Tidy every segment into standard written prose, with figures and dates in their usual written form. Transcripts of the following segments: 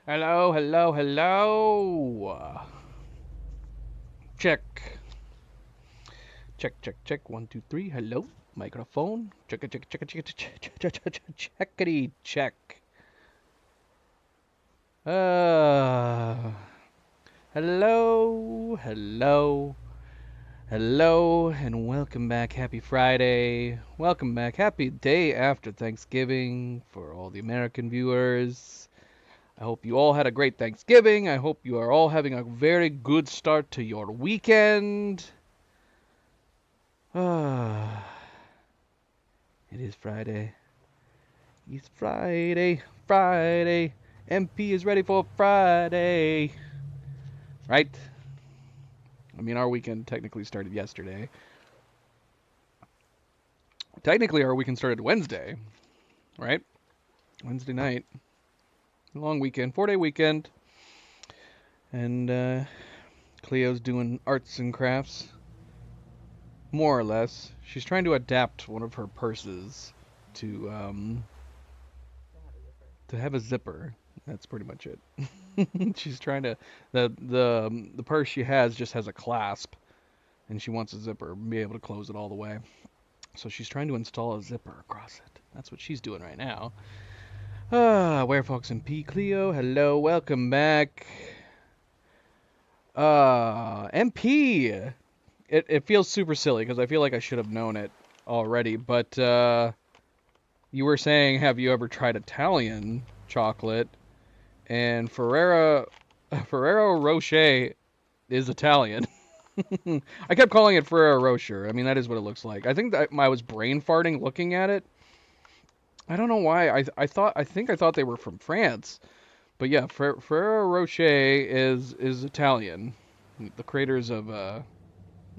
Hello, hello, hello. Check. Check, check, check. One, two, three. Hello. Microphone. Check, check, check, check, check, checkity, check. Uh, hello, hello, hello, and welcome back. Happy Friday. Welcome back. Happy day after Thanksgiving for all the American viewers. I hope you all had a great Thanksgiving. I hope you are all having a very good start to your weekend. Ah, it is Friday. It's Friday. Friday. MP is ready for Friday. Right? I mean, our weekend technically started yesterday. Technically, our weekend started Wednesday, right? Wednesday night. Long weekend, 4-day weekend. And Cleo's doing arts and crafts. More or less. She's trying to adapt one of her purses to have a zipper. That's pretty much it. She's trying to the purse she has just has a clasp, and she wants a zipper, be able to close it all the way. So she's trying to install a zipper across it. That's what she's doing right now. Where Fox and P Cleo, hello, welcome back. MP. It feels super silly because I feel like I should have known it already, but you were saying, have you ever tried Italian chocolate? And Ferrero Rocher is Italian. I kept calling it Ferrero Rocher. I mean, that is what it looks like. I think that I was brain farting looking at it. I don't know why. I thought they were from France, but yeah, Ferrero Rocher is Italian. The creators of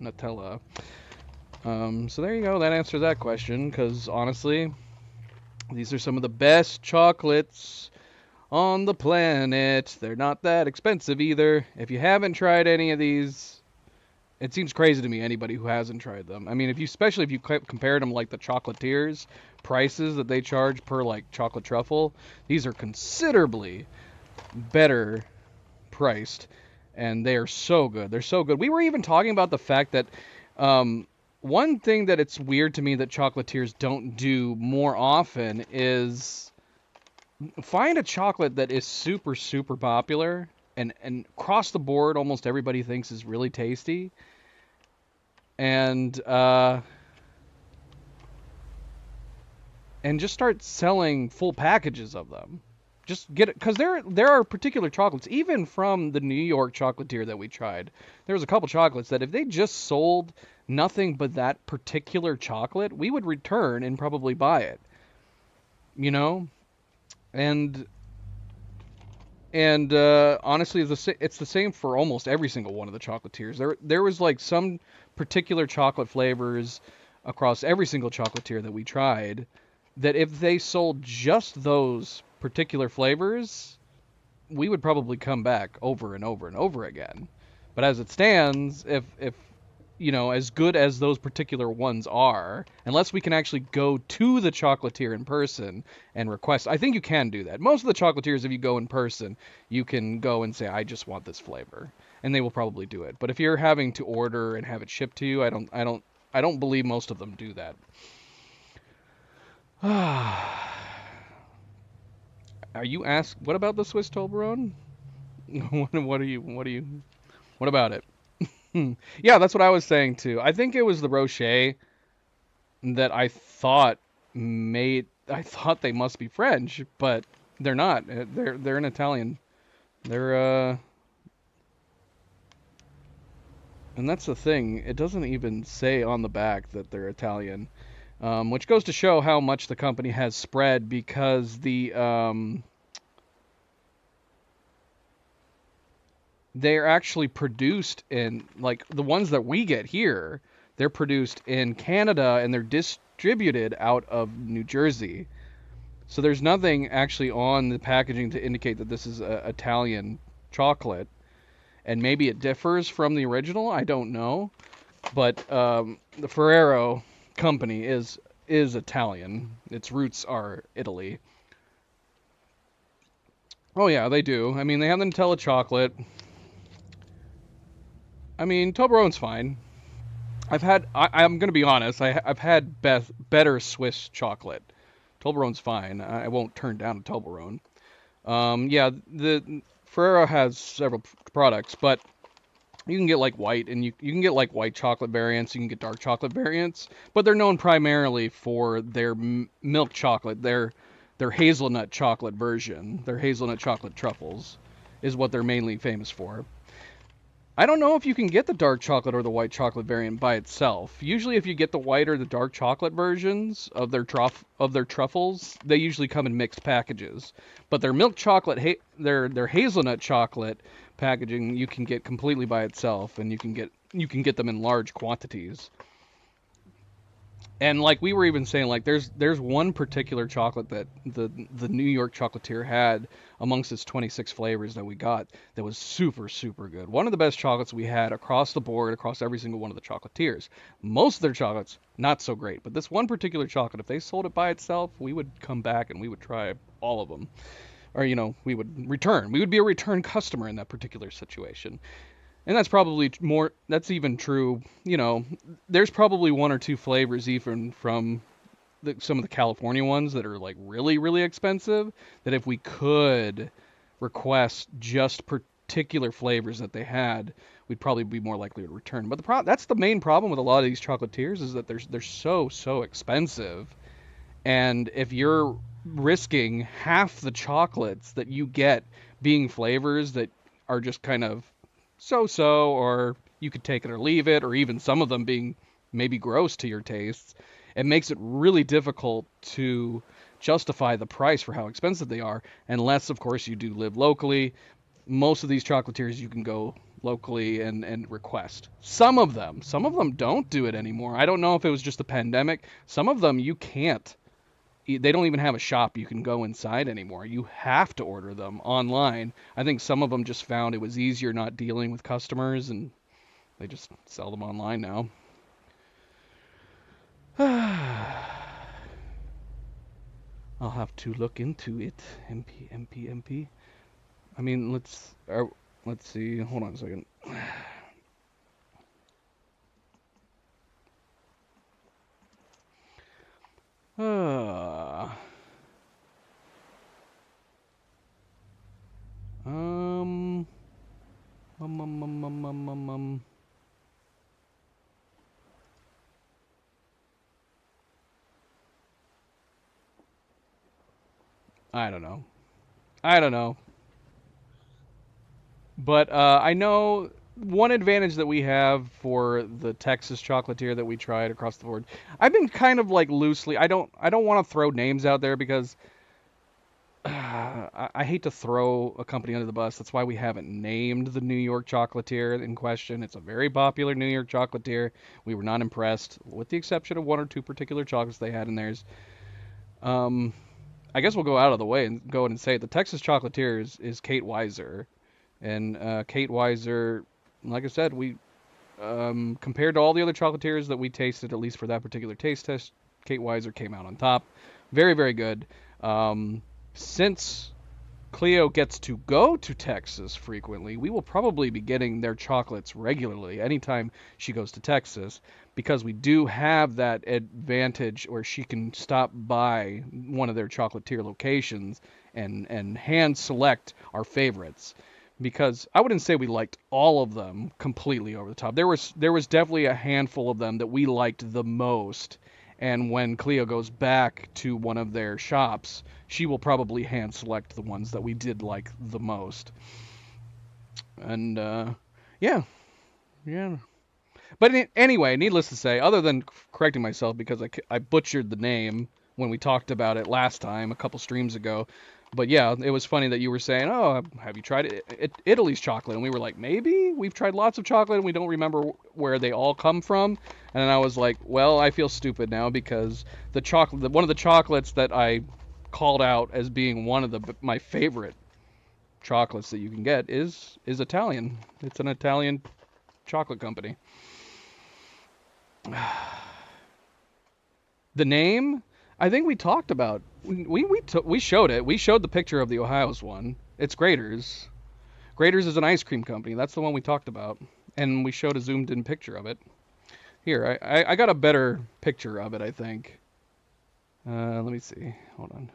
Nutella. So there you go. That answers that question. Because honestly, these are some of the best chocolates on the planet. They're not that expensive either. If you haven't tried any of these, it seems crazy to me anybody who hasn't tried them. I mean, especially if you compared them like the chocolatiers prices that they charge per like chocolate truffle, these are considerably better priced, and they are so good. They're so good. We were even talking about the fact that one thing that it's weird to me that chocolatiers don't do more often is find a chocolate that is super super popular and across the board almost everybody thinks is really tasty, and just start selling full packages of them. Just get it, because there are particular chocolates, even from the New York chocolatier that we tried. There was a couple chocolates that if they just sold nothing but that particular chocolate, we would return and probably buy it. You know, and honestly, it's the same for almost every single one of the chocolatiers. There was like some particular chocolate flavors across every single chocolatier that we tried that if they sold just those particular flavors, we would probably come back over and over and over again. But as it stands, if as good as those particular ones are, unless we can actually go to the chocolatier in person and request, I think you can do that. Most of the chocolatiers, if you go in person, you can go and say, I just want this flavor, and they will probably do it. But if you're having to order and have it shipped to you, I don't believe most of them do that. Are you asked? What about the Swiss Toblerone? What about it? Yeah, that's what I was saying too. I think it was the Rocher that I thought they must be French, but they're not. They're an Italian. They're and that's the thing. It doesn't even say on the back that they're Italian, which goes to show how much the company has spread because they're actually produced in, like, the ones that we get here, they're produced in Canada and they're distributed out of New Jersey. So there's nothing actually on the packaging to indicate that this is Italian chocolate. And maybe it differs from the original, I don't know. But the Ferrero company is Italian. Its roots are Italy. Oh yeah, they do. I mean, they have the Nutella chocolate. I mean, Toblerone's fine. I'm gonna be honest. I've had better Swiss chocolate. Toblerone's fine. I won't turn down a Toblerone. Yeah, the Ferrero has several products, but you can get like white, and you can get like white chocolate variants. You can get dark chocolate variants, but they're known primarily for their milk chocolate. Their hazelnut chocolate version. Their hazelnut chocolate truffles is what they're mainly famous for. I don't know if you can get the dark chocolate or the white chocolate variant by itself. Usually, if you get the white or the dark chocolate versions of their truffles, they usually come in mixed packages. But their milk chocolate, their hazelnut chocolate packaging, you can get completely by itself, and you can get them in large quantities. And like we were even saying, like there's one particular chocolate that the New York chocolatier had amongst its 26 flavors that we got that was super super good. One of the best chocolates we had across the board, across every single one of the chocolatiers. Most of their chocolates not so great, but this one particular chocolate, if they sold it by itself, we would come back and we would try all of them. Or we would return. We would be a return customer in that particular situation. And that's probably more, that's even true, there's probably one or two flavors even from some of the California ones that are like really, really expensive, that if we could request just particular flavors that they had, we'd probably be more likely to return. But that's the main problem with a lot of these chocolatiers is that they're so, so expensive. And if you're risking half the chocolates that you get being flavors that are just kind of so-so, or you could take it or leave it, or even some of them being maybe gross to your tastes, it makes it really difficult to justify the price for how expensive they are, unless, of course, you do live locally. Most of these chocolatiers you can go locally and request. Some of them don't do it anymore. I don't know if it was just the pandemic. Some of them you can't. They don't even have a shop you can go inside anymore. You have to order them online. I think some of them just found it was easier not dealing with customers, and they just sell them online now. I'll have to look into it. MP, MP, MP. I mean, let's see. Hold on a second. Uh, um, um, um, um, um, um, um, um. I don't know. I don't know. But I know one advantage that we have for the Texas chocolatier that we tried across the board. I've been kind of like loosely. I don't want to throw names out there because I hate to throw a company under the bus. That's why we haven't named the New York chocolatier in question. It's a very popular New York chocolatier. We were not impressed, with the exception of one or two particular chocolates they had in theirs. Um, I guess we'll go out of the way and go ahead and say it. The Texas chocolatier is Kate Weiser. And Kate Weiser, like I said, we compared to all the other chocolatiers that we tasted, at least for that particular taste test, Kate Weiser came out on top. Very, very good. Um, since Cleo gets to go to Texas frequently, we will probably be getting their chocolates regularly anytime she goes to Texas, because we do have that advantage where she can stop by one of their chocolatier locations and hand select our favorites, because I wouldn't say we liked all of them completely over the top. There was definitely a handful of them that we liked the most. And when Cleo goes back to one of their shops, she will probably hand select the ones that we did like the most. And yeah, yeah. But anyway, needless to say, other than correcting myself because I butchered the name when we talked about it last time, a couple streams ago. But yeah, it was funny that you were saying, "Oh, have you tried Italy's chocolate?" And we were like, "Maybe we've tried lots of chocolate and we don't remember where they all come from." And I was like, "Well, I feel stupid now because one of the chocolates that I called out as being one of my favorite chocolates that you can get is Italian. It's an Italian chocolate company." The name, I think we talked about. We showed it. We showed the picture of the Ohio's one. It's Graeter's. Graeter's is an ice cream company. That's the one we talked about, and we showed a zoomed-in picture of it. Here, I got a better picture of it, I think. Let me see. Hold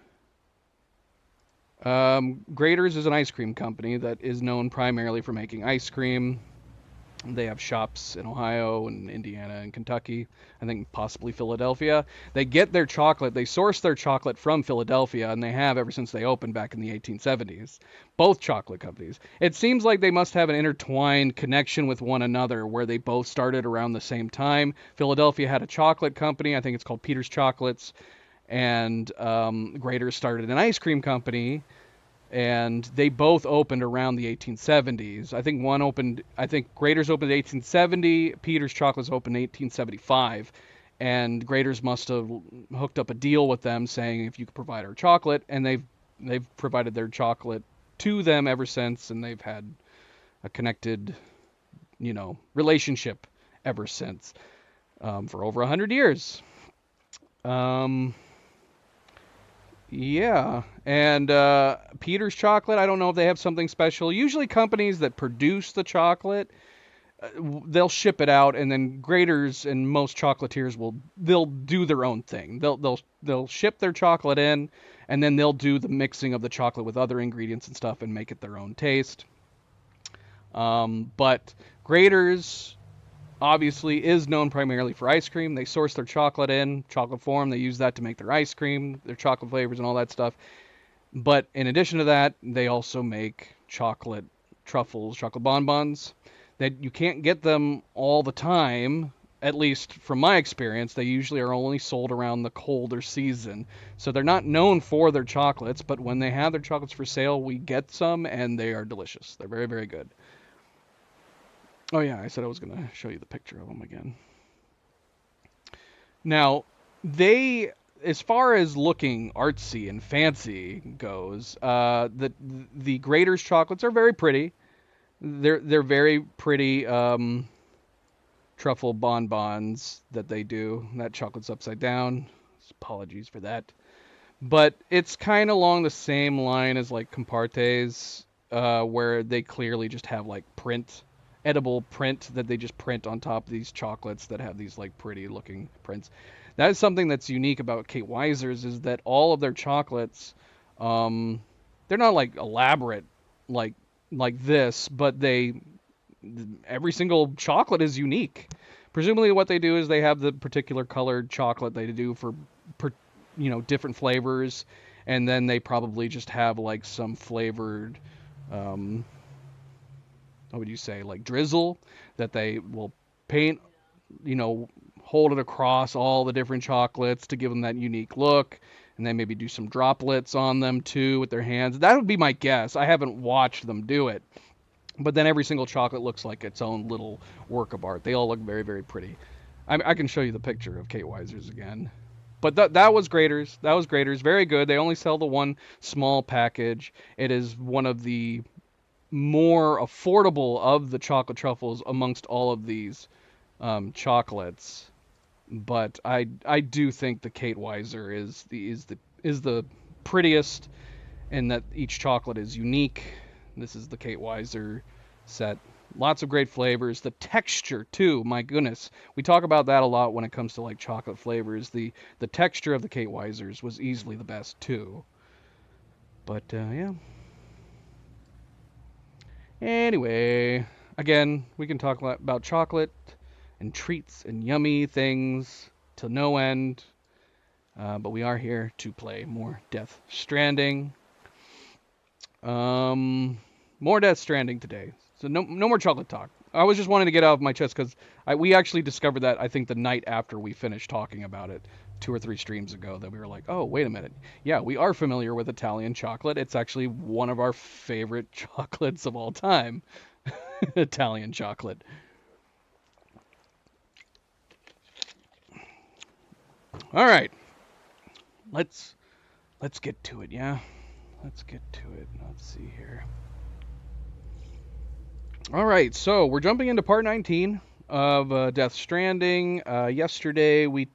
on. Graeter's is an ice cream company that is known primarily for making ice cream. They have shops in Ohio and Indiana and Kentucky, I think possibly Philadelphia. They get their chocolate, they source their chocolate from Philadelphia, and they have ever since they opened back in the 1870s. Both chocolate companies. It seems like they must have an intertwined connection with one another where they both started around the same time. Philadelphia had a chocolate company, I think it's called Peter's Chocolates, and Graeter's started an ice cream company. And they both opened around the 1870s. I think Graeter's opened in 1870, Peter's Chocolates opened in 1875, and Graeter's must have hooked up a deal with them saying if you could provide our chocolate, and they've provided their chocolate to them ever since, and they've had a connected, relationship ever since, for over 100 years. Yeah, and Peter's Chocolate, I don't know if they have something special. Usually companies that produce the chocolate, they'll ship it out, and then Graeter's and most chocolatiers they'll do their own thing. They'll ship their chocolate in, and then they'll do the mixing of the chocolate with other ingredients and stuff and make it their own taste. But Graeter's obviously is known primarily for ice cream. They source their chocolate in chocolate form. They use that to make their ice cream, their chocolate flavors, and all that stuff. But in addition to that, they also make chocolate truffles, chocolate bonbons. That you can't get them all the time, at least from my experience. They usually are only sold around the colder season. So they're not known for their chocolates, but when they have their chocolates for sale, we get some, and they are delicious. They're very, very good. Oh yeah, I said I was going to show you the picture of them again. Now, as far as looking artsy and fancy goes, the Graeter's chocolates are very pretty. They're very pretty truffle bonbons that they do. That chocolate's upside down. Apologies for that. But it's kind of along the same line as like Compartes, where they clearly just have like edible print that they just print on top of these chocolates that have these like pretty looking prints. That is something that's unique about Kate Weiser's, is that all of their chocolates, they're not like elaborate like this, but every single chocolate is unique. Presumably what they do is they have the particular colored chocolate they do for different flavors, and then they probably just have like some flavored what would you say, like drizzle that they will paint, hold it across all the different chocolates to give them that unique look, and then maybe do some droplets on them too with their hands. That would be my guess. I haven't watched them do it. But then every single chocolate looks like its own little work of art. They all look very, very pretty. I can show you the picture of Kate Weiser's again. But that was Graeter's. That was Graeter's. Very good. They only sell the one small package. It is one of the more affordable of the chocolate truffles amongst all of these chocolates. But I do think the Kate Weiser is the prettiest, and that each chocolate is unique. This is the Kate Weiser set. Lots of great flavors. The texture too, my goodness. We talk about that a lot when it comes to like chocolate flavors. The texture of the Kate Weisers was easily the best too. But yeah. Anyway, again, we can talk about chocolate and treats and yummy things to no end. But we are here to play more Death Stranding. More Death Stranding today. So no more chocolate talk. I was just wanting to get out of my chest because we actually discovered that, I think, the night after we finished talking about it 2 or 3 streams ago, that we were like, oh, wait a minute. Yeah, we are familiar with Italian chocolate. It's actually one of our favorite chocolates of all time. Italian chocolate. All right. Let's get to it, yeah? Let's get to it. Let's see here. All right, so we're jumping into part 19 of Death Stranding. Yesterday we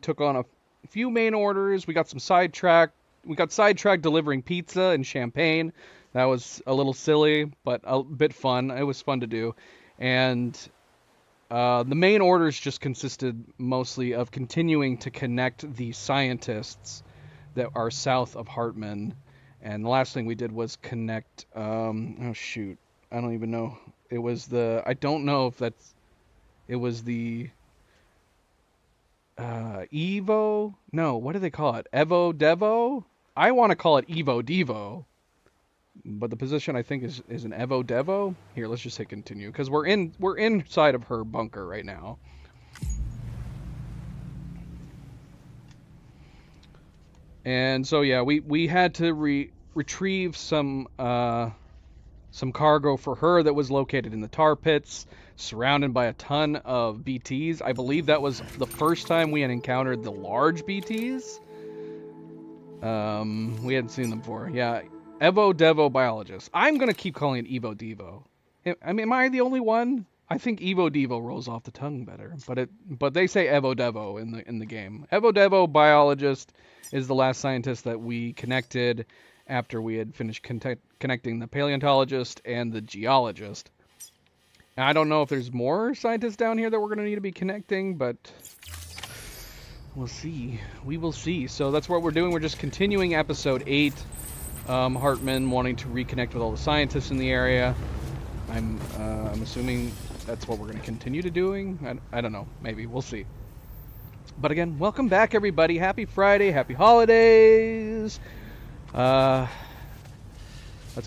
took on a few main orders. We got some sidetracked got sidetracked delivering pizza and champagne. That was a little silly, but a bit fun. It was fun to do. And the main orders just consisted mostly of continuing to connect the scientists that are south of Hartman. And the last thing we did was connect, oh shoot, I don't even know. It was I don't know if it was the Evo? No, what do they call it? Evo Devo? I want to call it Evo Devo. But the position I think is an Evo Devo. Here, let's just hit continue because we're inside of her bunker right now. And so yeah, we had to retrieve some cargo for her that was located in the tar pits, surrounded by a ton of BTs. I believe that was the first time we had encountered the large BTs. We hadn't seen them before. Yeah. Evo Devo biologist. I'm gonna keep calling it Evo Devo. I mean, am I the only one? I think Evo Devo rolls off the tongue better, but they say Evo Devo in the game. Evo Devo biologist is the last scientist that we connected after we had finished connecting the paleontologist and the geologist. And I don't know if there's more scientists down here that we're gonna need to be connecting, but we'll see. We will see. So that's what we're doing. We're just continuing episode 8. Hartman wanting to reconnect with all the scientists in the area. I'm assuming that's what we're going to continue to doing. I don't know. Maybe. We'll see. But again, welcome back, everybody. Happy Friday. Happy holidays. Let's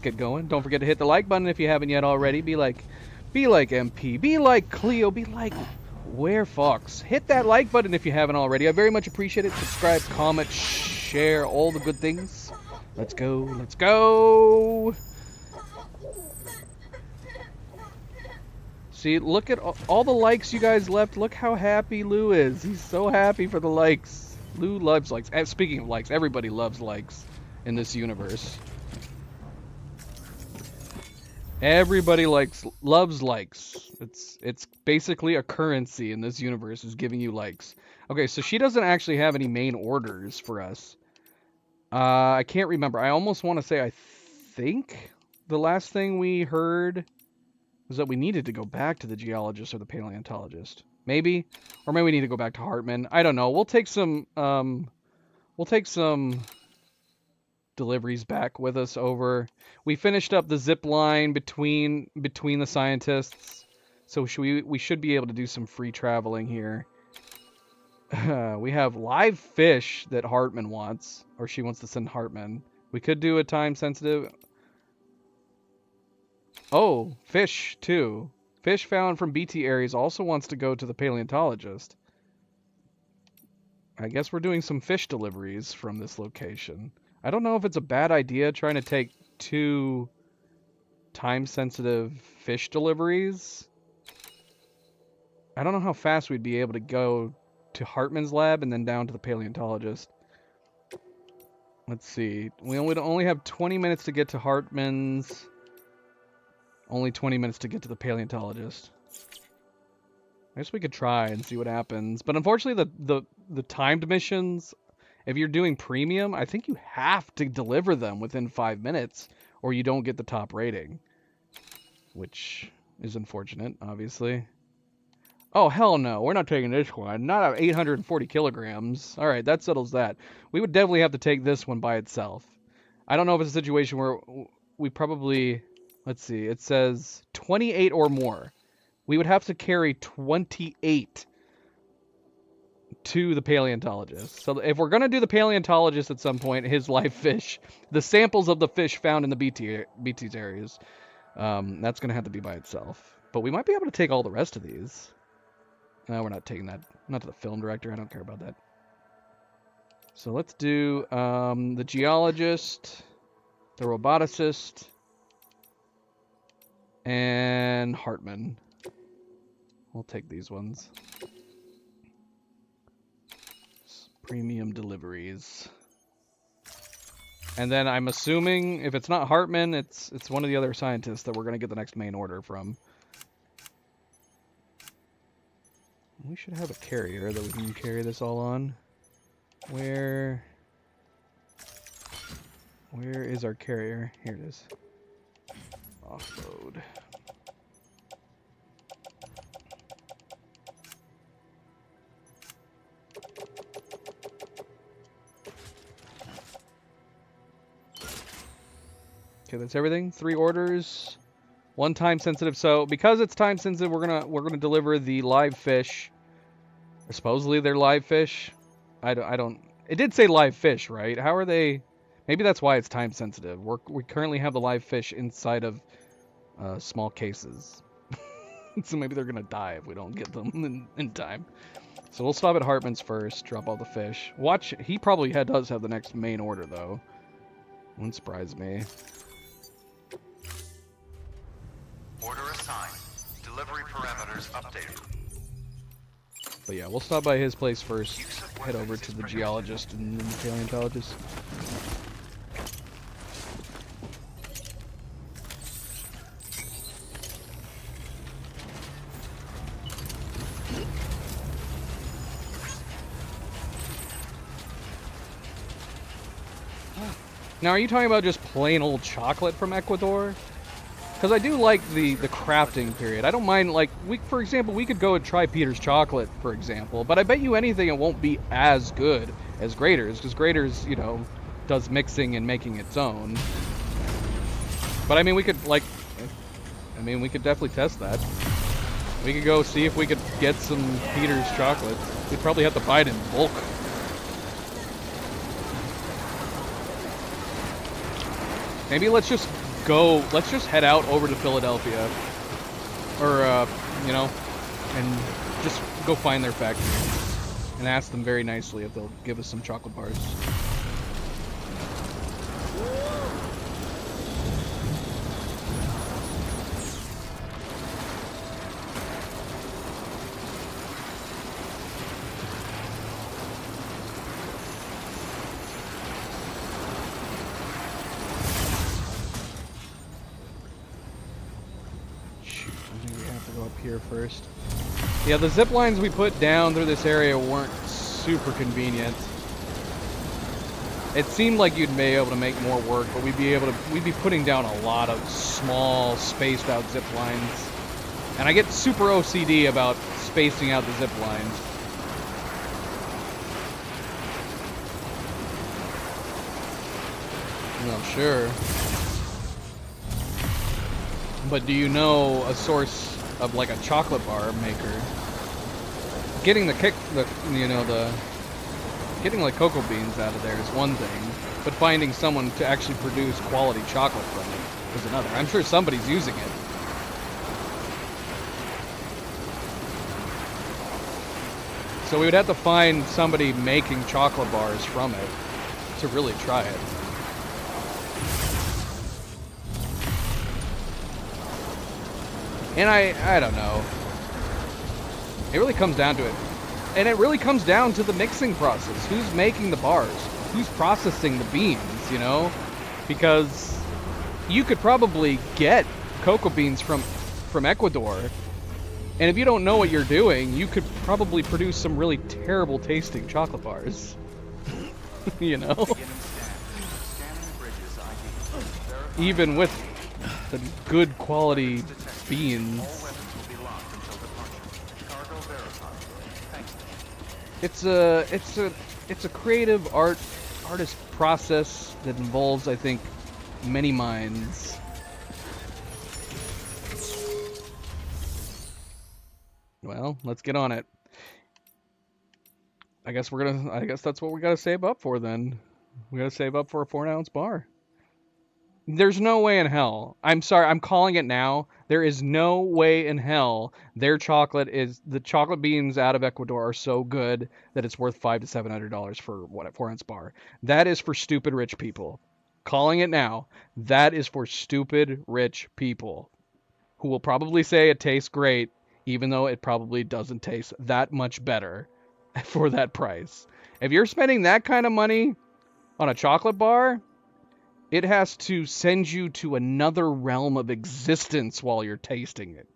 get going. Don't forget to hit the like button if you haven't yet already. Be like MP. Be like Cleo. Be like WereFox. Hit that like button if you haven't already. I very much appreciate it. Subscribe, comment, share, all the good things. Let's go. Let's go. See, look at all the likes you guys left. Look how happy Lou is. He's so happy for the likes. Lou loves likes. And speaking of likes, everybody loves likes in this universe. Everybody loves likes. It's basically a currency in this universe is giving you likes. Okay, so she doesn't actually have any main orders for us. I can't remember. I almost want to say I think the last thing we heard was that we needed to go back to the geologist or the paleontologist. Maybe, or maybe we need to go back to Hartman. I don't know. We'll take some deliveries back with us over. We finished up the zip line between the scientists, so we should be able to do some free traveling here. We have live fish that Hartman wants, or she wants to send Hartman. We could do a time sensitive. Oh, fish too. Fish found from BT areas also wants to go to the paleontologist. I guess we're doing some fish deliveries from this location. I don't know if it's a bad idea trying to take 2 time sensitive fish deliveries. I don't know how fast we'd be able to go to Hartman's lab and then down to the paleontologist. Let's see. We only have 20 minutes to get to Hartman's. Only 20 minutes to get to the paleontologist. I guess we could try and see what happens. But unfortunately, the timed missions, if you're doing premium, I think you have to deliver them within 5 minutes or you don't get the top rating. Which is unfortunate, obviously. Oh, hell no. We're not taking this one. Not at 840 kilograms. All right, that settles that. We would definitely have to take this one by itself. I don't know if it's a situation where we probably... Let's see. It says 28 or more. We would have to carry 28 to the paleontologist. So if we're going to do the paleontologist at some point, his live fish, the samples of the fish found in the BT's areas, that's going to have to be by itself. But we might be able to take all the rest of these. No, we're not taking that. Not to the film director. I don't care about that. So let's do the geologist, the roboticist, and Hartman. We'll take these ones. Premium deliveries. And then I'm assuming if it's not Hartman, it's one of the other scientists that we're going to get the next main order from. We should have a carrier that we can carry this all on. Where... Where is our carrier? Here it is. Offload. Okay, that's everything. 3 orders, 1 time sensitive. So because it's time sensitive, we're gonna deliver the live fish. Or supposedly they're live fish. I don't. It did say live fish, right? How are they? Maybe that's why it's time sensitive. We currently have the live fish inside of small cases, so maybe they're gonna die if we don't get them in time. So we'll stop at Hartman's first, drop all the fish. Watch, he probably does have the next main order though. Wouldn't surprise me. Order assigned. Delivery parameters updated. But yeah, we'll stop by his place first, head over to the geologist and the paleontologist. Now, are you talking about just plain old chocolate from Ecuador? Because I do like the crafting period. I don't mind, like, for example, we could go and try Peter's chocolate, for example, but I bet you anything it won't be as good as Grater's, because Grater's, you know, does mixing and making its own. But I mean, we could definitely test that. We could go see if we could get some Peter's chocolate. We'd probably have to buy it in bulk. Maybe let's just head out over to Philadelphia, or, you know, and just go find their factory and ask them very nicely if they'll give us some chocolate bars. Here first. Yeah, the zip lines we put down through this area weren't super convenient. It seemed like you'd be able to make more work, but we'd be putting down a lot of small, spaced out zip lines. And I get super OCD about spacing out the zip lines. Well, sure. But do you know a source of like a chocolate bar maker? Getting getting like cocoa beans out of there is one thing, but finding someone to actually produce quality chocolate from it is another. I'm sure somebody's using it. So we would have to find somebody making chocolate bars from it to really try it. And I don't know. It really comes down to it. And it really comes down to the mixing process. Who's making the bars? Who's processing the beans, you know? Because you could probably get cocoa beans from Ecuador. And if you don't know what you're doing, you could probably produce some really terrible tasting chocolate bars. You know? Even with the good quality beans. It's a creative artist process that involves, I think, many minds. Well, let's get on it. I guess that's what we gotta save up for then. We gotta save up for a 4-ounce bar. There's no way in hell. I'm sorry, I'm calling it now. There is no way in hell the chocolate beans out of Ecuador are so good that it's worth $500 to $700 for what, a 4-ounce bar. That is for stupid rich people. Calling it now. That is for stupid rich people who will probably say it tastes great, even though it probably doesn't taste that much better for that price. If you're spending that kind of money on a chocolate bar, it has to send you to another realm of existence while you're tasting it.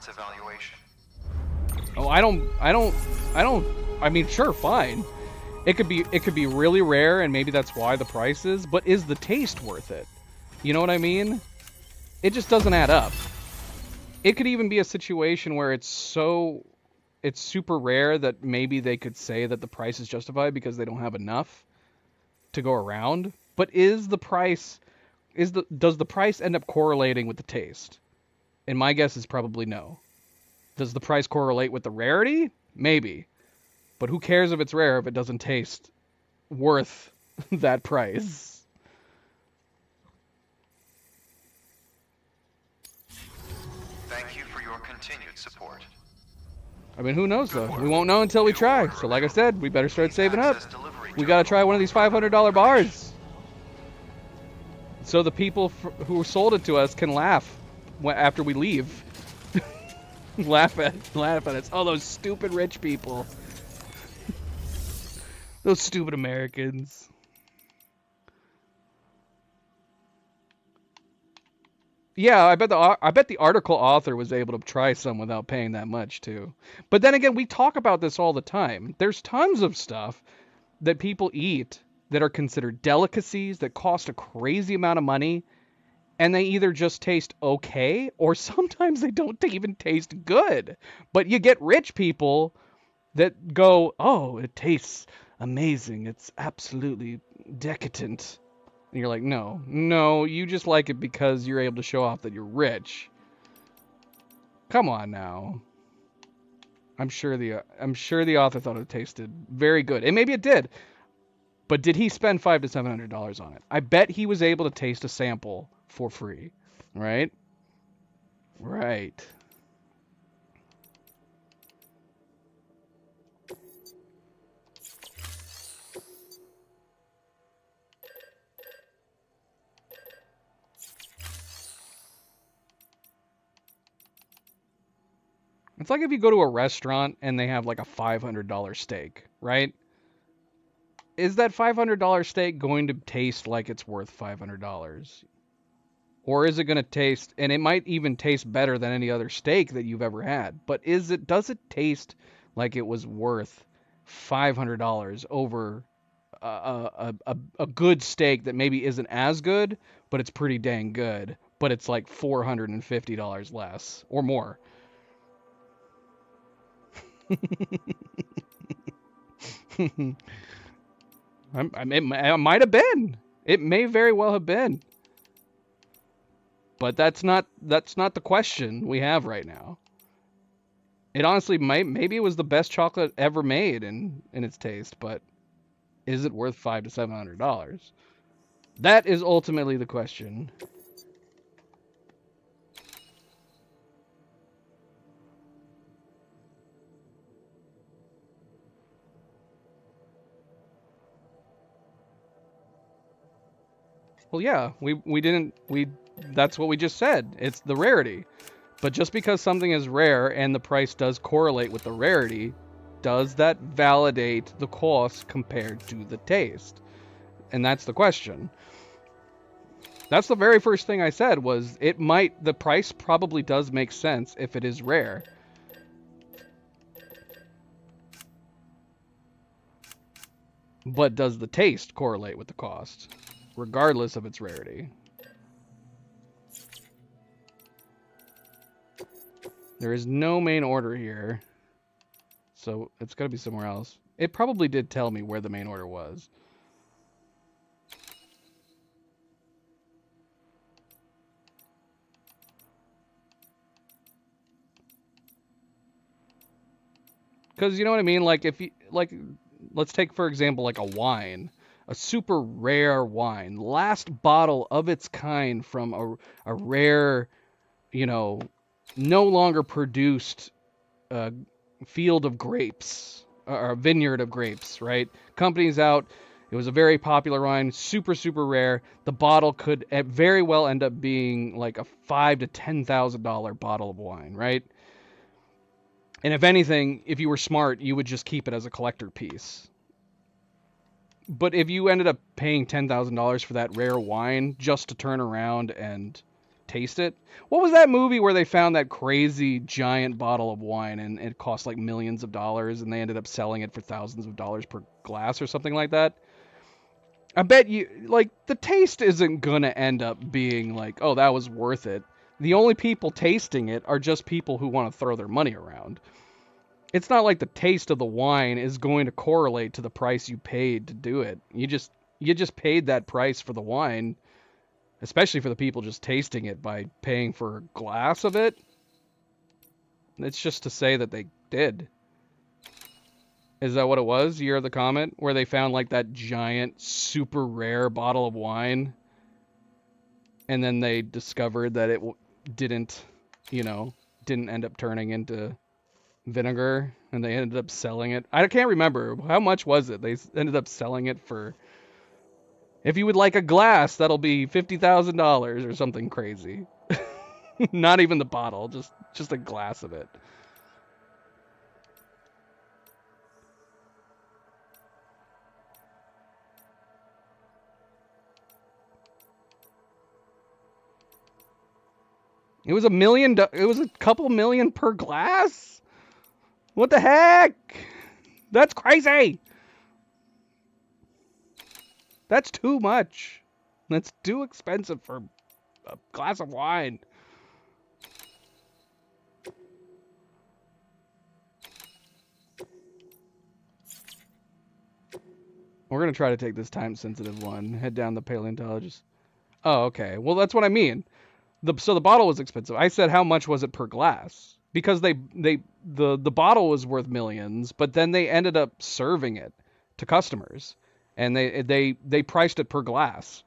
its evaluation. Oh, I mean, sure, fine. It could be really rare, and maybe that's why the price is, but is the taste worth it? You know what I mean? It just doesn't add up. It could even be a situation where it's super rare that maybe they could say that the price is justified because they don't have enough to go around. But does the price end up correlating with the taste? And my guess is probably no. Does the price correlate with the rarity? Maybe. But who cares if it's rare if it doesn't taste worth that price? Thank you for your continued support. I mean, who knows though? We won't know until we try. So like I said, we better start saving up. We gotta try one of these $500 bars. So the people who sold it to us can laugh after we leave. laugh at us. Oh, those stupid rich people. Those stupid Americans. Yeah, I bet the article author was able to try some without paying that much too. But then again, we talk about this all the time. There's tons of stuff that people eat that are considered delicacies that cost a crazy amount of money, and they either just taste okay or sometimes they don't even taste good. But you get rich people that go, "Oh, it tastes amazing. It's absolutely decadent." And you're like, no, you just like it because you're able to show off that you're rich. Come on now. I'm sure the author thought it tasted very good. And maybe it did. But did he spend $500 to $700 on it? I bet he was able to taste a sample for free. Right? Right. It's like if you go to a restaurant and they have like a $500 steak, right? Is that $500 steak going to taste like it's worth $500? Or is it going to taste, and it might even taste better than any other steak that you've ever had, but does it taste like it was worth $500 over a good steak that maybe isn't as good, but it's pretty dang good, but it's like $450 less or more? It might have been. It may very well have been. But that's not the question we have right now. It honestly maybe it was the best chocolate ever made in its taste, but is it worth $500 to $700? That is ultimately the question. Well, yeah, that's what we just said. It's the rarity. But just because something is rare and the price does correlate with the rarity, does that validate the cost compared to the taste? And that's the question. That's the very first thing I said was the price probably does make sense if it is rare. But does the taste correlate with the cost, regardless of its rarity? There is no main order here, so it's got to be somewhere else. It probably did tell me where the main order was. Because you know what I mean? Like let's take for example like a wine, a super rare wine, last bottle of its kind from a rare, no longer produced field of grapes, or a vineyard of grapes, right? Company's out. It was a very popular wine, super, super rare. The bottle could very well end up being like a $5,000 to $10,000 bottle of wine, right? And if anything, if you were smart, you would just keep it as a collector piece. But if you ended up paying $10,000 for that rare wine just to turn around and taste it. What was that movie where they found that crazy giant bottle of wine and it cost like millions of dollars and they ended up selling it for thousands of dollars per glass or something like that? I bet you, like, the taste isn't gonna end up being like, oh, that was worth it. The only people tasting it are just people who want to throw their money around. It's not like the taste of the wine is going to correlate to the price you paid to do it. You just paid that price for the wine, especially for the people just tasting it by paying for a glass of it. It's just to say that they did. Is that what it was? Year of the Comet? Where they found like that giant, super rare bottle of wine. And then they discovered that it didn't end up turning into vinegar. And they ended up selling it. I can't remember. How much was it? They ended up selling it for... If you would like a glass, that'll be $50,000 or something crazy. Not even the bottle, just a glass of it. It was it was a couple million per glass? What the heck? That's crazy. That's too much. That's too expensive for a glass of wine. We're going to try to take this time-sensitive one. Head down the paleontologist. Oh, okay. Well, that's what I mean. So the bottle was expensive. I said how much was it per glass? Because the bottle was worth millions, but then they ended up serving it to customers. And they priced it per glass.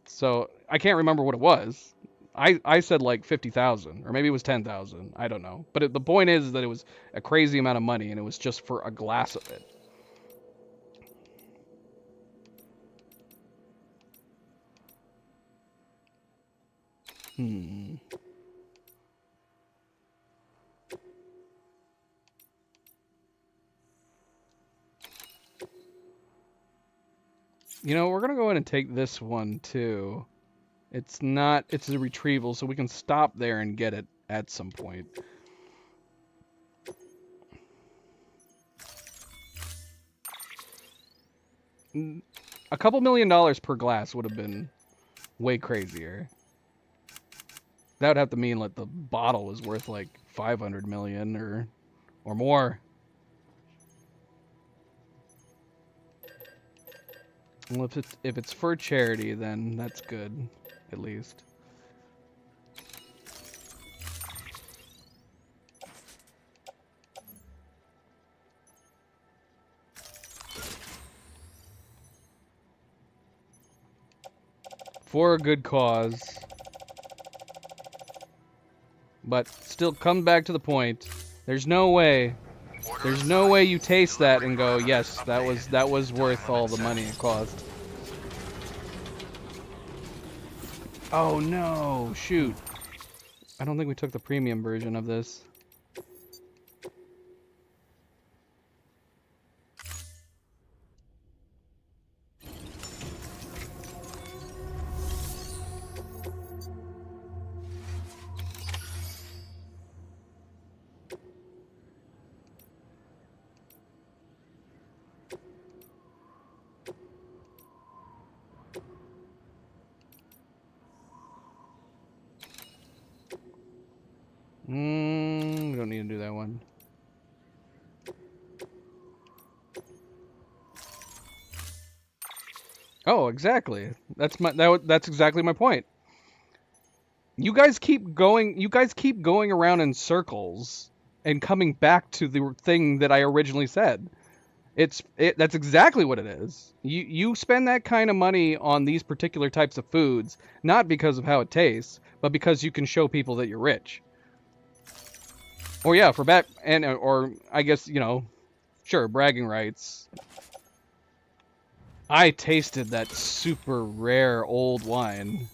So I can't remember what it was. I said like 50,000 or maybe it was 10,000. I don't know. But the point is that it was a crazy amount of money and it was just for a glass of it. You know, we're going to go in and take this one too. It's a retrieval, so we can stop there and get it at some point. A couple $1,000,000 per glass would have been way crazier. That would have to mean like the bottle is worth like 500 million or more. Well, if it's for charity, then that's good, at least. For a good cause. But still, come back to the point. There's no way you taste that and go, yes, that was worth all the money it cost. Oh no, shoot. I don't think we took the premium version of this. We don't need to do that one. Oh, exactly. That's exactly my point. You guys keep going around in circles and coming back to the thing that I originally said. That's exactly what it is. You spend that kind of money on these particular types of foods, not because of how it tastes, but because you can show people that you're rich. Or yeah, or I guess, sure, bragging rights. I tasted that super rare old wine.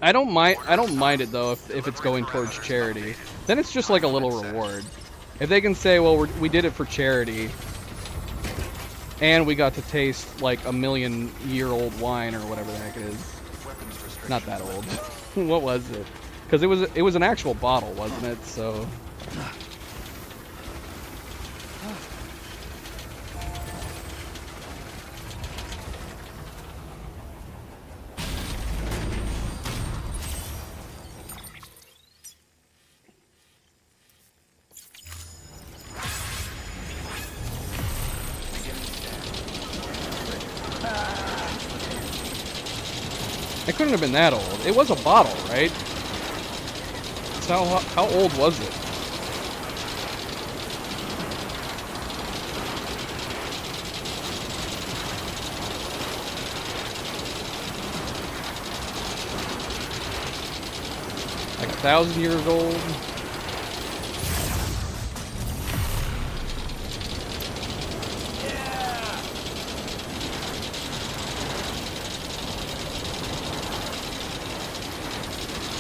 I don't mind it though if it's going towards charity. Then it's just like a little reward. If they can say, well, we did it for charity, And we got to taste like a million-year-old wine or whatever the heck it is. Not that old. What was it? Because it was an actual bottle, wasn't it? So. It couldn't have been that old. It was a bottle, right? So how old was it? Like 1,000 years old?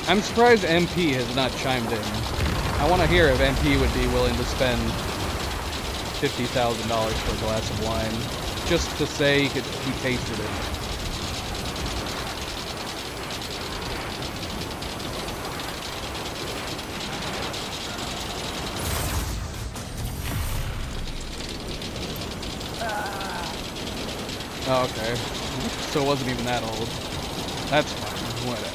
I'm surprised MP has not chimed in. I want to hear if MP would be willing to spend $50,000 for a glass of wine, just to say he tasted it. Oh, okay. So it wasn't even that old. That's fine. Whatever.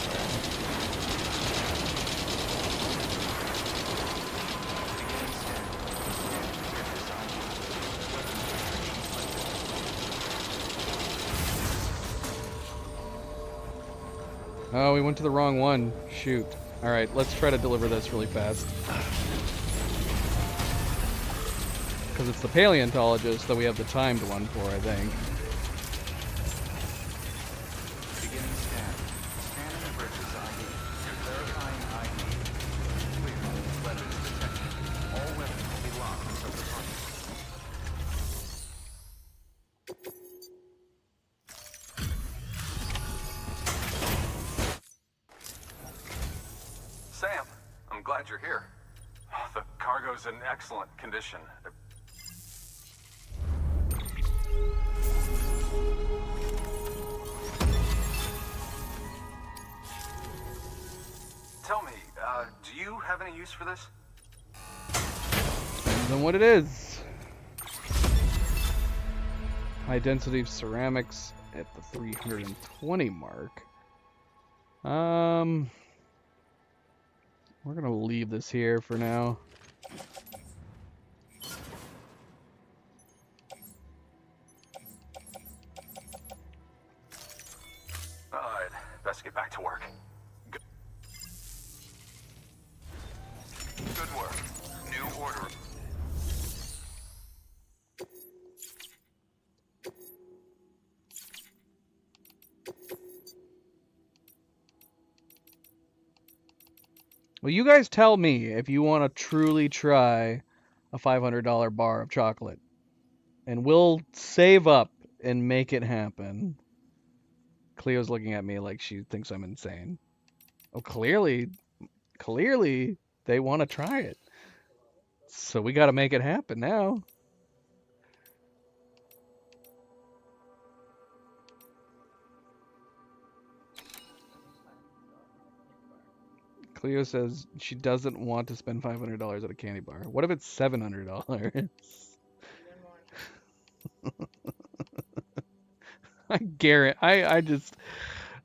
Oh, we went to the wrong one. Shoot. Alright, let's try to deliver this really fast. Because it's the paleontologist that we have the timed one for, I think. Beginning scan. Scanning the bridge's ID. Verifying ID. Clear. Weapons detected. All weapons will be locked until departure. Sam, I'm glad you're here. The cargo's in excellent condition. Tell me, do you have any use for this? Depends on what it is. High density ceramics at the 320 mark. We're gonna leave this here for now. I'd best get back to work. Good work. New order. Well, you guys tell me if you want to truly try a $500 bar of chocolate. And we'll save up and make it happen. Cleo's looking at me like she thinks I'm insane. Oh, clearly they want to try it. So we got to make it happen now. Cleo says she doesn't want to spend $500 at a candy bar. What if it's $700?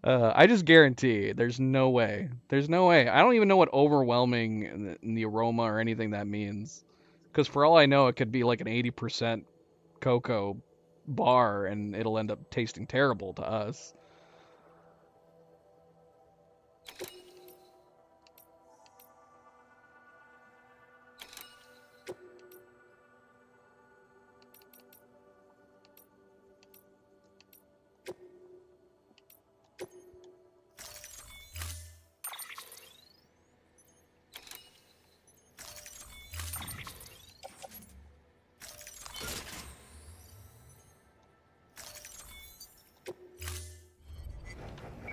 I just guarantee there's no way. There's no way. I don't even know what overwhelming in the aroma or anything that means. Because for all I know, it could be like an 80% cocoa bar and it'll end up tasting terrible to us.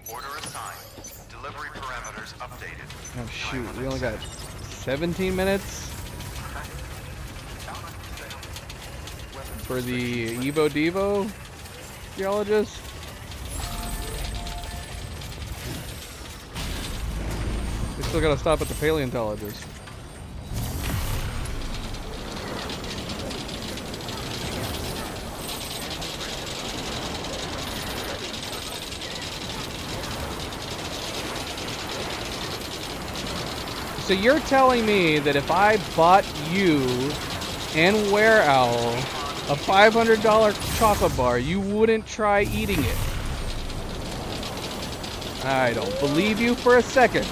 Order assigned. Delivery parameters updated. Oh shoot, we only got 17 minutes? Weapons for the Evo Devo geologist. We still gotta stop at the paleontologist. So you're telling me that if I bought you and Were Owl a $500 chocolate bar, you wouldn't try eating it? I don't believe you for a second.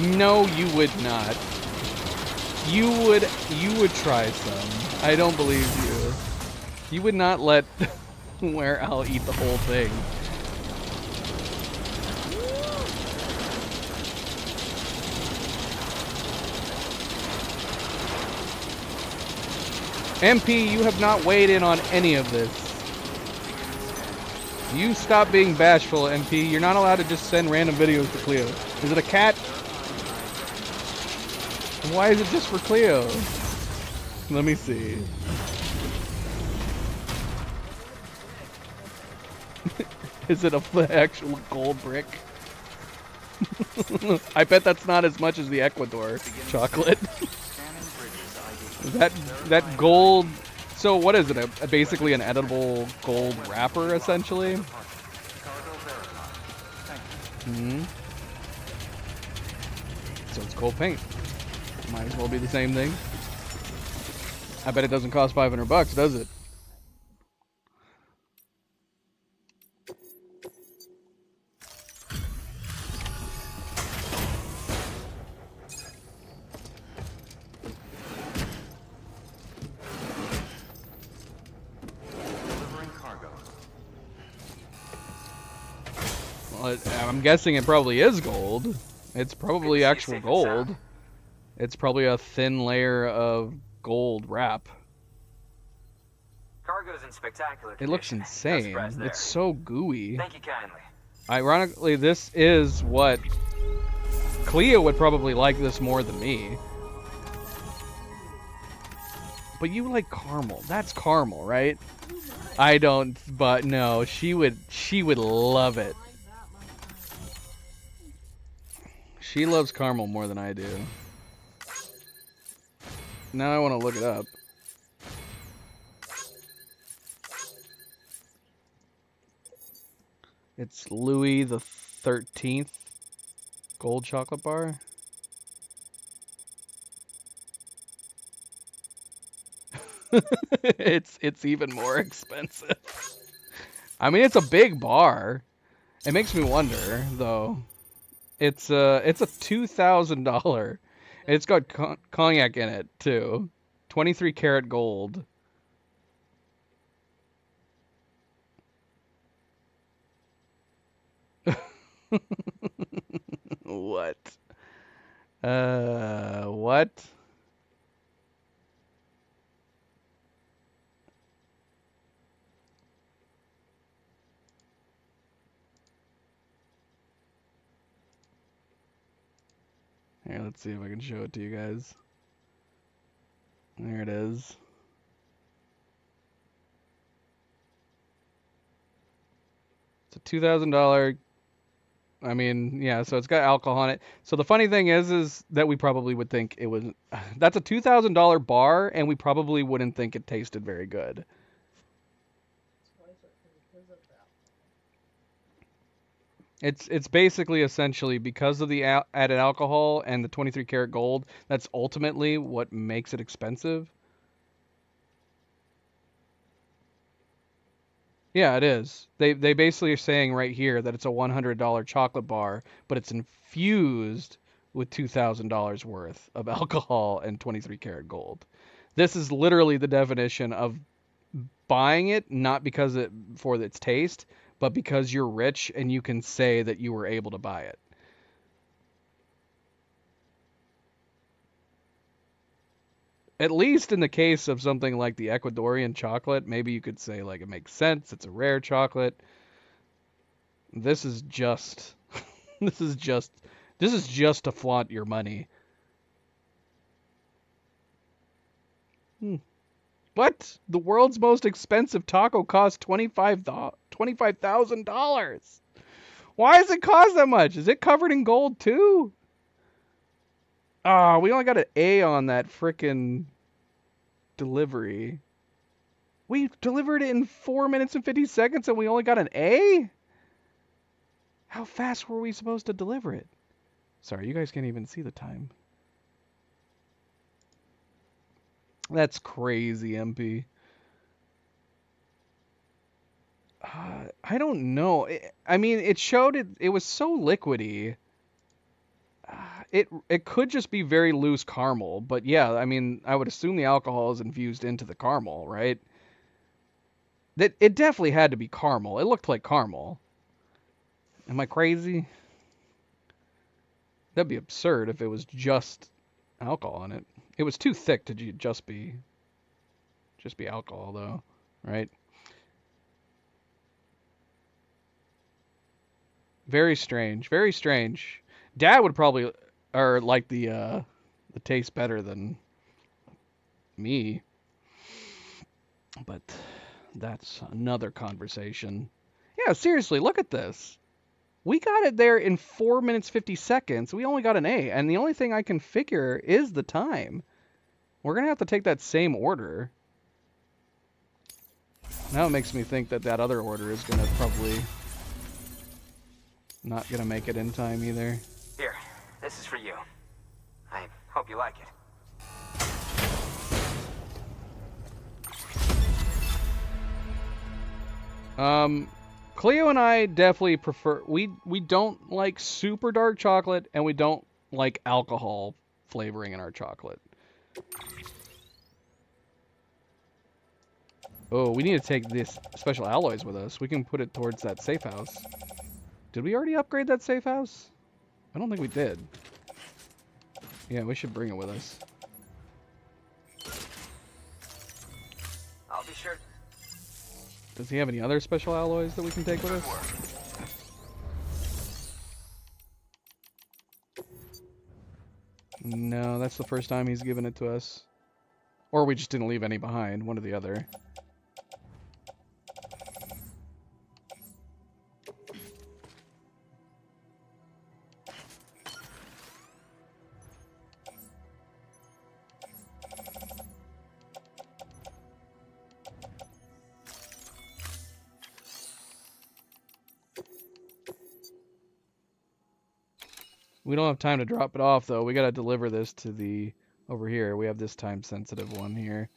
No, you would not. You would try some. I don't believe you. You would not let Were Owl eat the whole thing. MP, you have not weighed in on any of this. You stop being bashful, MP. You're not allowed to just send random videos to Cleo. Is it a cat? Why is it just for Cleo? Let me see. Is it a actual gold brick? I bet that's not as much as the Ecuador chocolate. that gold. So what is it? Basically an edible gold wrapper, essentially. Hmm. So it's gold paint. Might as well be the same thing. I bet it doesn't cost $500, does it? Well, I'm guessing it probably is gold. It's probably actual gold. It's probably a thin layer of gold wrap. Cargo's in spectacular condition. It looks insane. It's so gooey. Thank you kindly. Ironically, this is what Cleo would probably like this more than me. But you like caramel. That's caramel, right? I don't, but no, she would love it. She loves caramel more than I do. Now I want to look it up. It's Louis the 13th gold chocolate bar. It's even more expensive. I mean, it's a big bar. It makes me wonder, though. It's a $2,000. It's got cognac in it too. 23 karat gold. What? What? Here, let's see if I can show it to you guys. There it is. It's a $2,000. I mean, yeah, so it's got alcohol on it. So the funny thing is that we probably would think it was... That's a $2,000 bar, and we probably wouldn't think it tasted very good. It's basically essentially because of the added alcohol and the 23 karat gold, that's ultimately what makes it expensive. Yeah, it is. They basically are saying right here that it's a $100 chocolate bar, but it's infused with $2,000 worth of alcohol and 23 karat gold. This is literally the definition of buying it not because it for its taste, but because you're rich and you can say that you were able to buy it. At least in the case of something like the Ecuadorian chocolate, maybe you could say like it makes sense, it's a rare chocolate. This is just this is just to flaunt your money. What? The world's most expensive taco costs $25,000. Why does it cost that much? Is it covered in gold too? Ah, we only got an A on that frickin' delivery. We delivered it in 4 minutes and 50 seconds and we only got an A? How fast were we supposed to deliver it? Sorry, you guys can't even see the time. That's crazy, MP. I don't know. I mean, it showed it was so liquidy. It could just be very loose caramel, but yeah, I mean, I would assume the alcohol is infused into the caramel, right? That it definitely had to be caramel. It looked like caramel. Am I crazy? That'd be absurd if it was just alcohol in it. It was too thick to just be alcohol though, right? Very strange. Very strange. Dad would probably like the taste better than me. But that's another conversation. Yeah, seriously, look at this. We got it there in 4 minutes 50 seconds. We only got an A, and the only thing I can figure is the time. We're going to have to take that same order. Now it makes me think that other order is going to probably not going to make it in time either. Here, this is for you. I hope you like it. Cleo and I definitely prefer, we don't like super dark chocolate, and we don't like alcohol flavoring in our chocolate. Oh, we need to take this special alloys with us. We can put it towards that safe house. Did we already upgrade that safe house? I don't think we did. Yeah, we should bring it with us. I'll be sure. Does he have any other special alloys that we can take with us? No, that's the first time he's given it to us. Or we just didn't leave any behind, one or the other. We don't have time to drop it off, though. We gotta deliver this to the... over here. We have this time-sensitive one here.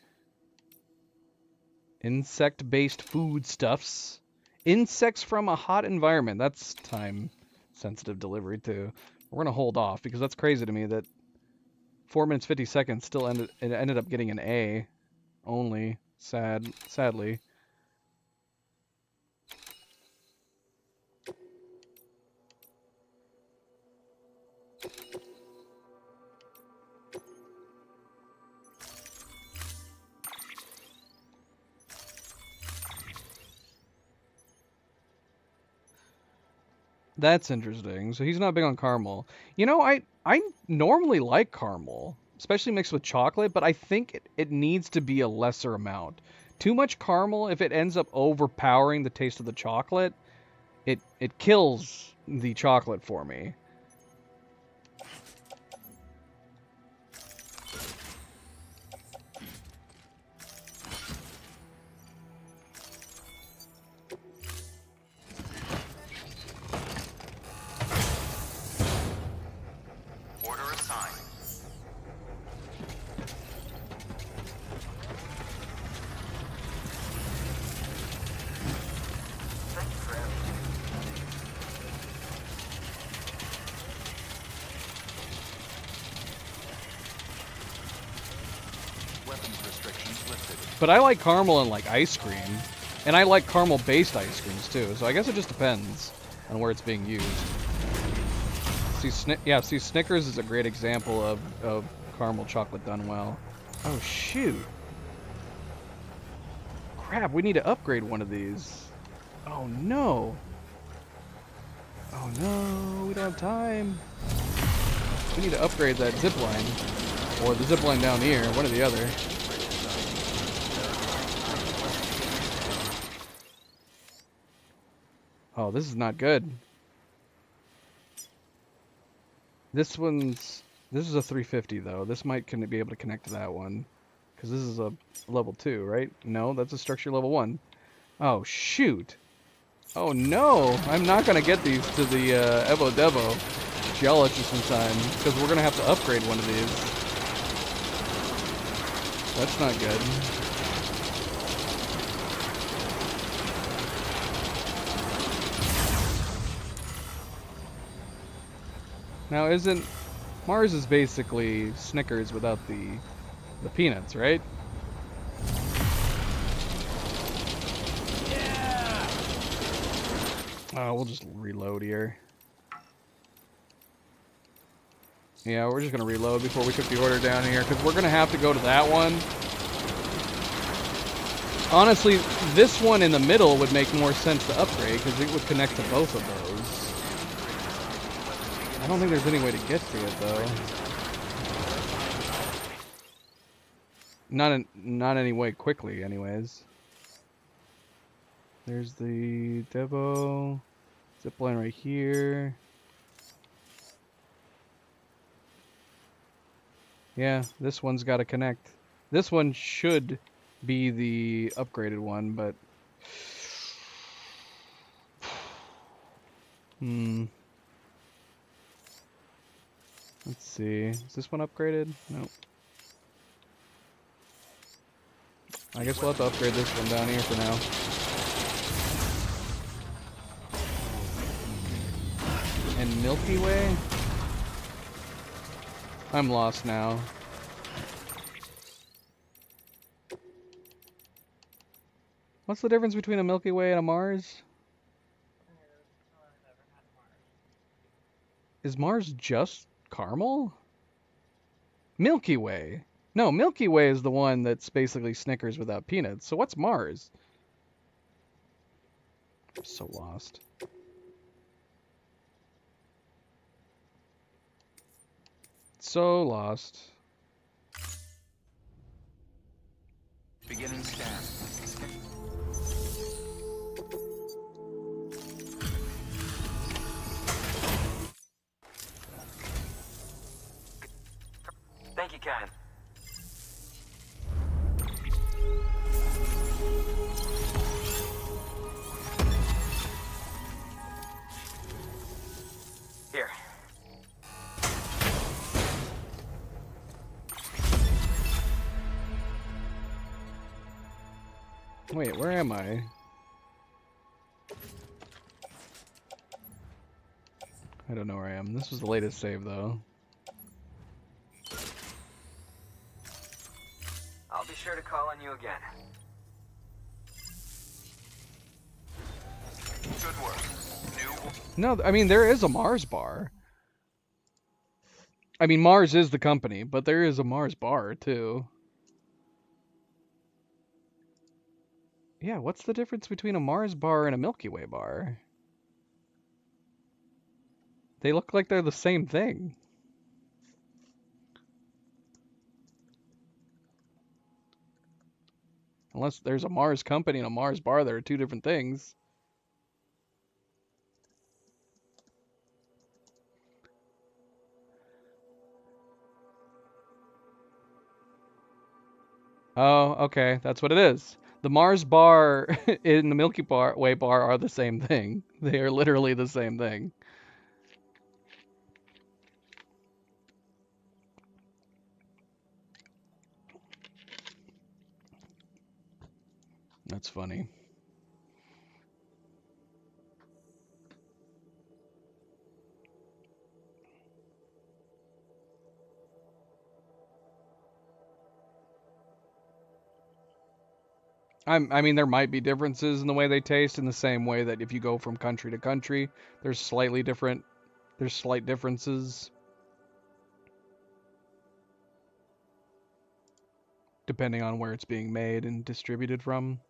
Insect-based foodstuffs. Insects from a hot environment. That's time-sensitive delivery, too. We're gonna hold off, because that's crazy to me that 4 minutes 50 seconds still ended up getting an A. Only. Sadly. That's interesting. So he's not big on caramel. You know, I normally like caramel, especially mixed with chocolate, but I think it needs to be a lesser amount. Too much caramel, if it ends up overpowering the taste of the chocolate, it kills the chocolate for me. but I like caramel and like ice cream, and I like caramel-based ice creams too. So I guess it just depends on where it's being used. See, Snickers is a great example of caramel chocolate done well. Oh shoot! Crap, we need to upgrade one of these. Oh no! Oh no, we don't have time. We need to upgrade that zip line, or the zip line down here, one or the other. Oh, this is not good. This is a 350 though. This might be able to connect to that one, because this is a level 2, right? No, that's a structure level 1. Oh shoot! Oh no! I'm not gonna get these to the Evo Devo Geologist in time, because we're gonna have to upgrade one of these. That's not good. Now, isn't Mars is basically Snickers without the peanuts, right? Yeah. We'll just reload here. Yeah, we're just gonna reload before we took the order down here, because we're gonna have to go to that one. Honestly, this one in the middle would make more sense to upgrade, because it would connect to both of those. I don't think there's any way to get to it though. Not any way quickly, anyways. There's the Devo zipline right here. Yeah, this one's got to connect. This one should be the upgraded one, but let's see. Is this one upgraded? Nope. I guess we'll have to upgrade this one down here for now. And Milky Way? I'm lost now. What's the difference between a Milky Way and a Mars? Is Mars just caramel? Milky Way. No, Milky Way is the one that's basically Snickers without peanuts. So what's Mars? I'm so lost. So lost. Beginning scan. Thank you, Karen. Here. Wait, where am I? I don't know where I am. This was the latest save, though. I'll be sure to call on you again. Good work. No, I mean, there is a Mars bar. I mean, Mars is the company, but there is a Mars bar, too. Yeah, what's the difference between a Mars bar and a Milky Way bar? They look like they're the same thing. Unless there's a Mars company and a Mars bar, there are two different things. Oh, okay, that's what it is. The Mars bar and the Milky Way bar are the same thing. They are literally the same thing. That's funny. I mean, there might be differences in the way they taste, in the same way that if you go from country to country, there's slight differences depending on where it's being made and distributed from.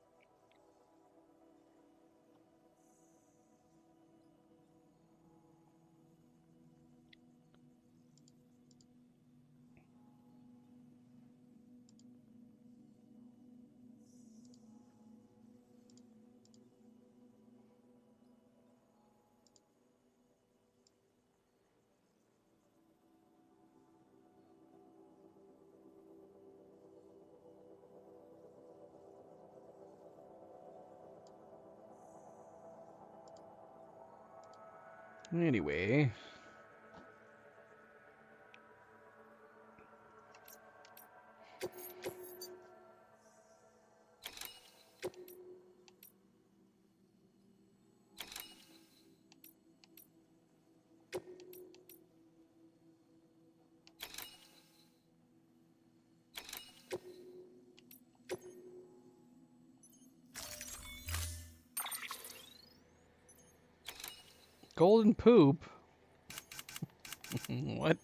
Anyway, golden poop. What?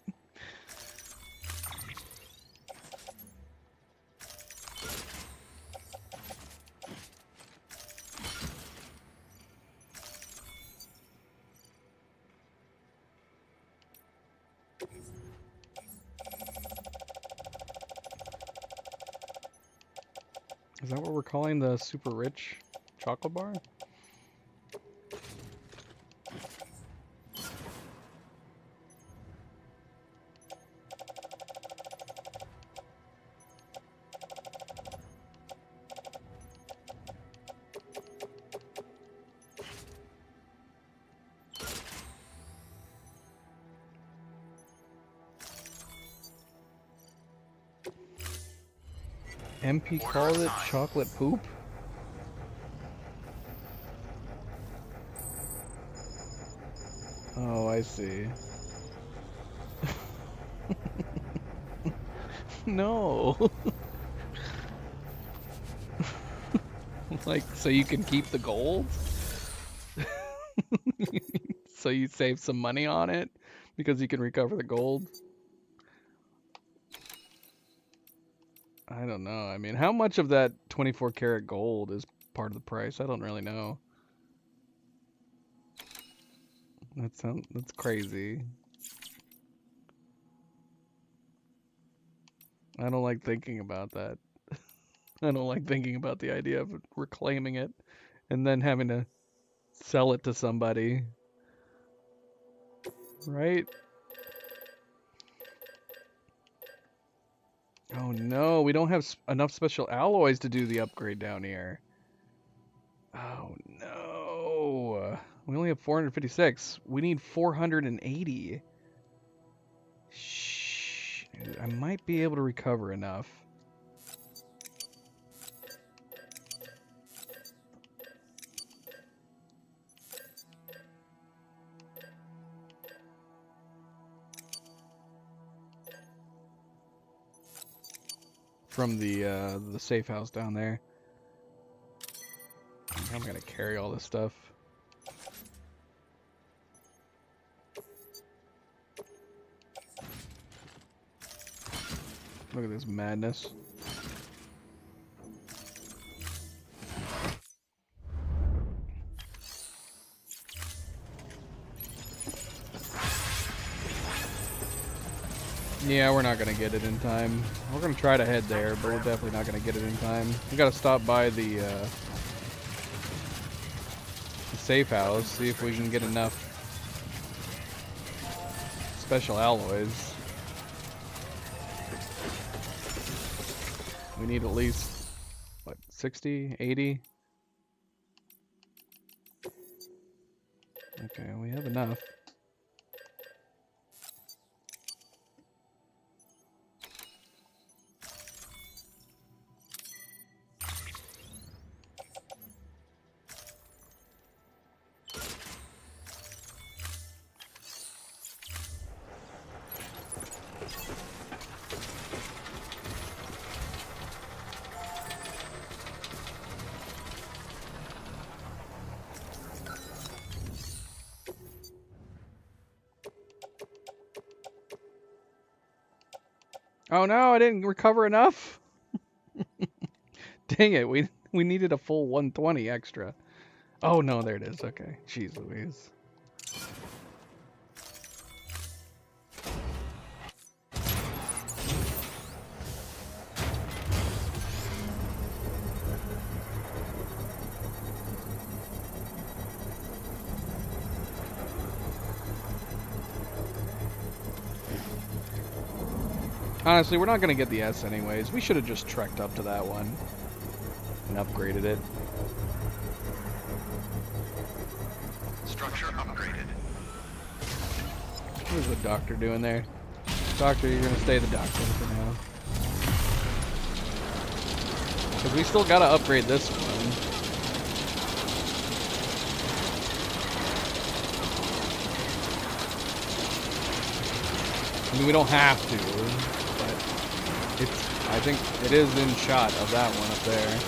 Is that what we're calling the super rich chocolate bar? MP called it chocolate poop? Oh, I see. No. Like, so you can keep the gold? So you save some money on it because you can recover the gold? I don't know. I mean, how much of that 24 karat gold is part of the price? I don't really know. That's crazy. I don't like thinking about that. I don't like thinking about the idea of reclaiming it and then having to sell it to somebody. Right? Oh no, we don't have enough special alloys to do the upgrade down here. Oh no. We only have 456. We need 480. Shh. I might be able to recover enough. From the safe house down there. I'm gonna carry all this stuff. Look at this madness. Yeah, we're not gonna get it in time. We're gonna try to head there, but we're definitely not gonna get it in time. We gotta stop by the safe house, see if we can get enough special alloys. We need at least, what, 60, 80? Okay, we have enough. Oh no, I didn't recover enough. Dang it, we needed a full 120 extra. Oh no, there it is. Okay. Jeez Louise. Honestly, we're not going to get the S anyways. We should have just trekked up to that one and upgraded it. Structure upgraded. What is the doctor doing there? Doctor, you're going to stay the doctor for now. Because we still got to upgrade this one. I mean, we don't have to, but I think it is in shot of that one up there.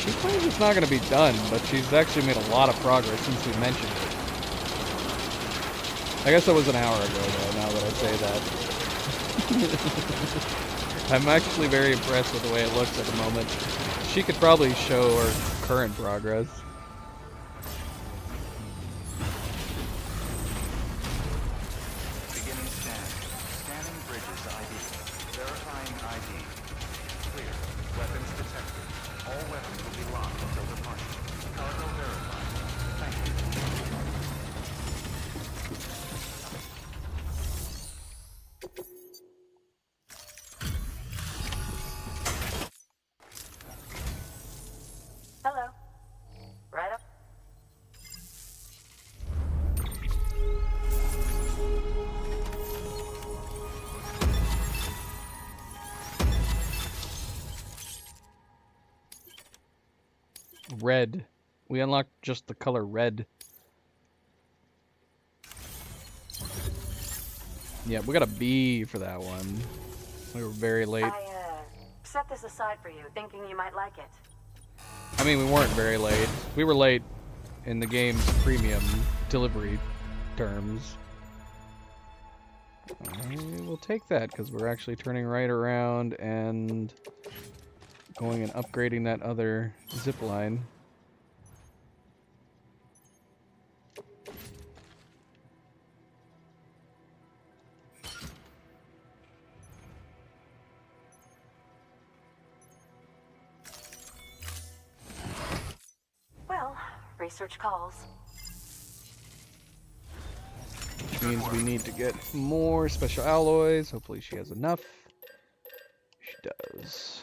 She claims it's not going to be done, but she's actually made a lot of progress since we mentioned it. I guess that was an hour ago, though, now that I say that. I'm actually very impressed with the way it looks at the moment. She could probably show her current progress. Beginning scan. Scanning bridges ID. Verifying ID. Clear. Weapons detected. All weapons will be locked until departure. Cargo verified. Thank you. Hello. Right up. Red. We unlocked just the color red. Yeah, we got a B for that one. We were very late. I set this aside for you, thinking you might like it. I mean, we weren't very late. We were late in the game's premium delivery terms. We'll take that because we're actually turning right around and going and upgrading that other zip line. Well, research calls. Which means we need to get more special alloys. Hopefully she has enough. She does.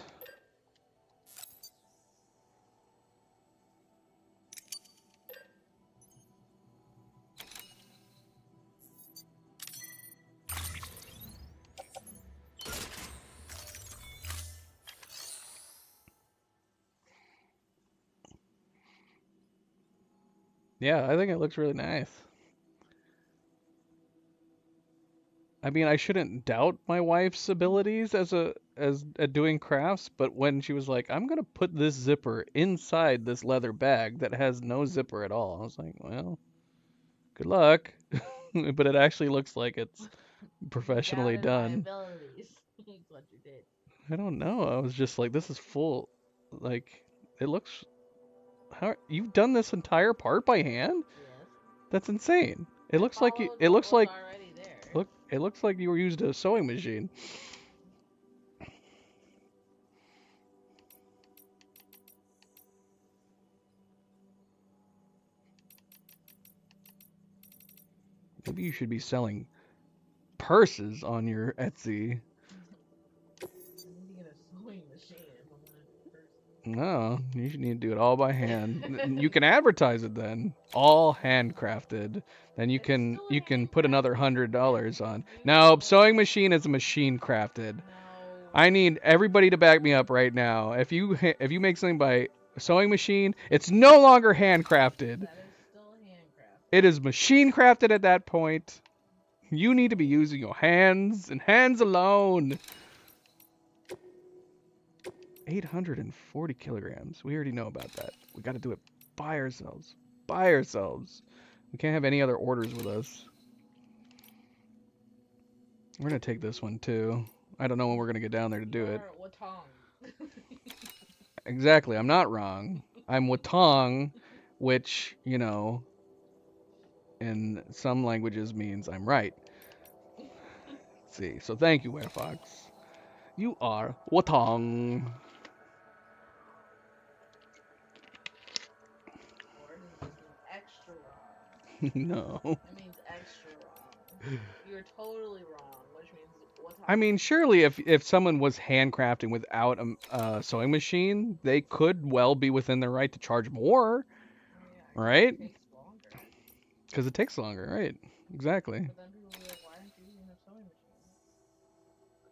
Yeah, I think it looks really nice. I mean, I shouldn't doubt my wife's abilities as at doing crafts, but when she was like, "I'm gonna put this zipper inside this leather bag that has no zipper at all," I was like, "Well, good luck." But it actually looks like it's professionally Doubted my done. abilities. That's what you did. I don't know. I was just like, "This is full." Like, it looks. How you've done this entire part by hand? Yes. That's insane. It looks like you. Followed It what looks was like. already there. Look. It looks like you used a sewing machine. Maybe you should be selling purses on your Etsy. I need to get a sewing machine if I'm gonna first. No, you need to do it all by hand. You can advertise it then, all handcrafted. Then you can put another $100 on. No, sewing machine is a machine crafted. No. I need everybody to back me up right now. If you make something by sewing machine, it's no longer handcrafted. That is still handcrafted. It is machine crafted at that point. You need to be using your hands and hands alone. 840 kilograms. We already know about that. We got to do it by ourselves. By ourselves. We can't have any other orders with us. We're going to take this one too. I don't know when we're going to get down there to do it. Watong. Exactly. I'm not wrong. I'm Watong, which, you know, in some languages means I'm right. Let's see. So thank you, Werefox. You are Watong. Or does this mean extra wrong? No. It means extra wrong. You're totally wrong, which means Watong. I mean, surely if someone was handcrafting without a sewing machine, they could well be within their right to charge more, Yeah, right? it takes longer. Because it takes longer, right? Exactly. But then people will be like, why aren't you using a sewing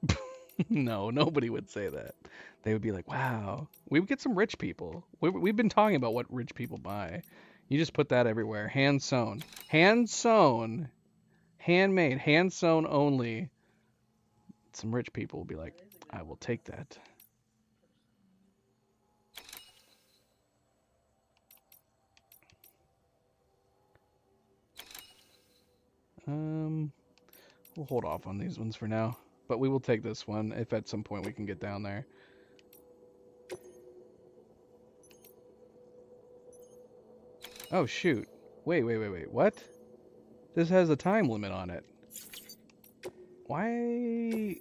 machine? No, nobody would say that. They would be like, wow, we would get some rich people. We've been talking about what rich people buy. You just put that everywhere. Hand sewn. Hand sewn. Handmade. Hand sewn only. Some rich people will be like, I will take that. We'll hold off on these ones for now, but we will take this one if at some point we can get down there. Oh shoot. Wait, what? This has a time limit on it. Why?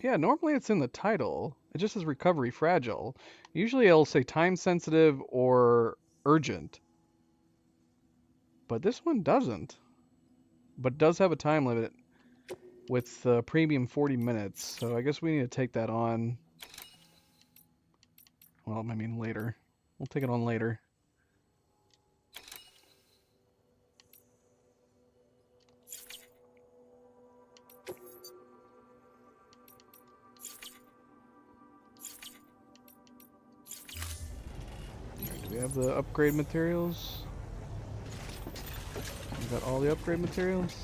Yeah, normally it's in the title. It just says recovery fragile. Usually it'll say time sensitive or urgent. But this one doesn't. But does have a time limit with premium 40 minutes. So I guess we need to take that on. Well, I mean later. We'll take it on later. Do we have the upgrade materials? We got all the upgrade materials?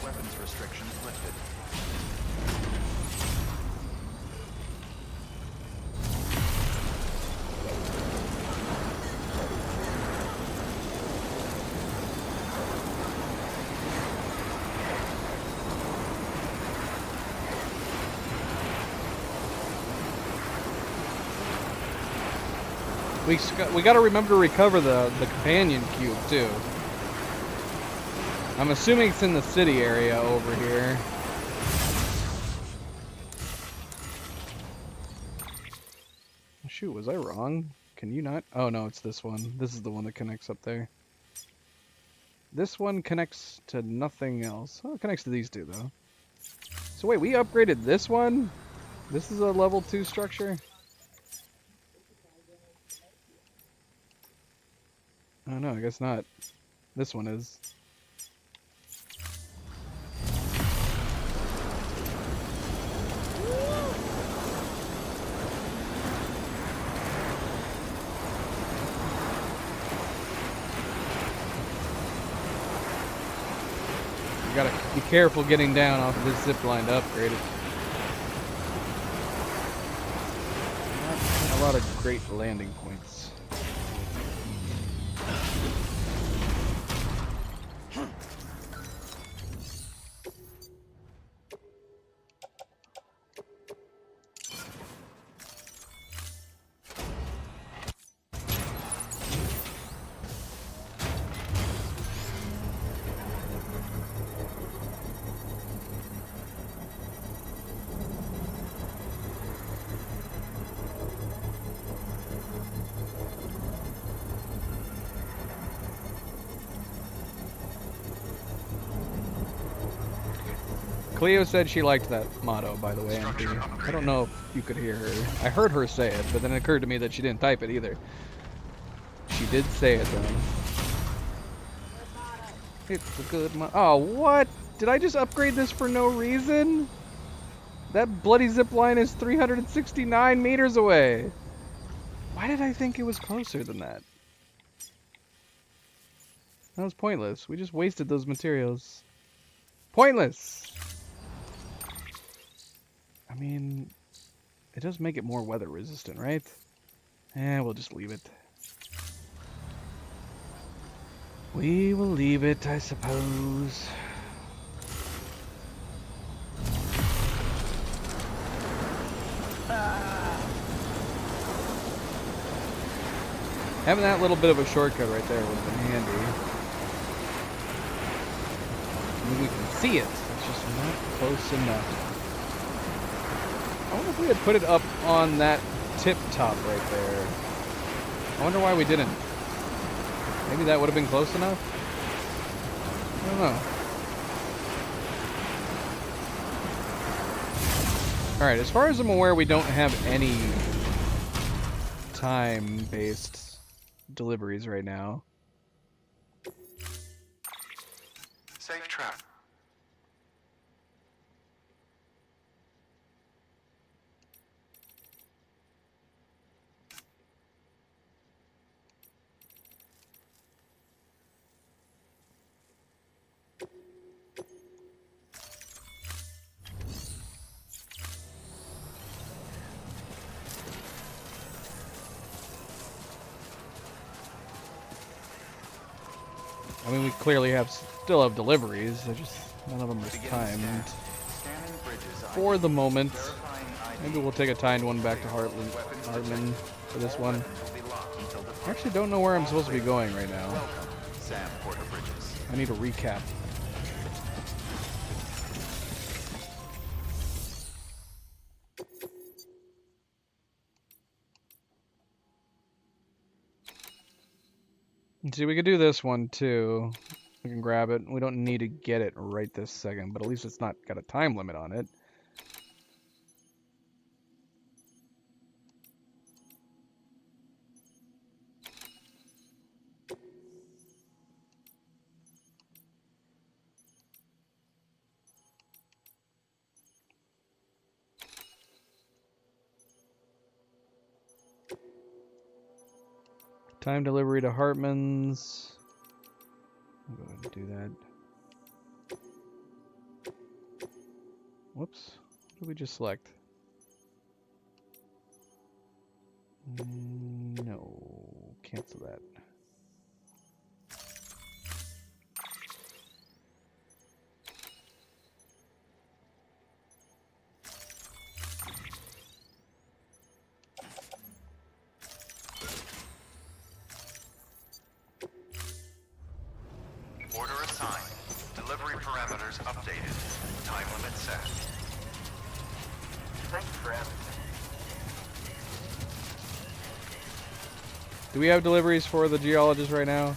Weapons restrictions lifted. We got to remember to recover the companion cube too. I'm assuming it's in the city area over here. Shoot, was I wrong? Can you not? Oh no, it's this one. This is the one that connects up there. This one connects to nothing else. Oh, it connects to these two though. So wait, we upgraded this one? This is a level 2 structure? Oh no, I guess not. This one is. You gotta be careful getting down off of this zip line to upgrade it. Not a lot of great landing points. Cleo said she liked that motto, by the way, MP. I don't know if you could hear her. I heard her say it, but then it occurred to me that she didn't type it either. She did say it, though. It's a good motto. Oh, what? Did I just upgrade this for no reason? That bloody zip line is 369 meters away. Why did I think it was closer than that? That was pointless. We just wasted those materials. Pointless! I mean, it does make it more weather resistant, right? We'll just leave it. We will leave it, I suppose. Having that little bit of a shortcut right there would have been handy. I mean, we can see it. It's just not close enough. I wonder if we had put it up on that tip top right there. I wonder why we didn't. Maybe that would have been close enough? I don't know. Alright, as far as I'm aware, we don't have any time-based deliveries right now. Safe travel. I mean, we clearly still have deliveries. They're just none of them are timed. Scanning bridges For the moment, verifying ID. maybe we'll take a timed one back to Hartman for this one. Will be locked until the I actually don't know where I'm supposed to be going right now. Welcome, Sam Porter Bridges. I need a recap. See, we could do this one too. We can grab it. We don't need to get it right this second, but at least it's not got a time limit on it. Time delivery to Hartman's. I'm going to do that. Whoops. What did we just select? No. Cancel that. Order assigned. Delivery parameters updated. Time limit set. Thank you for everything. Do we have deliveries for the geologist right now?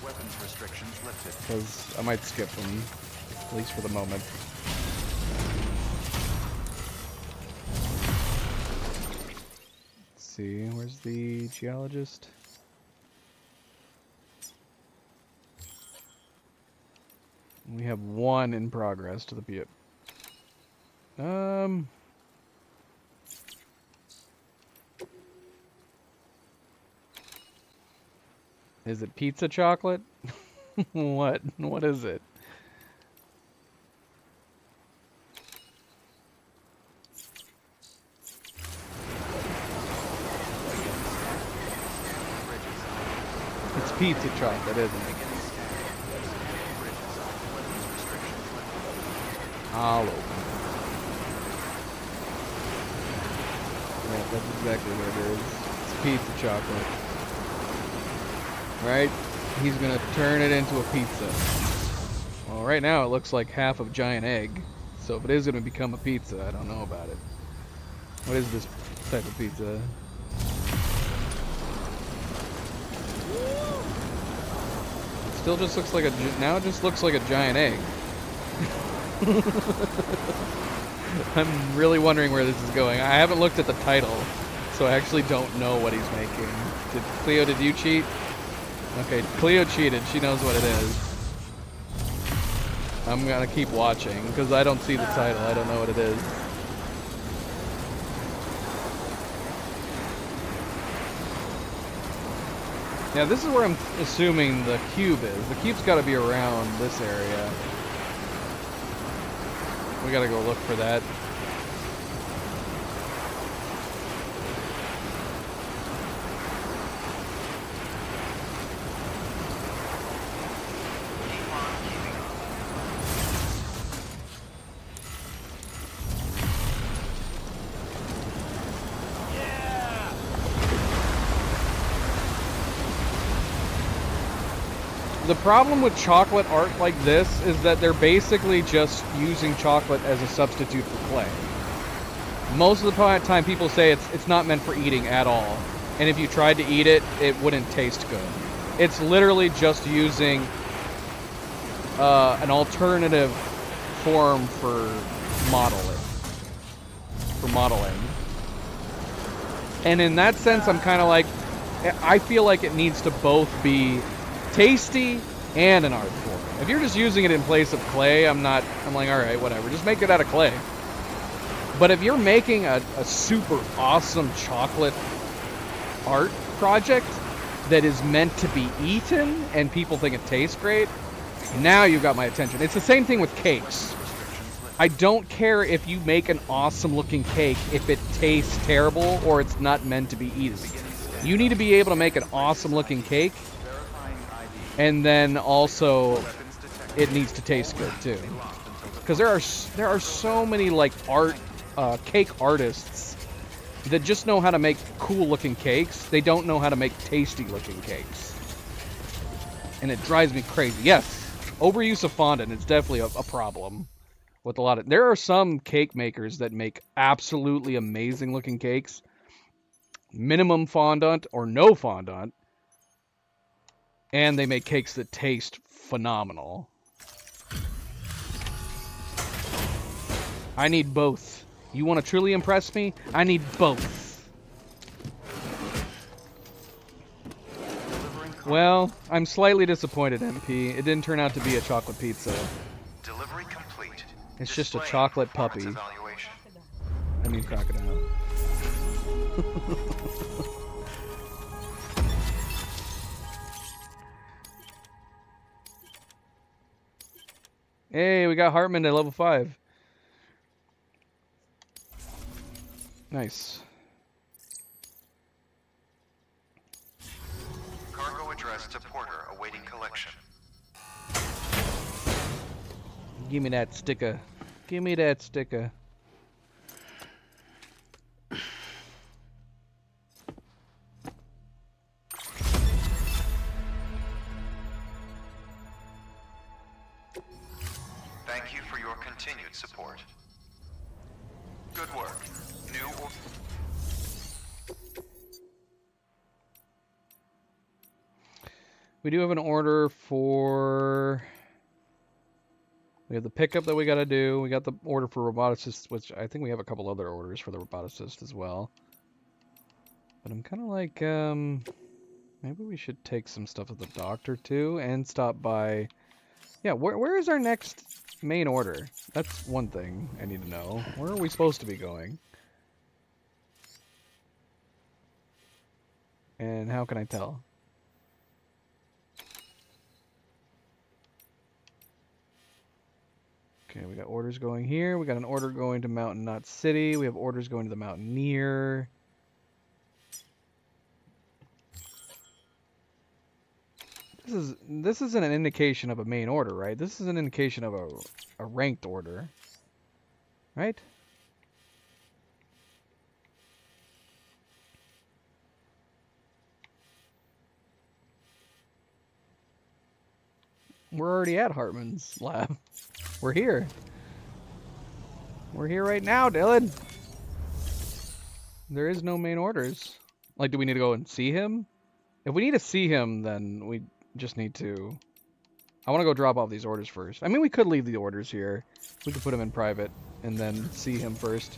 Weapons restrictions lifted. Because I might skip them, at least for the moment. Let's see, where's the geologist? We have one in progress to the PIP. Is it pizza chocolate? What? What is it? It's pizza chocolate, isn't it? I'll open it. Yeah, that's exactly what it is. It's pizza chocolate. Right? He's gonna turn it into a pizza. Well, right now it looks like half of giant egg. So if it is gonna become a pizza, I don't know about it. What is this type of pizza? It still just looks like now it just looks like a giant egg. I'm really wondering where this is going. I haven't looked at the title, so I actually don't know what he's making. Cleo, did you cheat? Okay, Cleo cheated. She knows what it is. I'm gonna keep watching, because I don't see the title. I don't know what it is. Yeah, this is where I'm assuming the cube is. The cube's got to be around this area. We gotta go look for that. The problem with chocolate art like this is that they're basically just using chocolate as a substitute for clay. Most of the time people say it's not meant for eating at all. And if you tried to eat it, it wouldn't taste good. It's literally just using an alternative form for modeling. And in that sense, I'm kind of like, I feel like it needs to both be tasty and an art form. If you're just using it in place of clay, I'm like, alright, whatever, just make it out of clay. But if you're making a super awesome chocolate art project that is meant to be eaten and people think it tastes great, now you've got my attention. It's the same thing with cakes. I don't care if you make an awesome looking cake if it tastes terrible or it's not meant to be eaten. You need to be able to make an awesome looking cake, and then also it needs to taste good too. Because there are so many like cake artists that just know how to make cool looking cakes. They don't know how to make tasty looking cakes. And it drives me crazy. Yes, overuse of fondant is definitely a problem with a lot of... There are some cake makers that make absolutely amazing looking cakes. Minimum fondant or no fondant. And they make cakes that taste phenomenal. I need both. You want to truly impress me? I need both. Well, I'm slightly disappointed, MP. It didn't turn out to be a chocolate pizza. Delivery complete. It's just a chocolate puppy. I mean crocodile. Hey, we got Hartman at level 5. Nice. Cargo addressed to Porter awaiting collection. Give me that sticker. Give me that sticker. Thank you for your continued support. Good work. We do have an order for... We have the pickup that we gotta do. We got the order for roboticist, which I think we have a couple other orders for the roboticist as well. But I'm kind of like, maybe we should take some stuff to the doctor too and stop by... Yeah, where is our next main order? That's one thing I need to know. Where are we supposed to be going? And how can I tell? Okay, we got orders going here. We got an order going to Mountain Knot City. We have orders going to the Mountaineer. This isn't an indication of a main order, right? This is an indication of a ranked order. Right? We're already at Hartman's lab. We're here. We're here right now, Dylan. There is no main orders. Like, do we need to go and see him? If we need to see him, then we just need to... I want to go drop off these orders first. I mean, we could leave the orders here. We could put them in private and then see him first.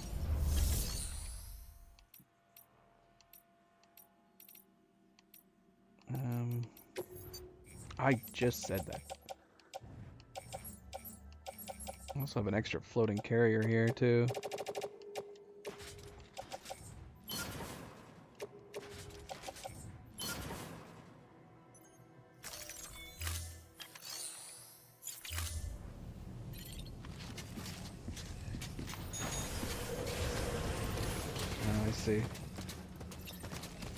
I just said that. I also have an extra floating carrier here, too. I see.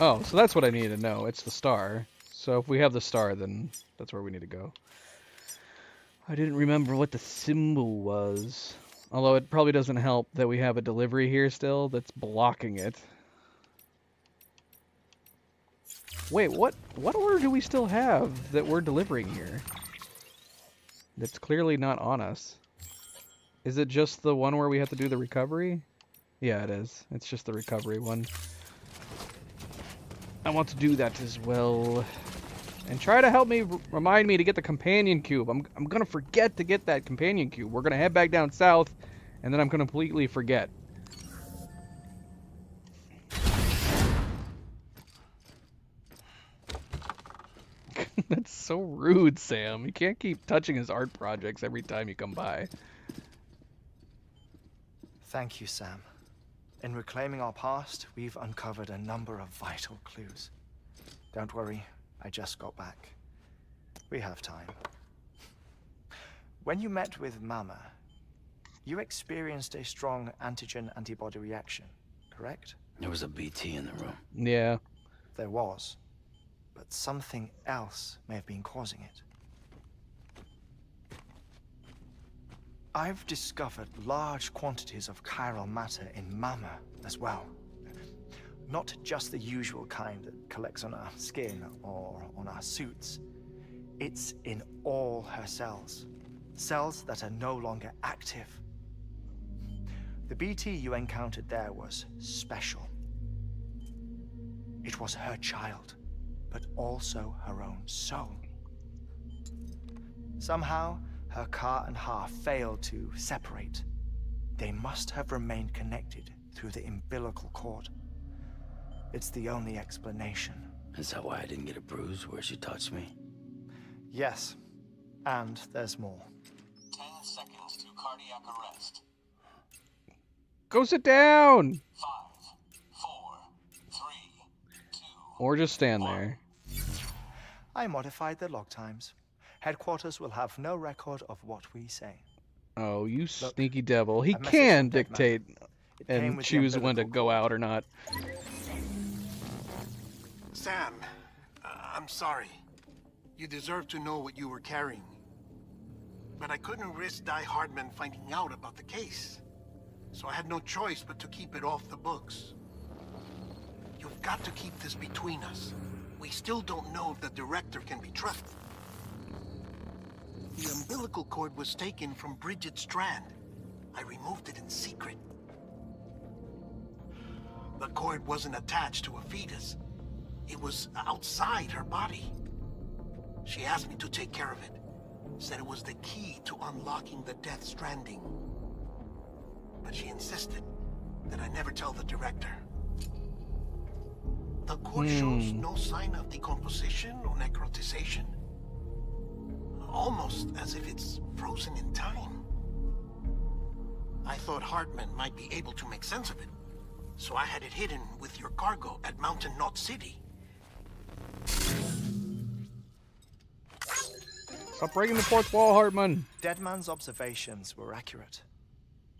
Oh, so that's what I need to know. It's the star. So if we have the star, then that's where we need to go. I didn't remember what the symbol was. Although it probably doesn't help that we have a delivery here still that's blocking it. Wait, what order do we still have that we're delivering here? That's clearly not on us. Is it just the one where we have to do the recovery? Yeah, it is. It's just the recovery one. I want to do that as well. And try to help me remind me to get the companion cube. I'm gonna forget to get that companion cube. We're gonna head back down south, and then I'm gonna completely forget. That's so rude, Sam. You can't keep touching his art projects every time you come by. Thank you, Sam. In reclaiming our past, we've uncovered a number of vital clues. Don't worry, I just got back. We have time. When you met with Mama, you experienced a strong antigen-antibody reaction, correct? There was a BT in the room. Yeah. There was. But something else may have been causing it. I've discovered large quantities of chiral matter in Mama as well. Not just the usual kind that collects on our skin or on our suits. It's in all her cells. Cells that are no longer active. The BT you encountered there was special. It was her child, but also her own soul. Somehow, her Ka and Ha failed to separate. They must have remained connected through the umbilical cord. It's the only explanation. Is that why I didn't get a bruise where she touched me? Yes, and there's more. 10 seconds to cardiac arrest. Go sit down! 5, 4, 3, 2... Or just stand there. I modified the log times. Headquarters will have no record of what we say. Oh, you sneaky devil. He a message can from Deadman. dictate It came and with the choose when to umbilical go out or not. Sam, I'm sorry. You deserve to know what you were carrying. But I couldn't risk Die Hardman finding out about the case. So I had no choice but to keep it off the books. You've got to keep this between us. We still don't know if the director can be trusted. The umbilical cord was taken from Bridget Strand. I removed it in secret. The cord wasn't attached to a fetus. It was outside her body. She asked me to take care of it. Said it was the key to unlocking the Death Stranding. But she insisted that I never tell the director. The cord shows no sign of decomposition or necrotization. Almost as if it's frozen in time. I thought Hartman might be able to make sense of it, so I had it hidden with your cargo at Mountain Knot City. Stop breaking the fourth wall, Hartman. Deadman's observations were accurate.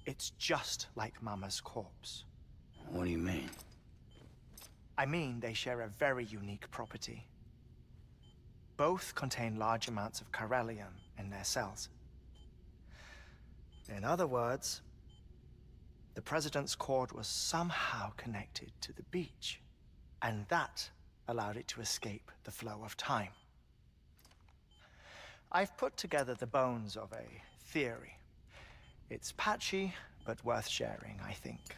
It's just like Mama's corpse. What do you mean? I mean, they share a very unique property. Both contain large amounts of chiralium in their cells. In other words, the President's cord was somehow connected to the beach, and that allowed it to escape the flow of time. I've put together the bones of a theory. It's patchy, but worth sharing, I think.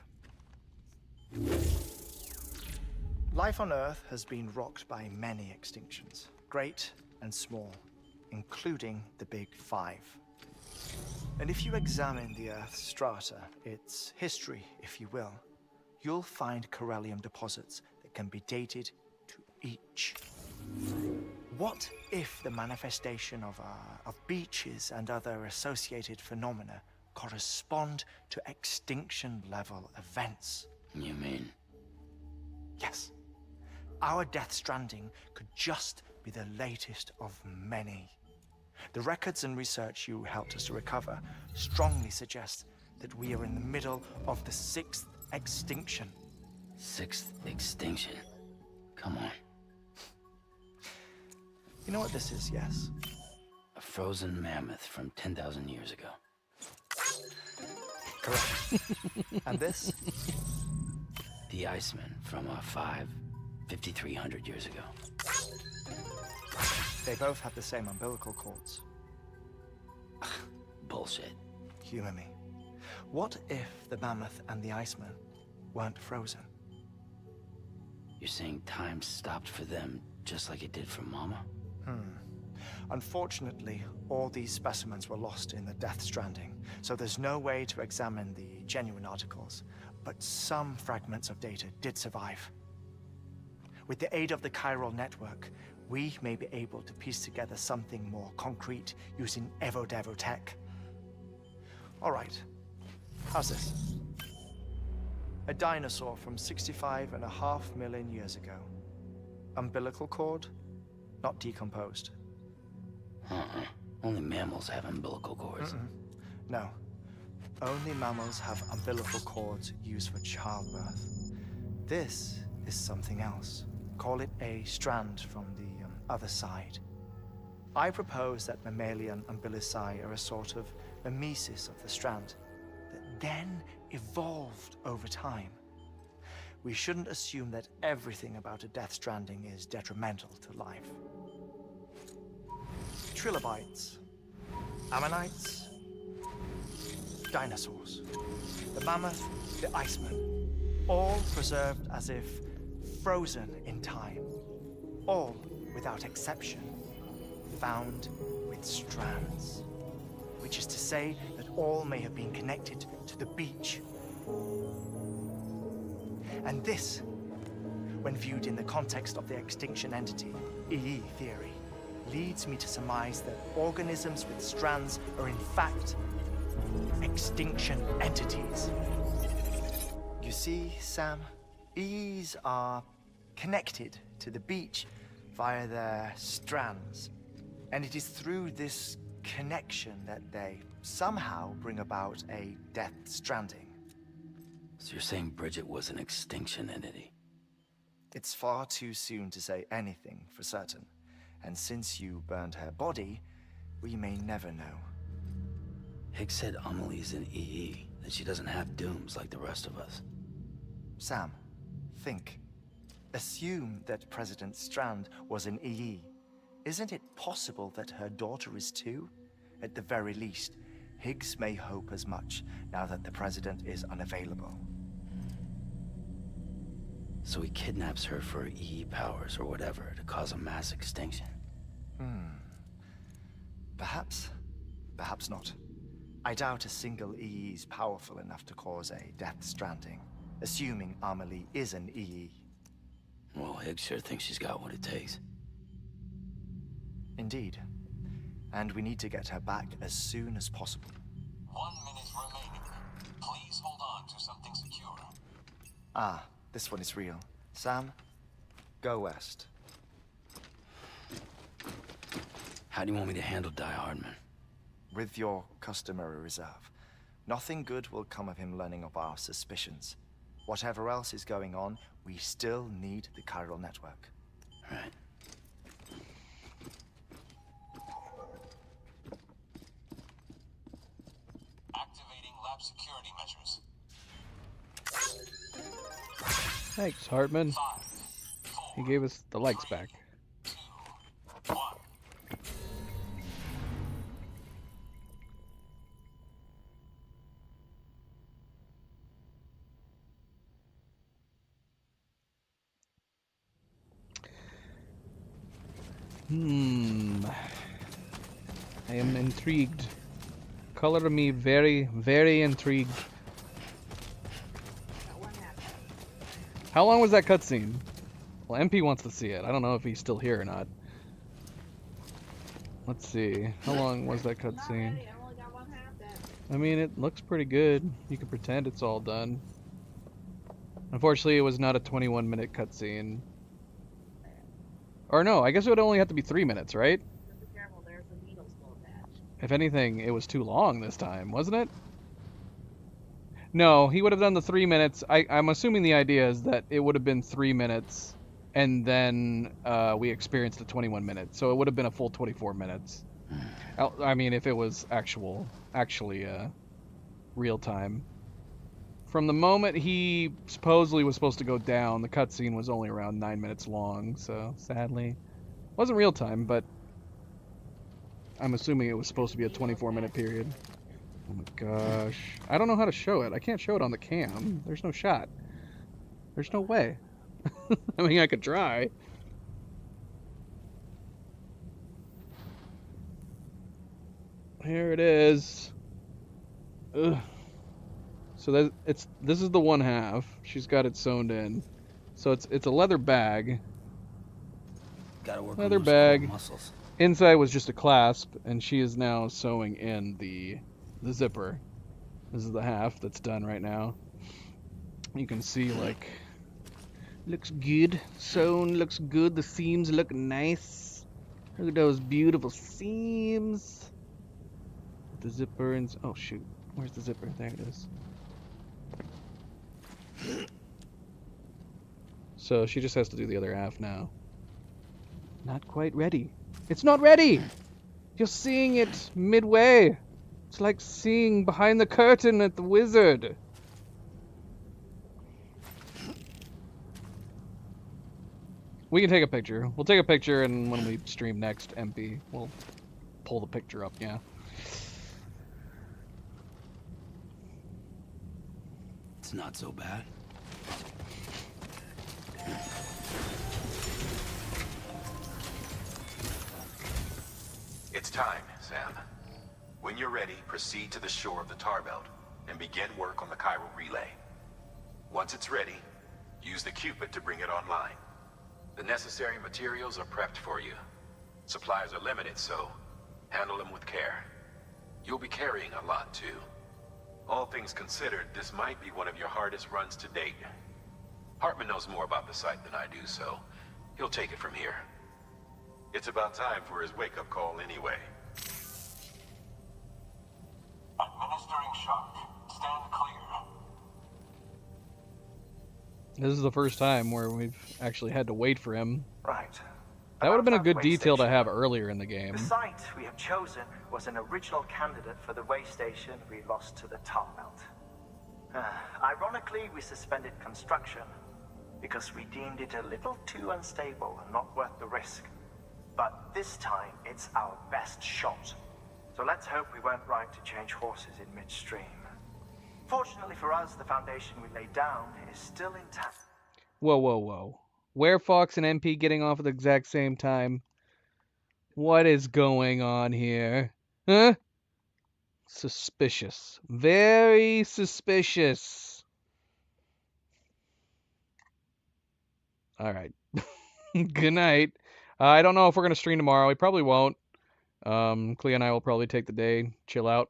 Life on Earth has been rocked by many extinctions, great and small. including the Big Five. And if you examine the Earth's strata, its history, if you will, you'll find corellium deposits that can be dated to each. What if the manifestation of beaches and other associated phenomena correspond to extinction-level events? You mean? Yes. Our Death Stranding could just be the latest of many. The records and research you helped us to recover strongly suggest that we are in the middle of the 6th extinction. 6th extinction? Come on. You know what this is, yes? A frozen mammoth from 10,000 years ago. Correct. And this? The Iceman from 5,300 years ago. They both have the same umbilical cords. Bullshit. Humor me. What if the mammoth and the Iceman weren't frozen? You're saying time stopped for them just like it did for Mama? Unfortunately, all these specimens were lost in the Death Stranding, so there's no way to examine the genuine articles, but some fragments of data did survive. With the aid of the chiral network, we may be able to piece together something more concrete using Evodevo tech. All right, how's this? A dinosaur from 65.5 million years ago. Umbilical cord, not decomposed. Only mammals have umbilical cords. No. Only mammals have umbilical cords used for childbirth. This is something else. Call it a strand from the other side. I propose that mammalian umbilici are a sort of mimesis of the strand that then evolved over time. We shouldn't assume that everything about a Death Stranding is detrimental to life. Trilobites, ammonites, dinosaurs, the mammoth, the Iceman, all preserved as if frozen in time, all without exception found with strands, which is to say that all may have been connected to the beach. And this, when viewed in the context of the extinction entity, EE theory, leads me to surmise that organisms with strands are in fact extinction entities. You see, Sam, EEs are connected to the beach via their strands. And it is through this connection that they somehow bring about a Death Stranding. So you're saying Bridget was an extinction entity? It's far too soon to say anything for certain. And since you burned her body, we may never know. Higgs said Amelie's an EE, that she doesn't have dooms like the rest of us. Sam, think. Assume that President Strand was an EE. Isn't it possible that her daughter is too? At the very least, Higgs may hope as much now that the President is unavailable. So he kidnaps her for EE powers or whatever to cause a mass extinction. Perhaps. Perhaps not. I doubt a single EE is powerful enough to cause a Death Stranding, assuming Amelie is an EE. Well, Higgs sure thinks she's got what it takes. Indeed. And we need to get her back as soon as possible. 1 minute remaining. Please hold on to something secure. Ah, this one is real. Sam, go west. How do you want me to handle Die Hardman? With your customary reserve. Nothing good will come of him learning of our suspicions. Whatever else is going on, we still need the chiral network. Right. Activating lab security measures. Thanks, Hartman. 5, 4, He gave us the lights back. 2, 1. I am intrigued. Color me very, very intrigued. That one happened. How long was that cutscene? Well, MP wants to see it. I don't know if he's still here or not. Let's see. How long was that Not cutscene? ready. I only got one half then. I mean, it looks pretty good. You can pretend it's all done. Unfortunately, it was not a 21-minute cutscene. Or no, I guess it would only have to be 3 minutes, right? Just be careful, there's a needle still attached. If anything, it was too long this time, wasn't it? No, he would have done the 3 minutes. I'm assuming the idea is that it would have been 3 minutes, and then we experienced the 21 minutes. So it would have been a full 24 minutes. I mean, if it was actually real time. From the moment he supposedly was supposed to go down, the cutscene was only around 9 minutes long, so sadly. Wasn't real time, but I'm assuming it was supposed to be a 24-minute period. Oh my gosh. I don't know how to show it. I can't show it on the cam. There's no shot. There's no way. I mean, I could try. Here it is. Ugh. So this is the one half. She's got it sewn in. So it's a leather bag. Gotta work Leather on those bag. core muscles. Inside was just a clasp, and she is now sewing in the zipper. This is the half that's done right now. You can see, like, looks good. Sewn looks good. The seams look nice. Look at those beautiful seams. The zipper and oh shoot, where's the zipper? There it is. So she just has to do the other half now. Not quite ready. It's not ready! You're seeing it midway. It's like seeing behind the curtain at the Wizard. We can take a picture. We'll take a picture, and when we stream next, MP, we'll pull the picture up, yeah. It's not so bad. It's time, Sam. When you're ready, proceed to the shore of the Tar Belt and begin work on the chiral relay. Once it's ready, use the Cupid to bring it online. The necessary materials are prepped for you. Supplies are limited, so handle them with care. You'll be carrying a lot, too. All things considered, this might be one of your hardest runs to date. Hartman knows more about the site than I do, so he'll take it from here. It's about time for his wake-up call anyway. Administering shock. Stand clear. This is the first time where we've actually had to wait for him. Right. That would have been a About good that detail to waystation. have earlier in the game. The site we have chosen was an original candidate for the way station we lost to the Tar Belt. Ironically, we suspended construction because we deemed it a little too unstable and not worth the risk. But this time, it's our best shot. So let's hope we weren't right to change horses in midstream. Fortunately for us, the foundation we laid down is still intact. Whoa, whoa, whoa. Werefox and MP getting off at the exact same time. What is going on here? Huh? Suspicious. Very suspicious. Alright. Good night. I don't know if we're going to stream tomorrow. We probably won't. Clea and I will probably take the day, chill out.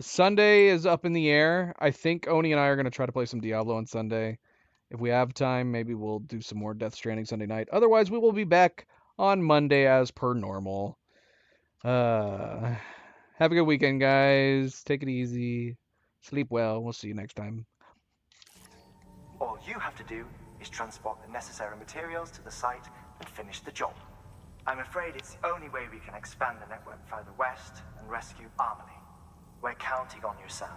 Sunday is up in the air. I think Oni and I are going to try to play some Diablo on Sunday. If we have time, maybe we'll do some more Death Stranding Sunday night. Otherwise, we will be back on Monday as per normal. Have a good weekend, guys. Take it easy. Sleep well. We'll see you next time. All you have to do is transport the necessary materials to the site and finish the job. I'm afraid it's the only way we can expand the network further west and rescue Harmony. We're counting on you, Sam.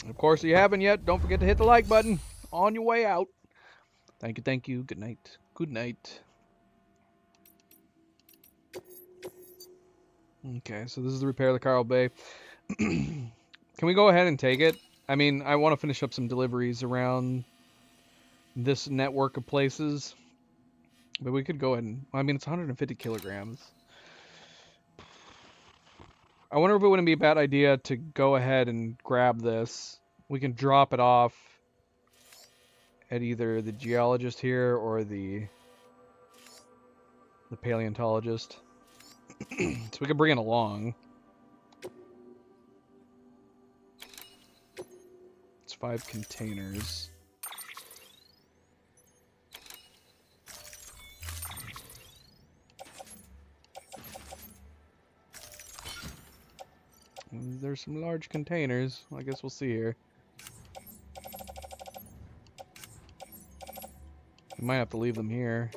Of course, if you haven't yet, don't forget to hit the like button on your way out. Thank you, thank you. Good night. Good night. Okay, so this is the repair of the Carl Bay. Can we go ahead and take it? I mean, I want to finish up some deliveries around this network of places. But we could go ahead and... I mean, it's 150 kilograms. I wonder if it wouldn't be a bad idea to go ahead and grab this. We can drop it off at either the geologist here or the paleontologist. So we can bring it along. It's 5 containers. There's some large containers. I guess we'll see here. We might have to leave them here.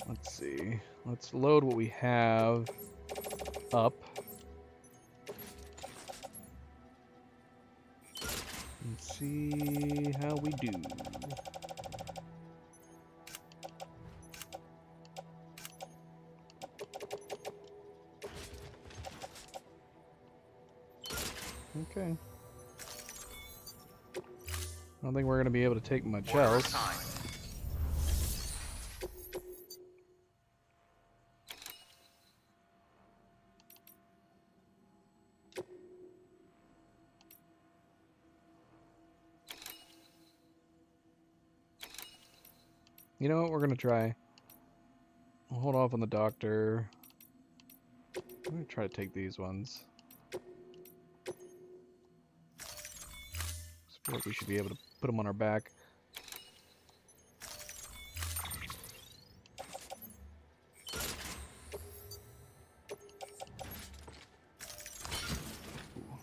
Let's see. Let's load what we have up. And see how we do. Okay. I don't think we're going to be able to take much else. You know what? We're going to try. We'll hold off on the doctor. I'm going to try to take these ones. I feel like we should be able to put them on our back. Ooh,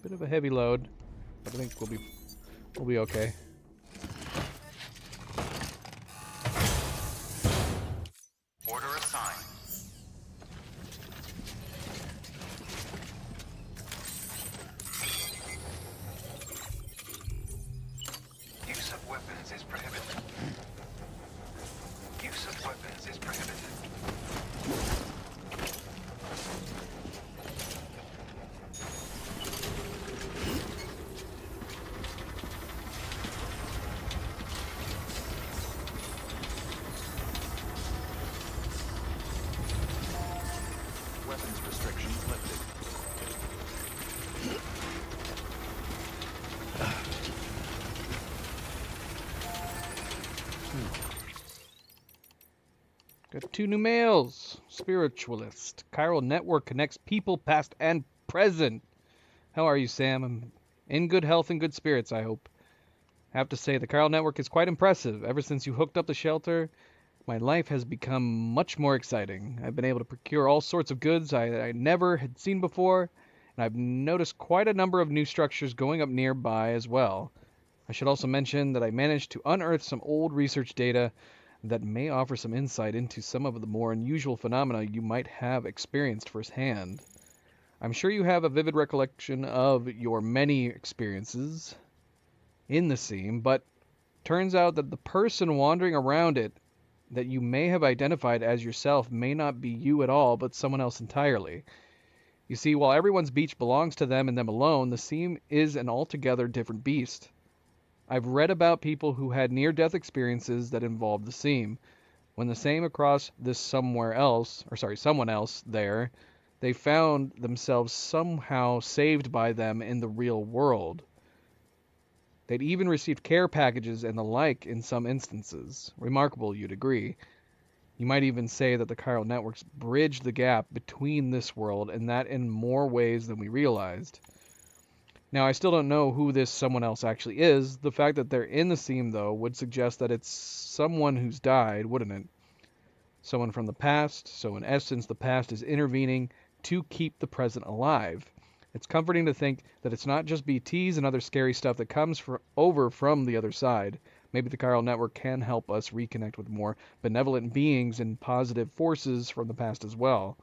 bit of a heavy load, but I think we'll be okay. Order assigned. Use of weapons is prohibited. Use of weapons is prohibited. Weapons restrictions lifted. Got 2 new males. Spiritualist. Chiral Network connects people past and present. How are you, Sam? I'm in good health and good spirits, I hope. I have to say, the Chiral Network is quite impressive. Ever since you hooked up the shelter, my life has become much more exciting. I've been able to procure all sorts of goods I never had seen before, and I've noticed quite a number of new structures going up nearby as well. I should also mention that I managed to unearth some old research data that may offer some insight into some of the more unusual phenomena you might have experienced firsthand. I'm sure you have a vivid recollection of your many experiences in the seam, but turns out that the person wandering around it that you may have identified as yourself may not be you at all, but someone else entirely. You see, while everyone's beach belongs to them and them alone, the seam is an altogether different beast. I've read about people who had near-death experiences that involved the seam. When the same across this someone else there, they found themselves somehow saved by them in the real world. They'd even received care packages and the like in some instances. Remarkable, you'd agree. You might even say that the Chiral Networks bridged the gap between this world and that in more ways than we realized. Now, I still don't know who this someone else actually is. The fact that they're in the seam, though, would suggest that it's someone who's died, wouldn't it? Someone from the past, so in essence, the past is intervening to keep the present alive. It's comforting to think that it's not just BTs and other scary stuff that comes over from the other side. Maybe the Chiral Network can help us reconnect with more benevolent beings and positive forces from the past as well.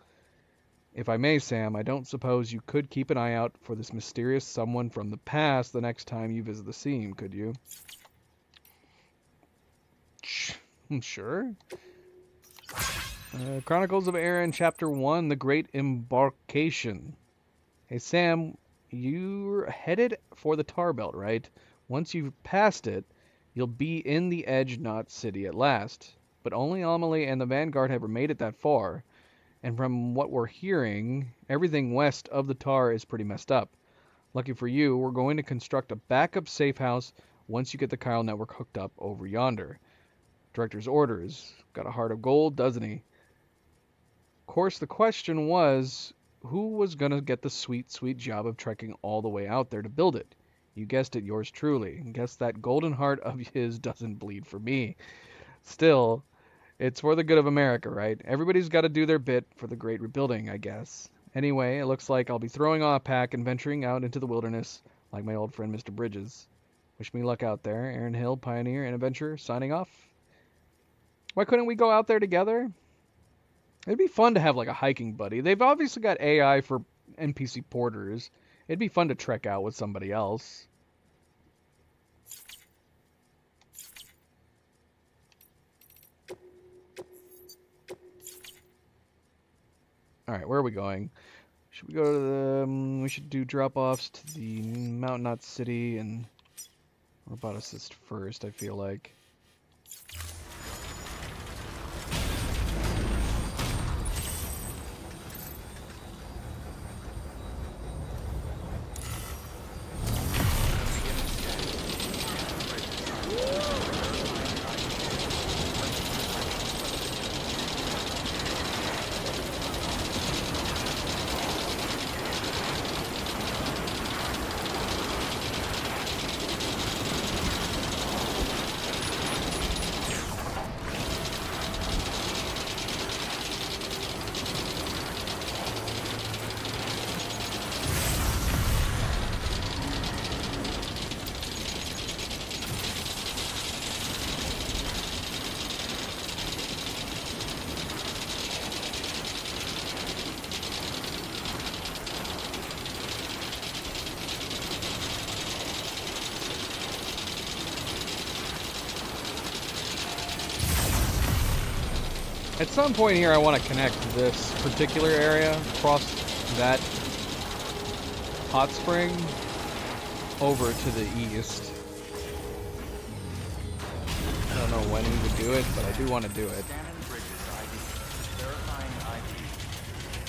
If I may, Sam, I don't suppose you could keep an eye out for this mysterious someone from the past the next time you visit the seam, could you? Sure. Chronicles of Aaron, Chapter 1, The Great Embarkation. Hey, Sam, you're headed for the Tar Belt, right? Once you've passed it, You'll be in the Edge Knot City at last. But only Amelie and the Vanguard have made it that far. And from what we're hearing, everything west of the Tar is pretty messed up. Lucky for you, we're going to construct a backup safe house once you get the chiral network hooked up over yonder. Director's orders. Got a heart of gold, doesn't he? Of course, the question was, who was going to get the sweet, sweet job of trekking all the way out there to build it? You guessed it, yours truly. Guess that golden heart of his doesn't bleed for me. Still, it's for the good of America, right? Everybody's got to do their bit for the great rebuilding, I guess. Anyway, it looks like I'll be throwing off pack and venturing out into the wilderness like my old friend Mr. Bridges. Wish me luck out there. Aaron Hill, Pioneer and Adventurer, signing off. Why couldn't we go out there together? It'd be fun to have like a hiking buddy. They've obviously got AI for NPC porters. It'd be fun to trek out with somebody else. Alright, where are we going? Should we go to the... we should do drop-offs to the Mount Knot City and Roboticist first, I feel like. At some point here, I want to connect this particular area across that hot spring over to the east. I don't know when we would do it, but I do want to do it. Scanning Bridges ID. Verifying ID.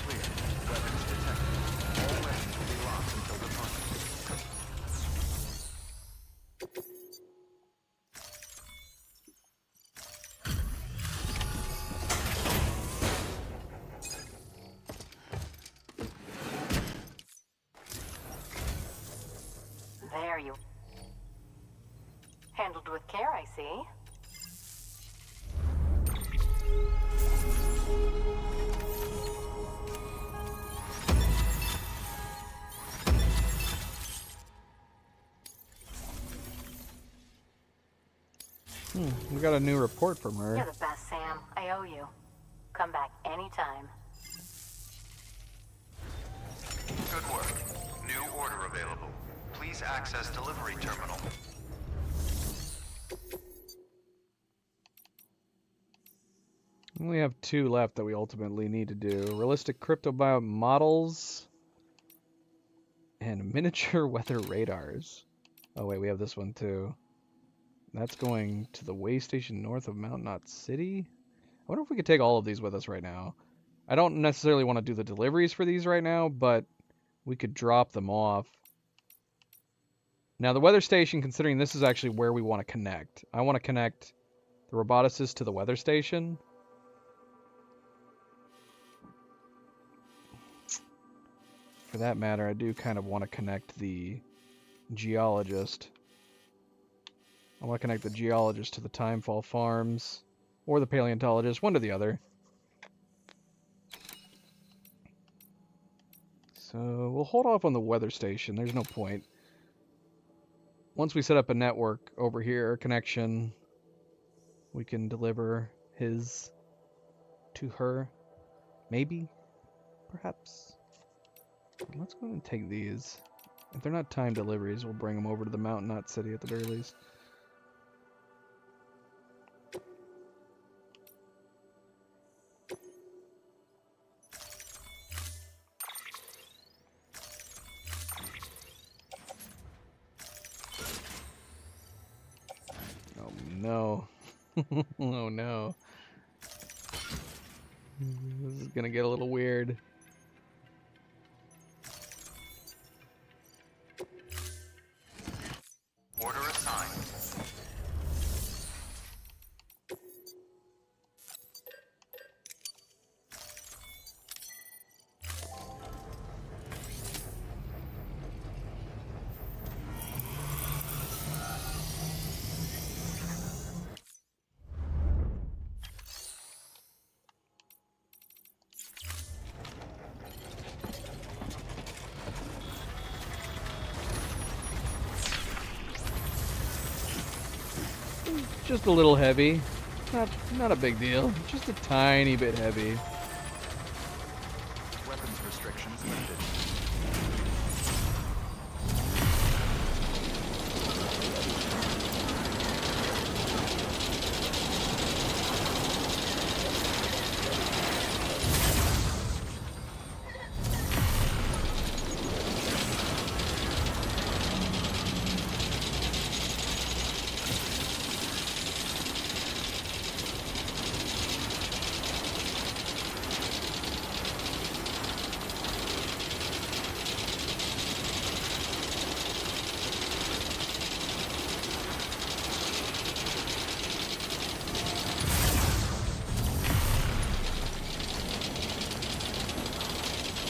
Clear. Weapons detected. All weapons will be locked until departure. There you... Handled with care, I see. We got a new report from her. You're the best, Sam. I owe you. Come back anytime. Good work. New order available. Please access delivery terminal. We only have 2 left that we ultimately need to do. Realistic cryptobiome models and miniature weather radars. Oh wait, we have this one too. That's going to the way station north of Mount Knot City. I wonder if we could take all of these with us right now. I don't necessarily want to do the deliveries for these right now, but we could drop them off. Now the weather station, considering this is actually where we want to connect. I want to connect the roboticist to the weather station. For that matter, I do kind of want to connect the geologist. I want to connect the geologist to the Timefall Farms, or the paleontologist, one to the other. So we'll hold off on the weather station. There's no point. Once we set up a network over here, a connection, we can deliver his to her. Maybe? Perhaps? Let's go ahead and take these. If they're not timed deliveries, we'll bring them over to the Mount Knot City at the very least. Oh no. This is gonna get a little weird. Order assigned. Just a little heavy. Not a big deal. Just a tiny bit heavy. Weapons restrictions lifted.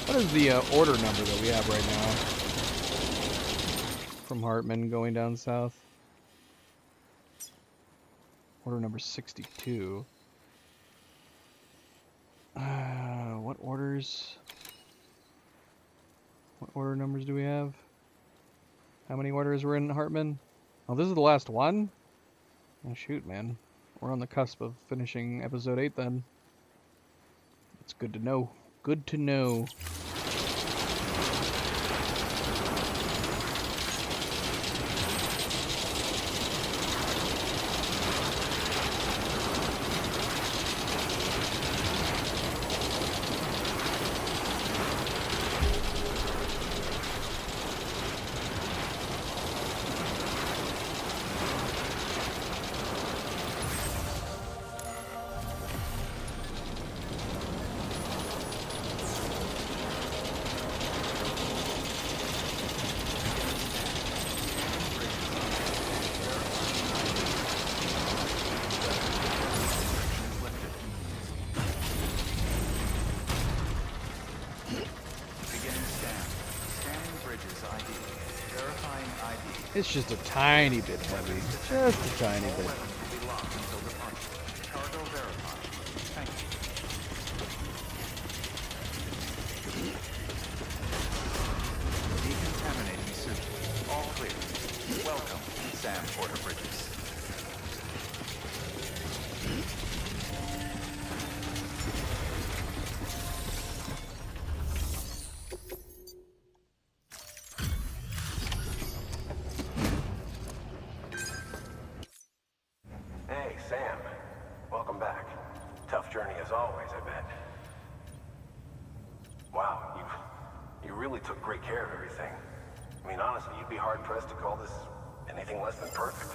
What is the order number that we have right now? From Hartman going down south. Order number 62. What orders? What order numbers do we have? How many orders were in Hartman? Oh, this is the last one? Oh, shoot, man. We're on the cusp of finishing episode 8 then. It's good to know. Good to know. It's just a tiny bit heavy. Just a tiny bit. Cargo verified. Thank you. Decontaminating suit. All clear. Welcome, Sam Porter Bridges. Hey, Sam. Welcome back. Tough journey as always, I bet. Wow, you really took great care of everything. I mean, honestly, you'd be hard-pressed to call this anything less than perfect.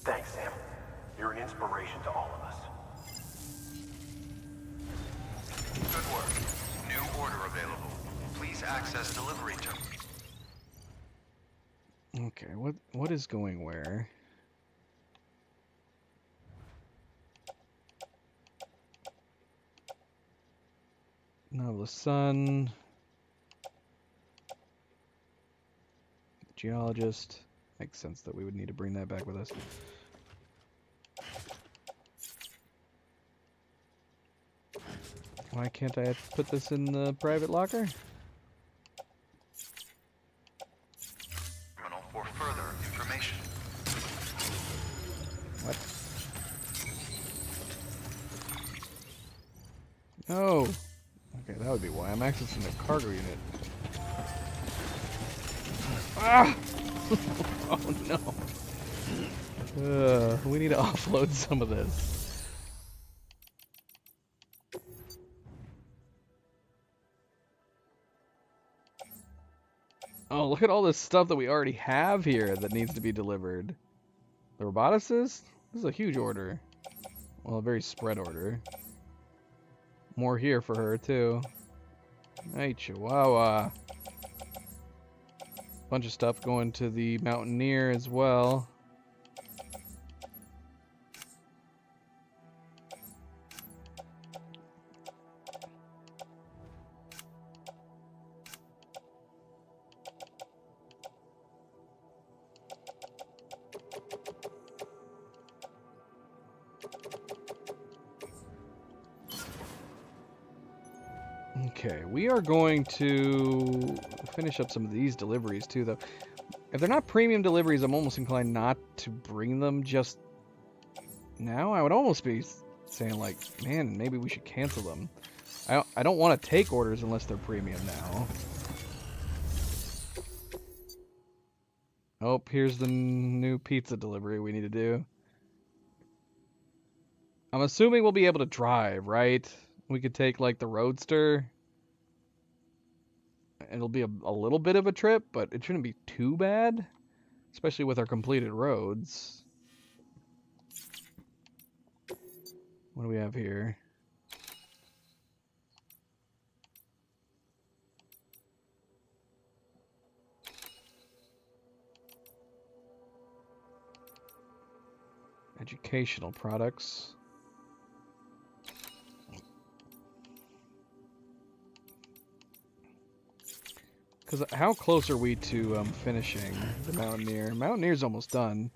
Thanks, Sam. You're an inspiration to all of us. Good work. New order available. Please access delivery terminal. Okay, what is going where? Novelist Sun. Geologist. Makes sense that we would need to bring that back with us. Why can't I put this in the private locker? Terminal for further information. What? Oh! Okay, that would be why. I'm accessing the cargo unit. Ah! Oh no. We need to offload some of this. Oh, look at all this stuff that we already have here that needs to be delivered. The roboticist? This is a huge order. Well, a very spread order. More here for her, too. Hey, Chihuahua. Bunch of stuff going to the Mountaineer as well. Okay, we are going to finish up some of these deliveries too, though. If they're not premium deliveries, I'm almost inclined not to bring them just now. I would almost be saying, like, man, maybe we should cancel them. I don't want to take orders unless they're premium now. Oh, here's the new pizza delivery we need to do. I'm assuming we'll be able to drive, right? We could take, like, the Roadster. It'll be a little bit of a trip, but it shouldn't be too bad. Especially with our completed roads. What do we have here? Educational products. Because how close are we to finishing the Mountaineer? Mountaineer's almost done.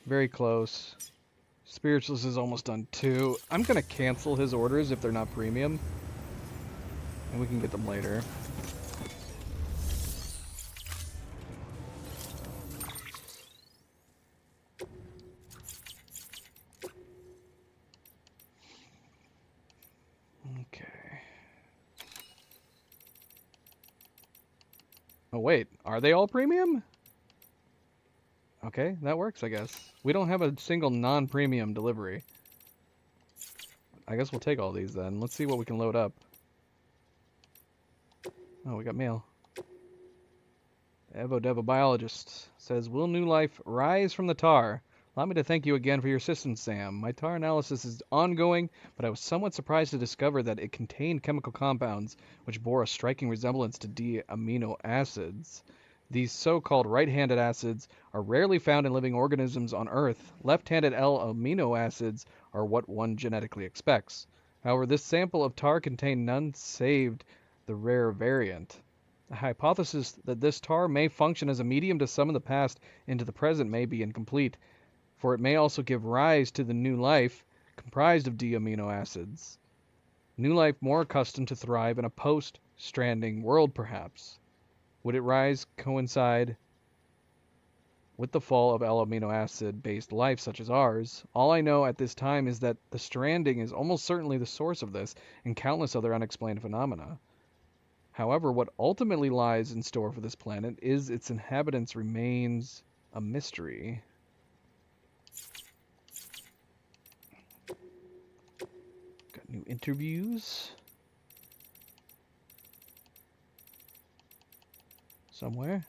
Very close. Spiritualist is almost done too. I'm going to cancel his orders if they're not premium. And we can get them later. Oh wait, are they all premium? Okay, that works, I guess. We don't have a single non-premium delivery. I guess we'll take all these then. Let's see what we can load up. Oh, we got mail. Evo Devo Biologist says, will new life rise from the tar? Allow me to thank you again for your assistance, Sam. My tar analysis is ongoing, but I was somewhat surprised to discover that it contained chemical compounds which bore a striking resemblance to D-amino acids. These so-called right-handed acids are rarely found in living organisms on Earth. Left-handed L-amino acids are what one genetically expects. However, this sample of tar contained none save the rare variant. The hypothesis that this tar may function as a medium to summon the past into the present may be incomplete, for it may also give rise to the new life comprised of D-amino acids. New life more accustomed to thrive in a post-stranding world, perhaps. Would its rise coincide with the fall of L-amino acid-based life such as ours? All I know at this time is that the stranding is almost certainly the source of this and countless other unexplained phenomena. However, what ultimately lies in store for this planet is its inhabitants remains a mystery. Got new interviews somewhere.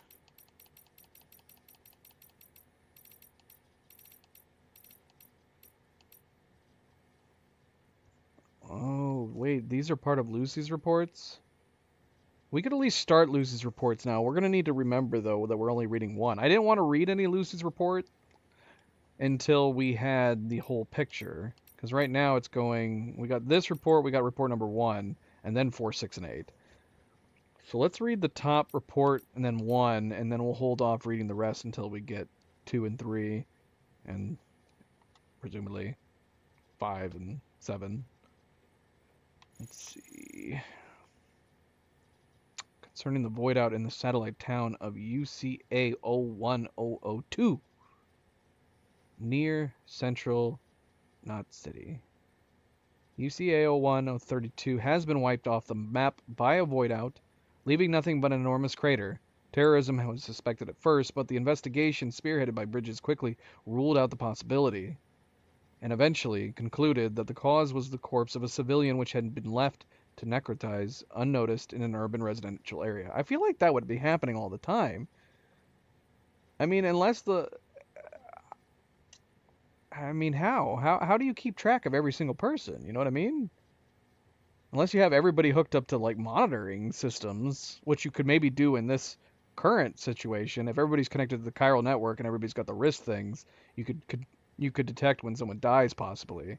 Oh, wait, these are part of Lucy's reports? We could at least start Lucy's reports now. We're going to need to remember, though, that we're only reading one. I didn't want to read any Lucy's report until we had the whole picture. Because right now it's going... We got this report, we got report number 1, and then 4, 6, and 8. So let's read the top report and then 1, and then we'll hold off reading the rest until we get 2 and 3, and presumably 5 and 7. Let's see... Concerning the void out in the satellite town of UCA 01002 near Central Knot City. UCA 01032 has been wiped off the map by a void out, leaving nothing but an enormous crater. Terrorism was suspected at first, but the investigation spearheaded by Bridges quickly ruled out the possibility, and eventually concluded that the cause was the corpse of a civilian which had been left to necrotize unnoticed in an urban residential area. I feel like that would be happening all the time. I mean, unless the... I mean, how do you keep track of every single person? You know what I mean? Unless you have everybody hooked up to, like, monitoring systems, which you could maybe do in this current situation. If everybody's connected to the chiral network and everybody's got the wrist things, you could detect when someone dies, possibly.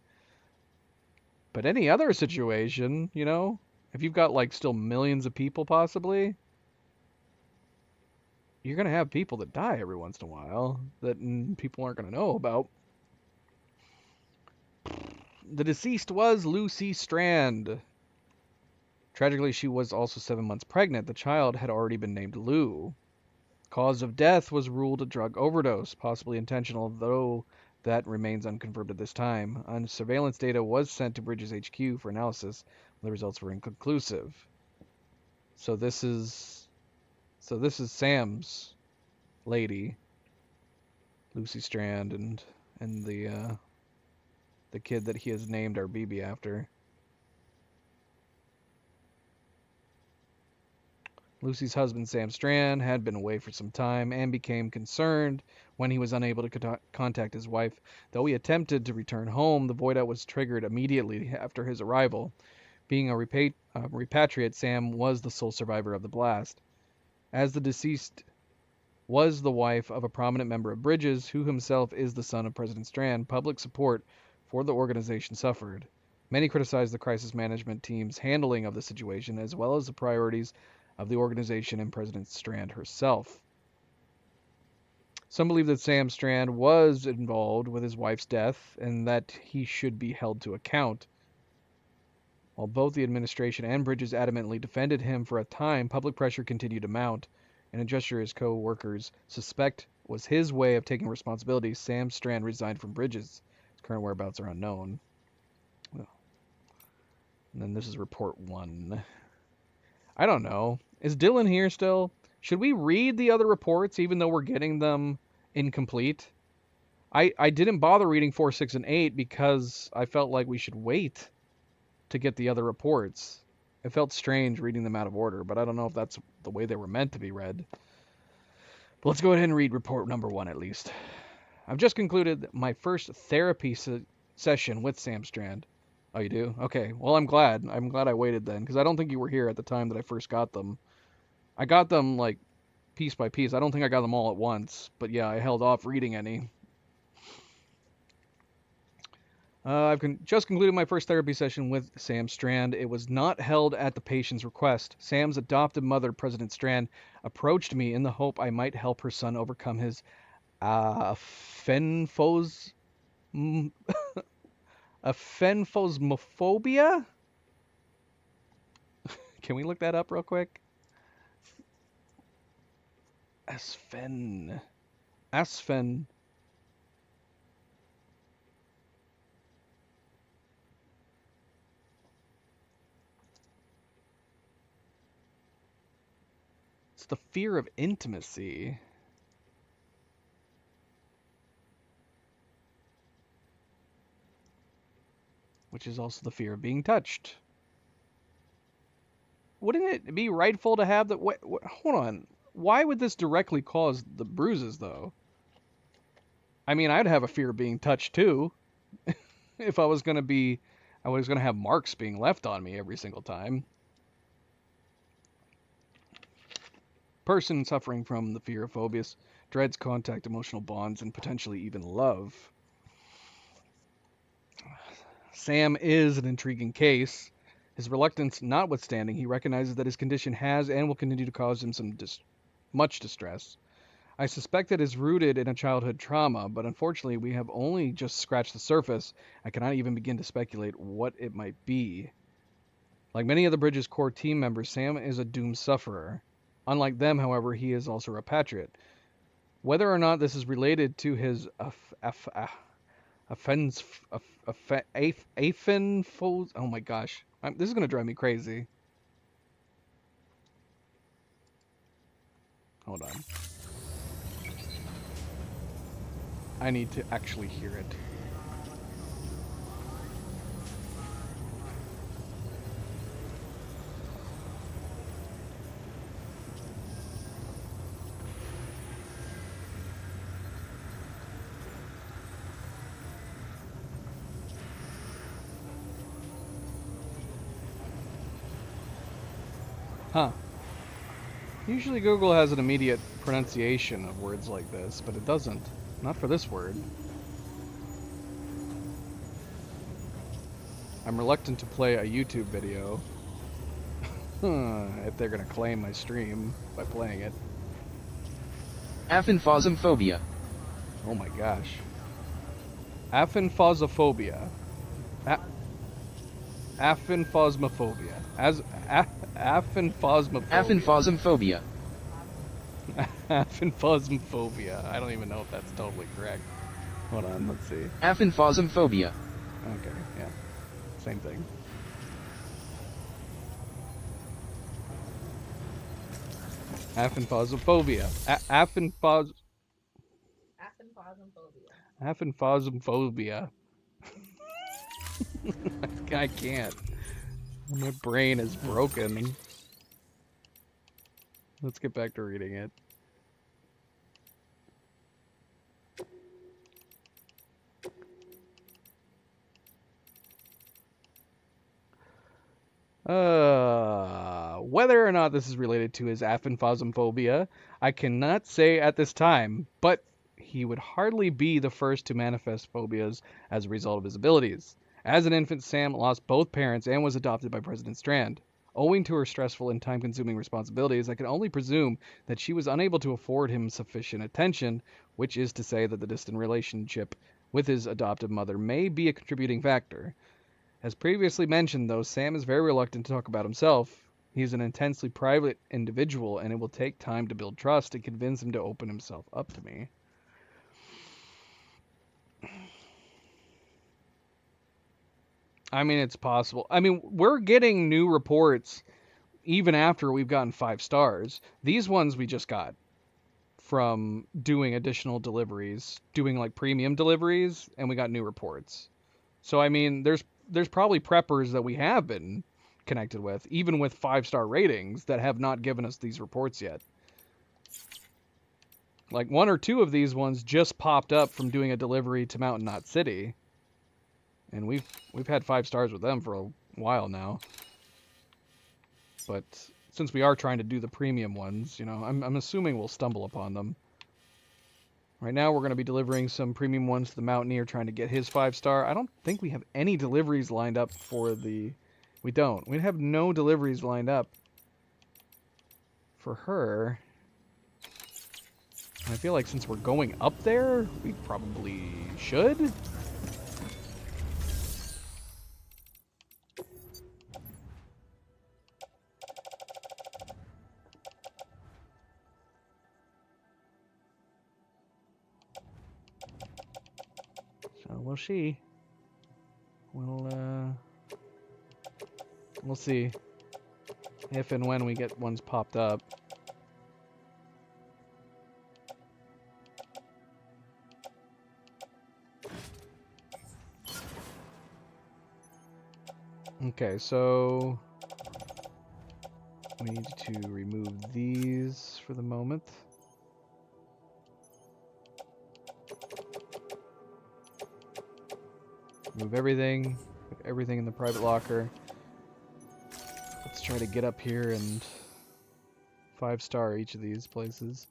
But any other situation, you know, if you've got, like, still millions of people, possibly, you're going to have people that die every once in a while that people aren't going to know about. The deceased was Lucy Strand. Tragically, she was also 7 months pregnant. The child had already been named Lou. Cause of death was ruled a drug overdose, possibly intentional, though that remains unconfirmed at this time. Surveillance data was sent to Bridges HQ for analysis. The results were inconclusive. So this is Sam's lady, Lucy Strand, and the kid that he has named our BB after. Lucy's husband, Sam Strand, had been away for some time and became concerned when he was unable to contact his wife. Though he attempted to return home, the void-out was triggered immediately after his arrival. Being a repatriate, Sam was the sole survivor of the blast. As the deceased was the wife of a prominent member of Bridges, who himself is the son of President Strand, public support for the organization suffered. Many criticized the crisis management team's handling of the situation, as well as the priorities of the organization and President Strand herself. Some believe that Sam Strand was involved with his wife's death and that he should be held to account. While both the administration and Bridges adamantly defended him for a time, public pressure continued to mount. In a gesture his co-workers suspect was his way of taking responsibility, Sam Strand resigned from Bridges. His current whereabouts are unknown. And then this is report 1. I don't know. Is Dylan here still? Should we read the other reports even though we're getting them incomplete? I didn't bother reading 4, 6, and 8 because I felt like we should wait to get the other reports. It felt strange reading them out of order, but I don't know if that's the way they were meant to be read. But let's go ahead and read report number 1 at least. I've just concluded my first therapy session with Sam Strand. Oh, you do? Okay. Well, I'm glad. I'm glad I waited then, because I don't think you were here at the time that I first got them. I got them, like, piece by piece. I don't think I got them all at once, but yeah, I held off reading any. I've just concluded my first therapy session with Sam Strand. It was not held at the patient's request. Sam's adopted mother, President Strand, approached me in the hope I might help her son overcome his aphenphosmophobia? Can we look that up real quick? Aspen. It's the fear of intimacy. Which is also the fear of being touched. Wouldn't it be rightful to have the... hold on. Why would this directly cause the bruises, though? I mean, I'd have a fear of being touched, too. If I was going to have marks being left on me every single time. Person suffering from the fear of phobias dreads contact, emotional bonds, and potentially even love. Sam is an intriguing case. His reluctance notwithstanding, he recognizes that his condition has and will continue to cause him much distress. I suspect it is rooted in a childhood trauma, but unfortunately we have only just scratched the surface. I cannot even begin to speculate what it might be. Like many of the Bridges core team members, Sam is a doomed sufferer. Unlike them, however, he is also a patriot. Whether or not this is related to his aphenphos... Oh my gosh. This is going to drive me crazy. Hold on. I need to actually hear it. Huh. Usually Google has an immediate pronunciation of words like this, but it doesn't. Not for this word. I'm reluctant to play a YouTube video if they're gonna claim my stream by playing it. Aphanphosmphobia. Oh my gosh. Aphanphosmophobia. Aphanphosmophobia. Aphanphosmophobia. Aphanphosmphobia. Aphanphosmophobia. I don't even know if that's totally correct. Hold on, let's see. Aphanphosmphobia. Okay, yeah. Same thing. Aphanphosmophobia. Aphanphosmophobia. I can't. My brain is broken. Let's get back to reading it. Whether or not this is related to his aphanphosmophobia, I cannot say at this time, but he would hardly be the first to manifest phobias as a result of his abilities. As an infant, Sam lost both parents and was adopted by President Strand. Owing to her stressful and time-consuming responsibilities, I can only presume that she was unable to afford him sufficient attention, which is to say that the distant relationship with his adoptive mother may be a contributing factor. As previously mentioned, though, Sam is very reluctant to talk about himself. He is an intensely private individual, and it will take time to build trust and convince him to open himself up to me. I mean, it's possible. I mean, we're getting new reports even after we've gotten 5 stars. These ones we just got from doing additional deliveries, doing like premium deliveries, and we got new reports. So, I mean, there's probably preppers that we have been connected with, even with 5-star ratings, that have not given us these reports yet. Like 1 or 2 of these ones just popped up from doing a delivery to Mountain Knot City. And we've had 5 stars with them for a while now. But since we are trying to do the premium ones, you know, I'm assuming we'll stumble upon them. Right now we're going to be delivering some premium ones to the Mountaineer, trying to get his 5-star. I don't think we have any deliveries lined up for the... We don't. We have no deliveries lined up for her. And I feel like since we're going up there, we probably should. We'll see. We'll see if and when we get ones popped up. Okay, so we need to remove these for the moment. Move everything, put everything in the private locker. Let's try to get up here and 5-star each of these places.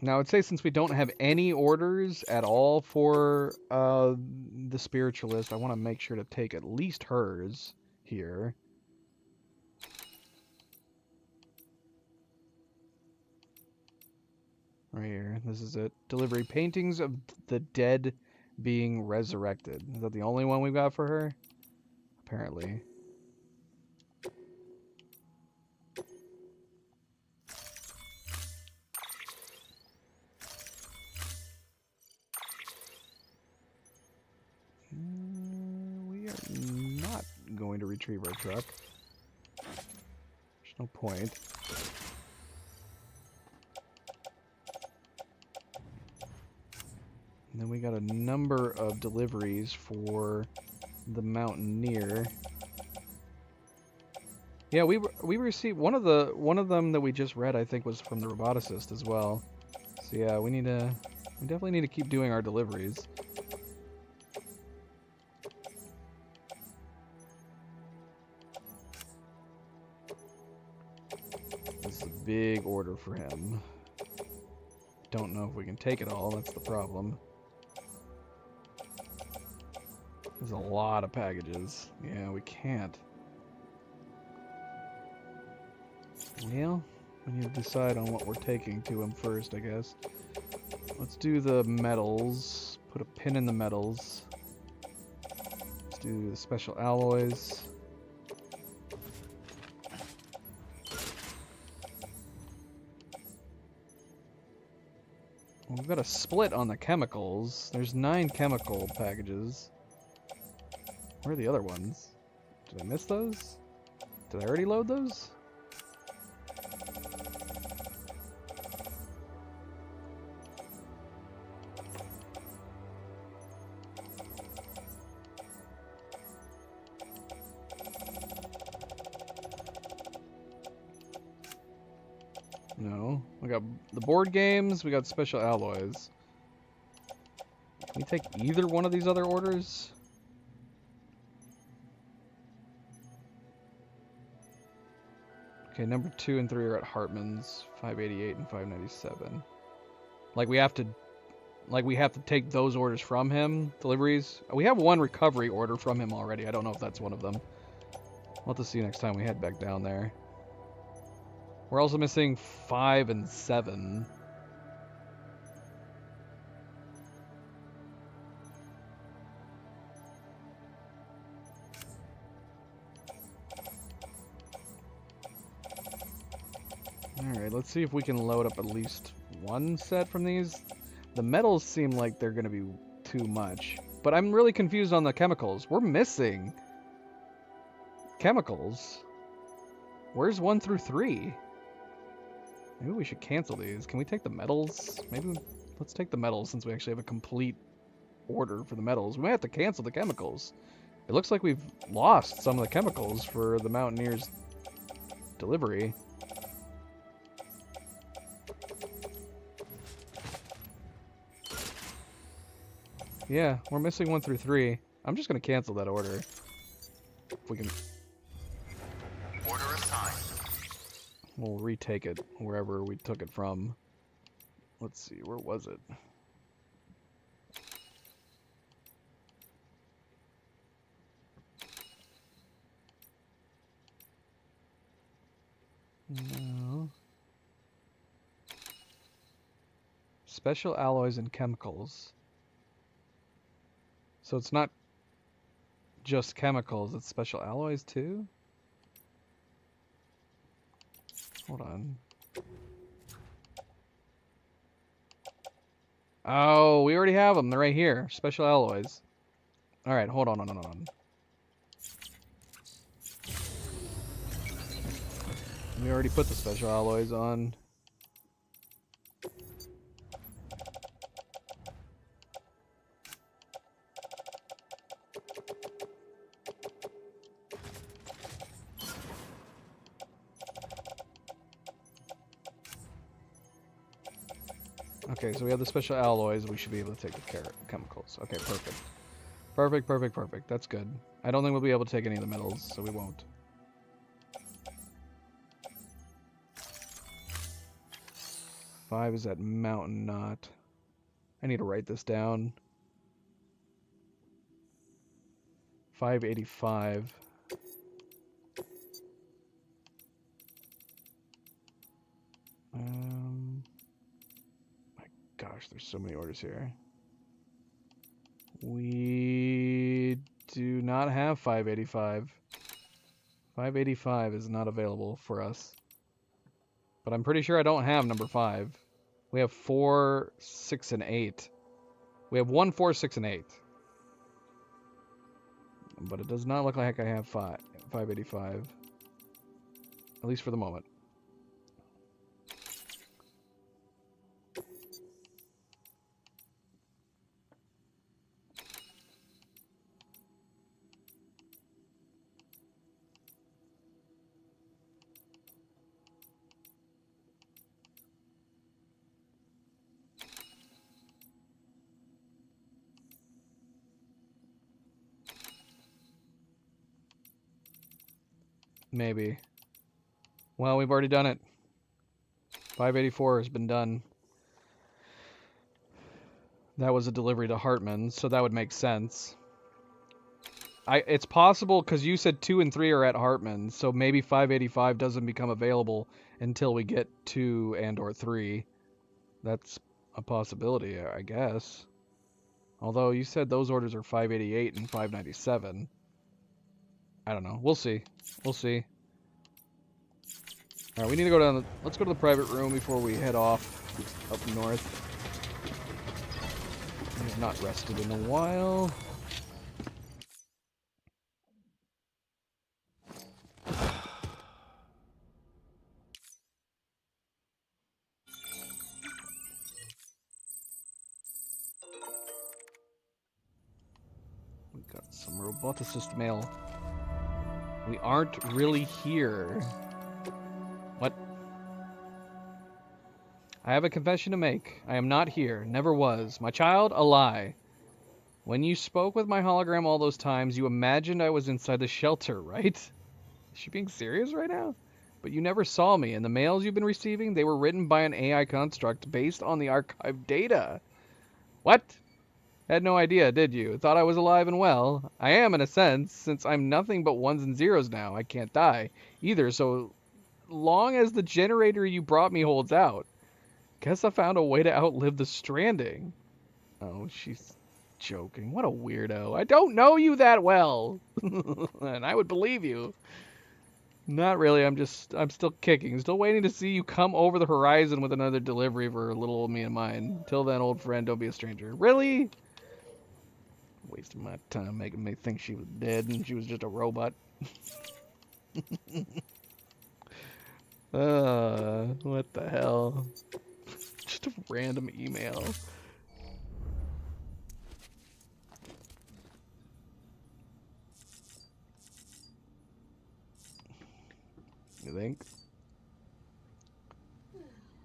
Now, I'd say since we don't have any orders at all for the Spiritualist, I want to make sure to take at least hers here. Right here, this is it. Delivery paintings of the dead being resurrected. Is that the only one we've got for her? Apparently. We are not going to retrieve our truck. There's no point. And then we got a number of deliveries for the Mountaineer. Yeah, we received one of them that we just read, I think, was from the Roboticist as well. So yeah, we definitely need to keep doing our deliveries. big order for him. Don't know if we can take it all, that's the problem. There's a lot of packages. Yeah, we can't. Well, we need to decide on what we're taking to him first, I guess. Let's do the metals. Put a pin in the metals. Let's do the special alloys. We've got a split on the chemicals. There's 9 chemical packages. Where are the other ones? Did I miss those? Did I already load those? No. We got the board games, we got special alloys. Can we take either one of these other orders? Okay, number 2 and 3 are at Hartman's, 588 and 597. Like we have to take those orders from him, deliveries. We have one recovery order from him already. I don't know if that's one of them. We'll have to see next time we head back down there. We're also missing 5 and 7. Alright, let's see if we can load up at least one set from these. The metals seem like they're going to be too much. But I'm really confused on the chemicals. We're missing chemicals. Where's 1 through 3? Maybe we should cancel these. Can we take the metals? Maybe let's take the metals since we actually have a complete order for the metals. We might have to cancel the chemicals. It looks like we've lost some of the chemicals for the Mountaineers delivery. Yeah, we're missing 1 through 3. I'm just going to cancel that order. If we can... Order assigned. We'll retake it wherever we took it from. Let's see, where was it? No. Special alloys and chemicals. So it's not just chemicals, it's special alloys too? Hold on. Oh, we already have them. They're right here. Special alloys. Alright, hold on. We already put the special alloys on. Okay, so we have the special alloys. We should be able to take the chemicals. Okay, perfect. Perfect. That's good. I don't think we'll be able to take any of the metals, so we won't. Five is at Mountain Knot. I need to write this down. 585. Gosh, there's so many orders here. We do not have 585. 585 is not available for us. But I'm pretty sure I don't have number 5. We have 4, 6, and 8. We have 1, 4, 6, and 8. But it does not look like I have 585. At least for the moment. Maybe. Well, we've already done it. 584 has been done. That was a delivery to Hartman, so that would make sense. It's possible because you said 2 and 3 are at Hartman, so maybe 585 doesn't become available until we get 2 and or 3. That's a possibility, I guess. Although you said those orders are 588 and 597. I don't know. We'll see. We'll see. Alright, we need to go down. Let's go to the private room before we head off up north. We've not rested in a while. We got some roboticist mail. We aren't really here. What? I have a confession to make. I am not here. Never was. My child, a lie. When you spoke with my hologram all those times, you imagined I was inside the shelter, right? Is she being serious right now? But you never saw me, and the mails you've been receiving, they were written by an AI construct based on the archived data. What? Had no idea, did you? Thought I was alive and well. I am, in a sense, since I'm nothing but ones and zeros now. I can't die either, so long as the generator you brought me holds out. Guess I found a way to outlive the stranding. Oh, she's joking. What a weirdo. I don't know you that well. And I would believe you. Not really. I'm still kicking. Still waiting to see you come over the horizon with another delivery for little old me and mine. Till then, old friend, don't be a stranger. Really? Wasting my time making me think she was dead and she was just a robot. What the hell? Just a random email. You think?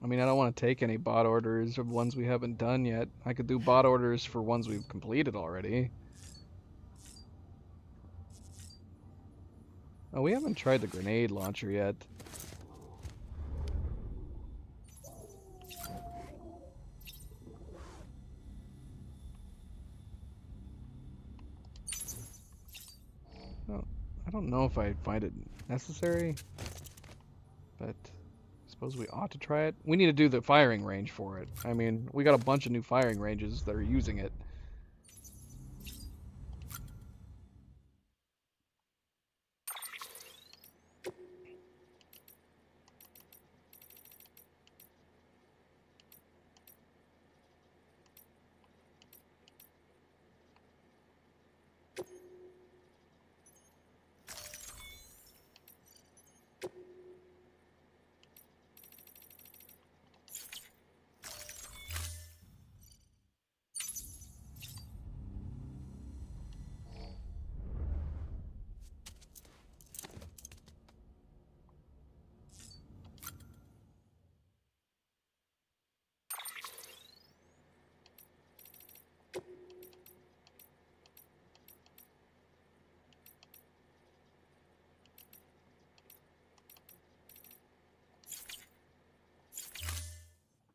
I mean, I don't want to take any bot orders of ones we haven't done yet. I could do bot orders for ones we've completed already. Oh, we haven't tried the grenade launcher yet. I don't know if I find it necessary, but I suppose we ought to try it. We need to do the firing range for it. I mean, we got a bunch of new firing ranges that are using it.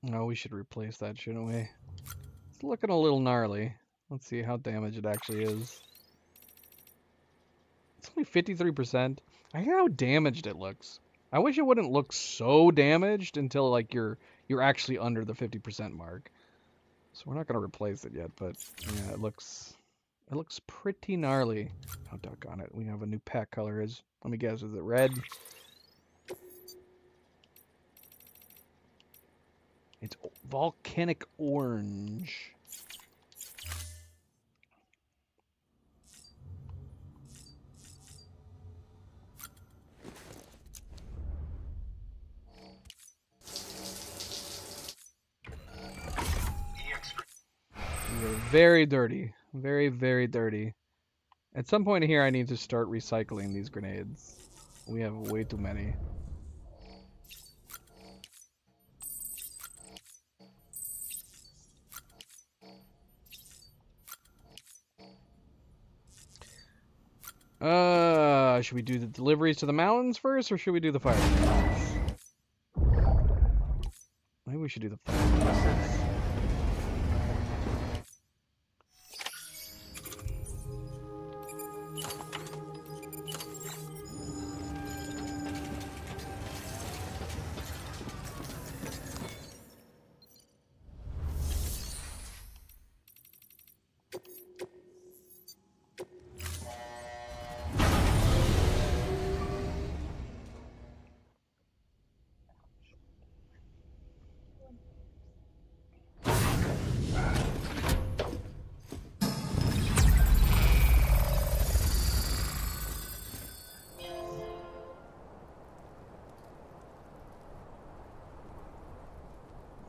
No, we should replace that, shouldn't we? It's looking a little gnarly. Let's see how damaged it actually is. It's only 53%. I hate how damaged it looks. I wish it wouldn't look so damaged until like you're actually under the 50% mark. So we're not gonna replace it yet, but yeah, it looks pretty gnarly. Oh, doggone it. We have a new pack color. Let me guess, is it red? It's volcanic orange. These are very dirty. Very, very dirty. At some point here, I need to start recycling these grenades. We have way too many. Should we do the deliveries to the mountains first, or should we do the fire? we should do the fast.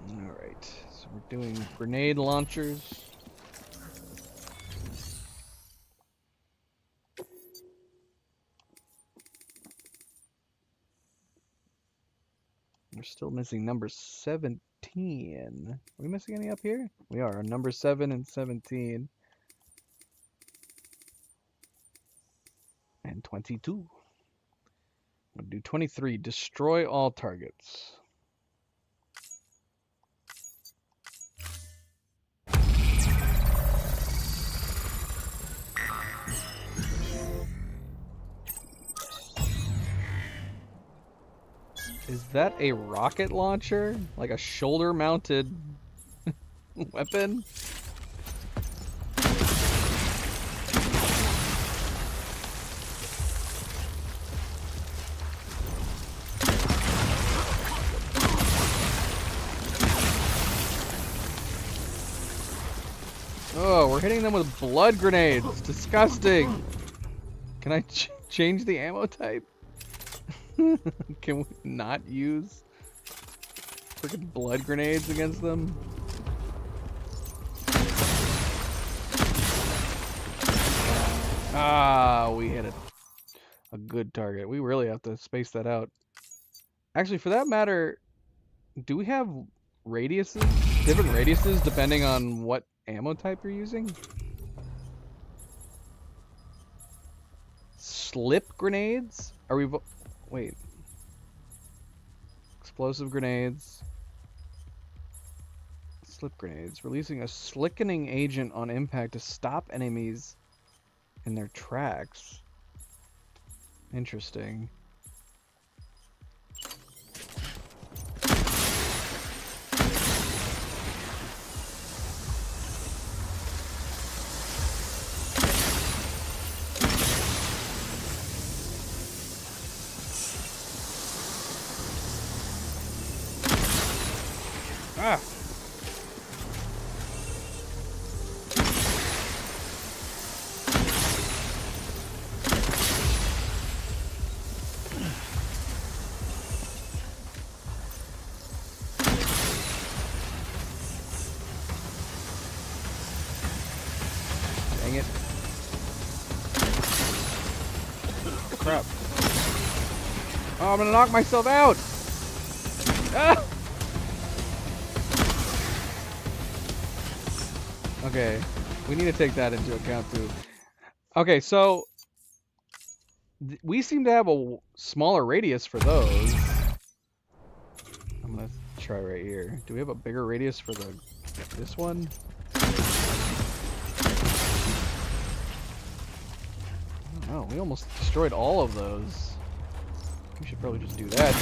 Alright, so we're doing grenade launchers. We're still missing number 17. Are we missing any up here? We are. Number 7 and 17. And 22. We'll do 23. Destroy all targets. Is that a rocket launcher? Like a shoulder-mounted weapon? Oh, we're hitting them with blood grenades. Disgusting. Can I change the ammo type? Can we not use freaking blood grenades against them? Ah, we hit a good target. We really have to space that out. Actually, for that matter, do we have radiuses? Different radiuses depending on what ammo type you're using? Slip grenades? Are we... Wait. Explosive grenades. Slip grenades. Releasing a slickening agent on impact to stop enemies in their tracks. Interesting. Ah! Dang it. Crap. Oh, I'm gonna knock myself out! Ah! Okay, we need to take that into account too. Okay, so we seem to have a smaller radius for those. I'm gonna try right here. Do we have a bigger radius for this one? I don't know. We almost destroyed all of those. We should probably just do that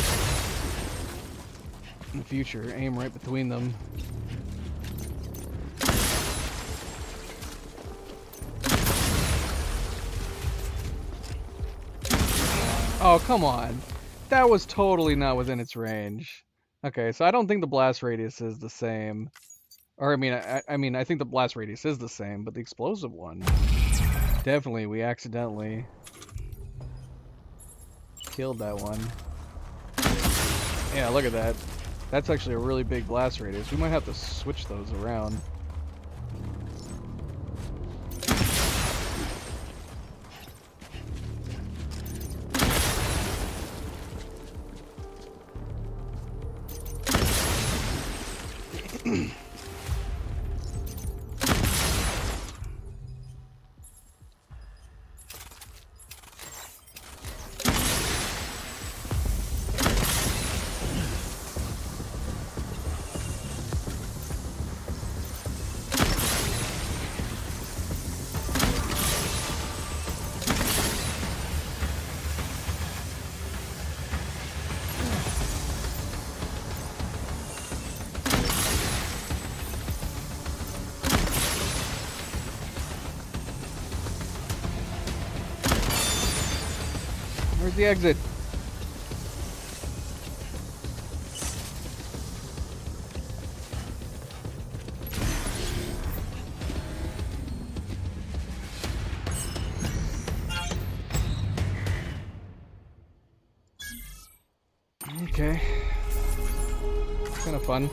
in the future. Aim right between them. Oh, come on. That was totally not within its range. Okay, so I don't think the blast radius is the same. Or, I mean, I think the blast radius is the same, but the explosive one... Definitely, we accidentally... killed that one. Yeah, look at that. That's actually a really big blast radius. We might have to switch those around. Where's the exit? Okay. Kind of fun.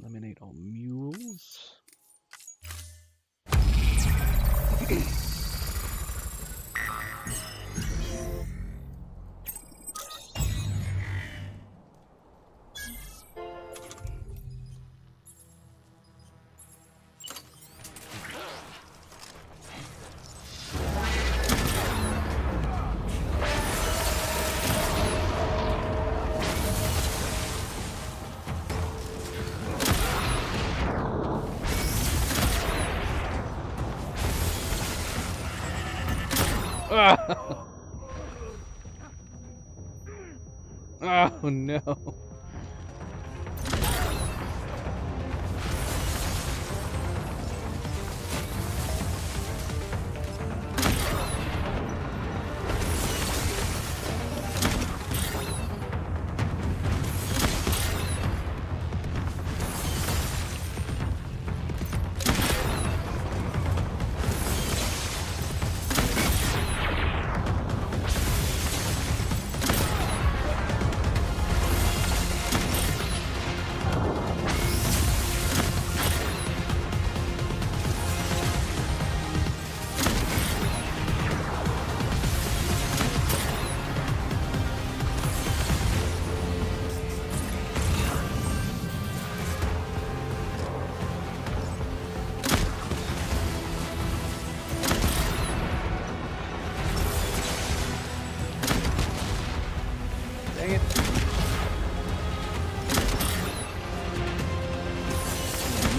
Eliminate all mules. Oh no. Dang it.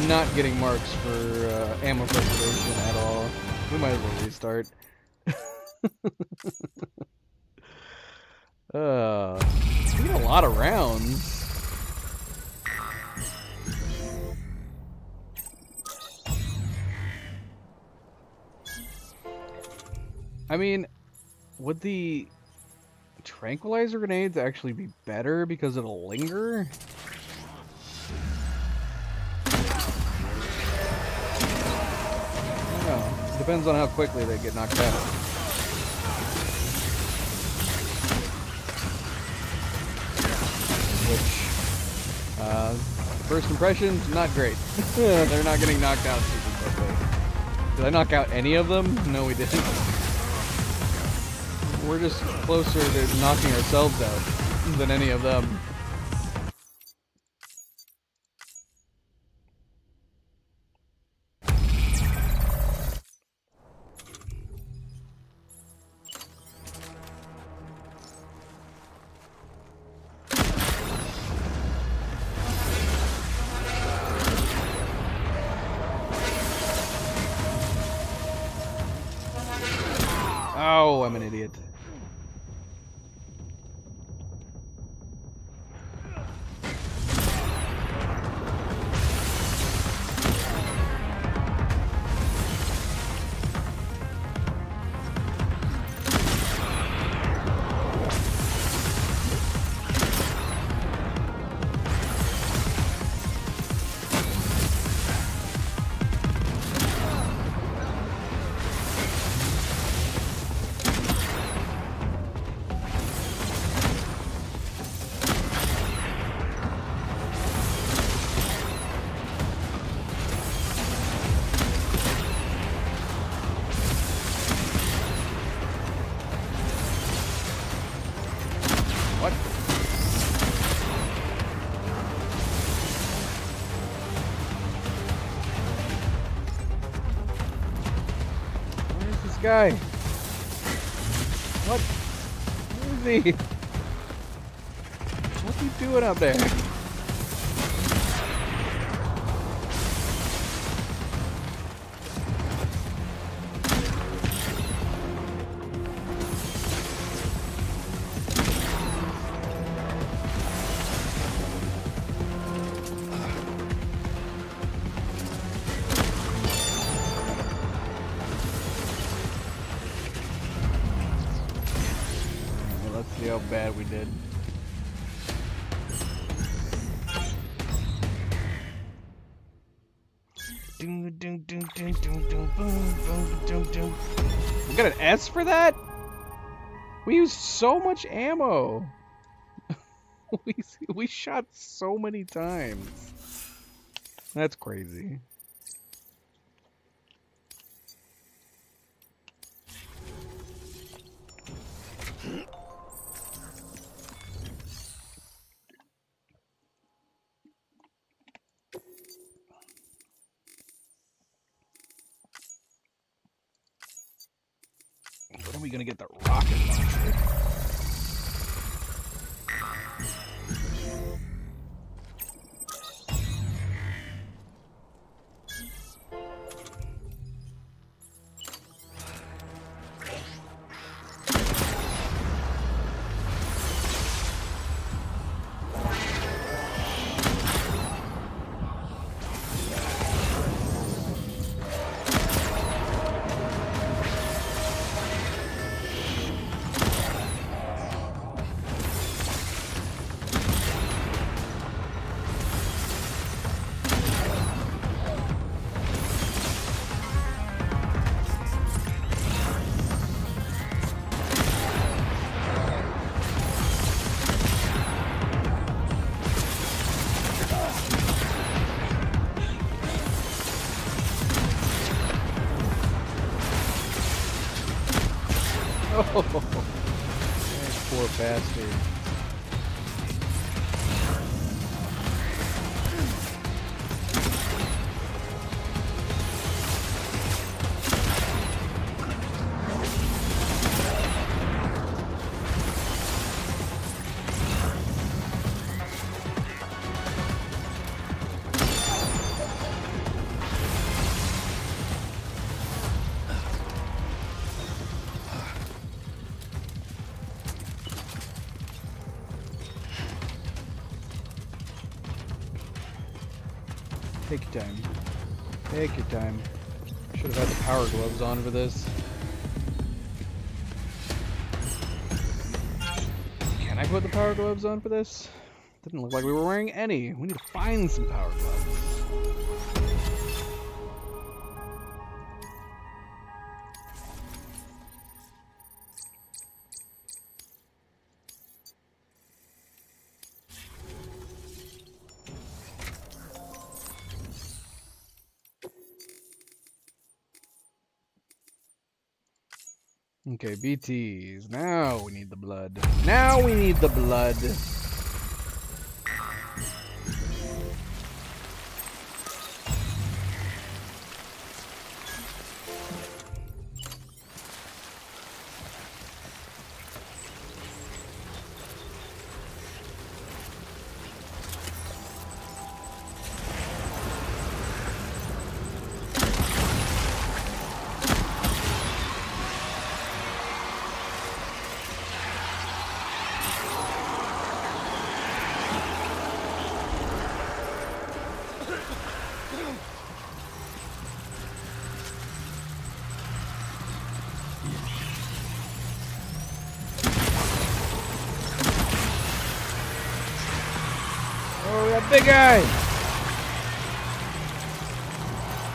Not getting marks for ammo preservation at all. We might as well restart. We got a lot of rounds. I mean, would the tranquilizer grenades actually be better because it'll linger? I don't know. Depends on how quickly they get knocked out. Which, first impressions, not great. They're not getting knocked out super quickly. Did I knock out any of them? No, we didn't. We're just closer to knocking ourselves out than any of them. Oh, I'm an idiot. What? Where's this guy? What? Where is he? What's he doing up there? See how bad we did. We got an S for that? We used so much ammo. we shot so many times. That's crazy. When are we gonna get the rocket launcher? Oh, that poor bastard. Take your time. Take your time. Should have had the power gloves on for this. Can I put the power gloves on for this? Didn't look like we were wearing any. We need to find some power gloves. Okay, BTs. Now we need the blood. Now we need the blood. Big guy!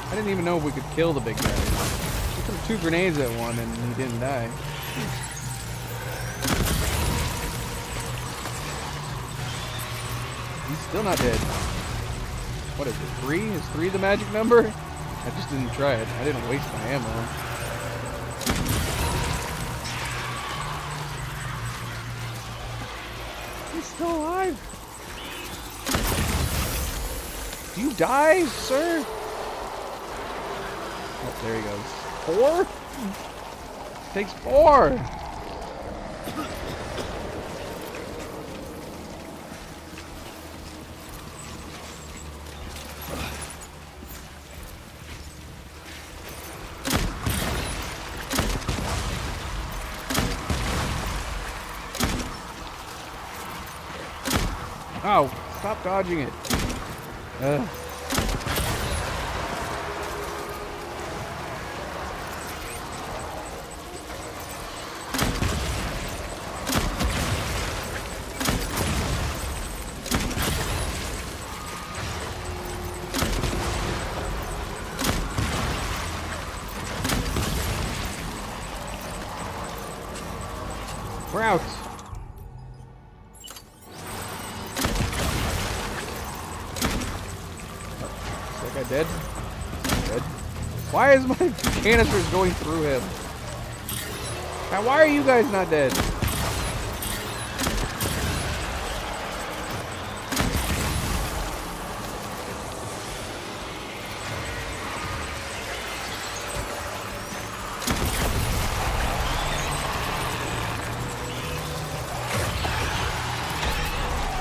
I didn't even know if we could kill the big guy. We threw 2 grenades at one and he didn't die. He's still not dead. What is it, 3? Is 3 the magic number? I just didn't try it. I didn't waste my ammo. He's still alive! Do you die, sir? Oh, there he goes. 4? Takes 4! Ow! Stop dodging it. We're out. Is that guy dead? Dead. Why is my canisters going through him? Now, why are you guys not dead?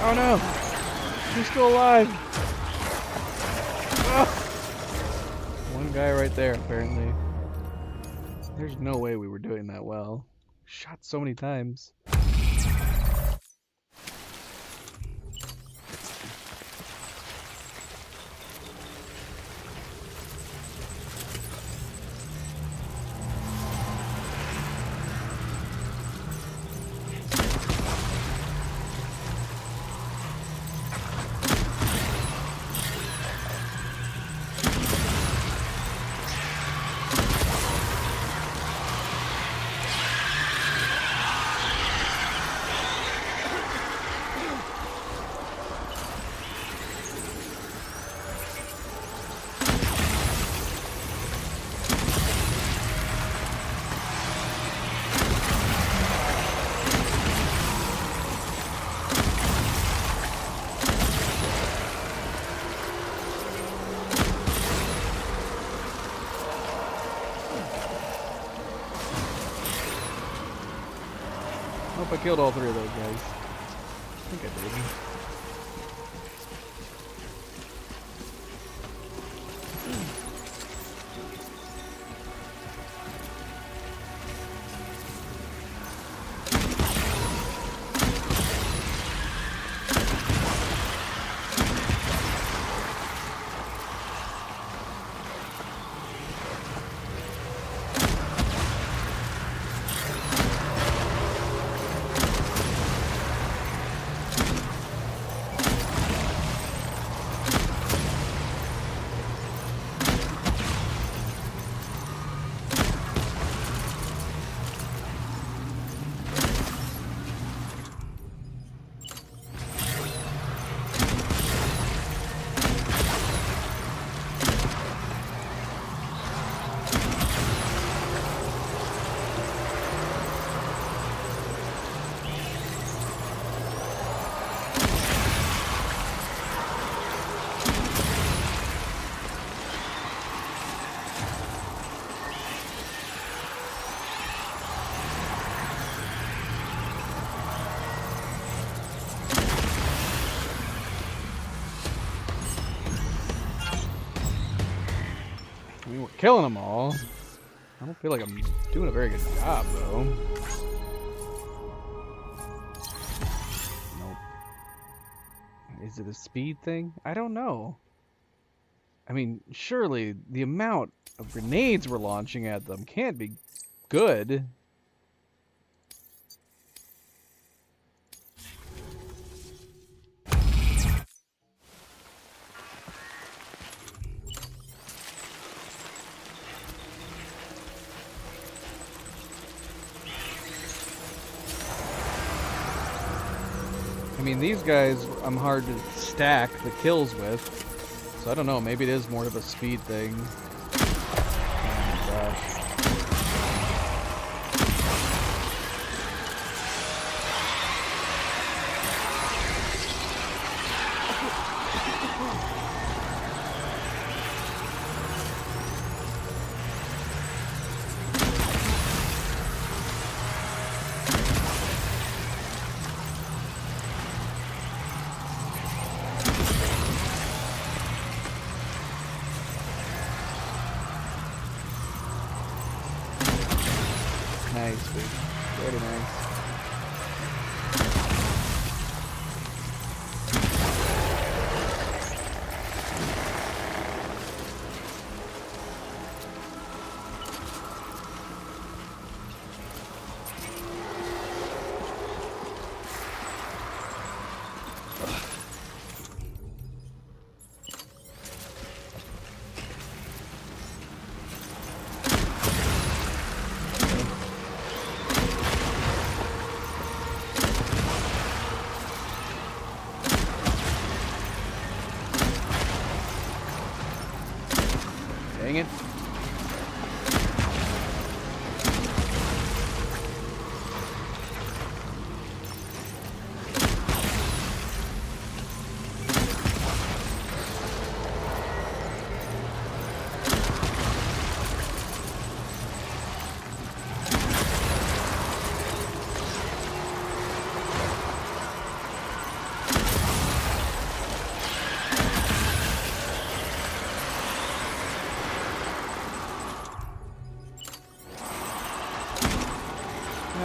Oh no! He's still alive! Ah! One guy right there, apparently. There's no way we were doing that well. Shot so many times. Hope I killed all three of those guys. I think I did. I mean, we're killing them all. I don't feel like I'm doing a very good job, though. Nope. Is it a speed thing? I don't know. I mean, surely the amount of grenades we're launching at them can't be good. I mean, these guys, I'm hard to stack the kills with. So I don't know, maybe it is more of a speed thing. Oh my gosh. Nice, dude. Very nice.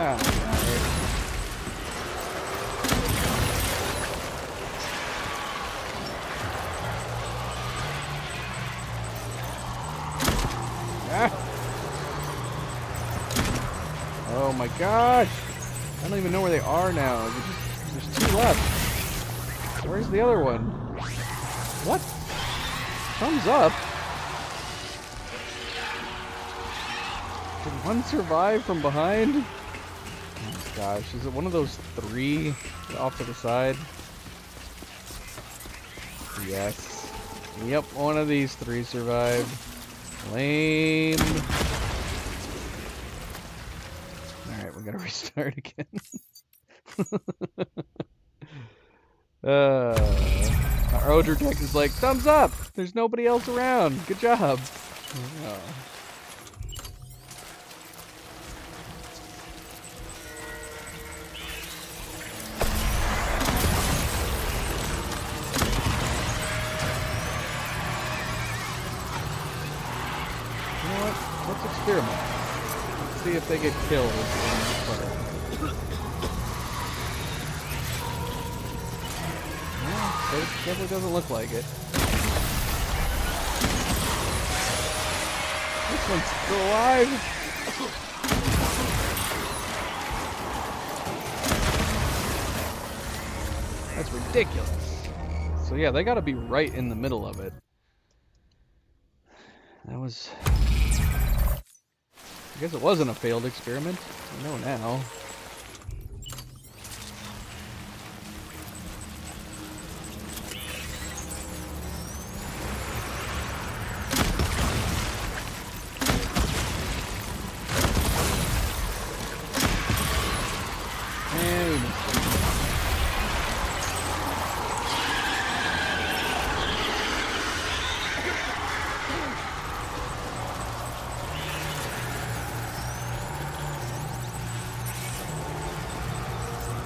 Ah, oh my gosh! I don't even know where they are now. There's two left. Where's the other one? What? Thumbs up. Did one survive from behind? Oh gosh, is it one of those three off to the side? Yes. Yep, one of these three survived. Lame. Alright, we gotta restart again. Our Odradek is like, thumbs up! There's nobody else around. Good job. Oh. You know what? Let's experiment. Let's see if they get killed in this part. It definitely doesn't look like it. This one's still alive. That's ridiculous. So yeah, they gotta be right in the middle of it. That was... I guess it wasn't a failed experiment. I know now.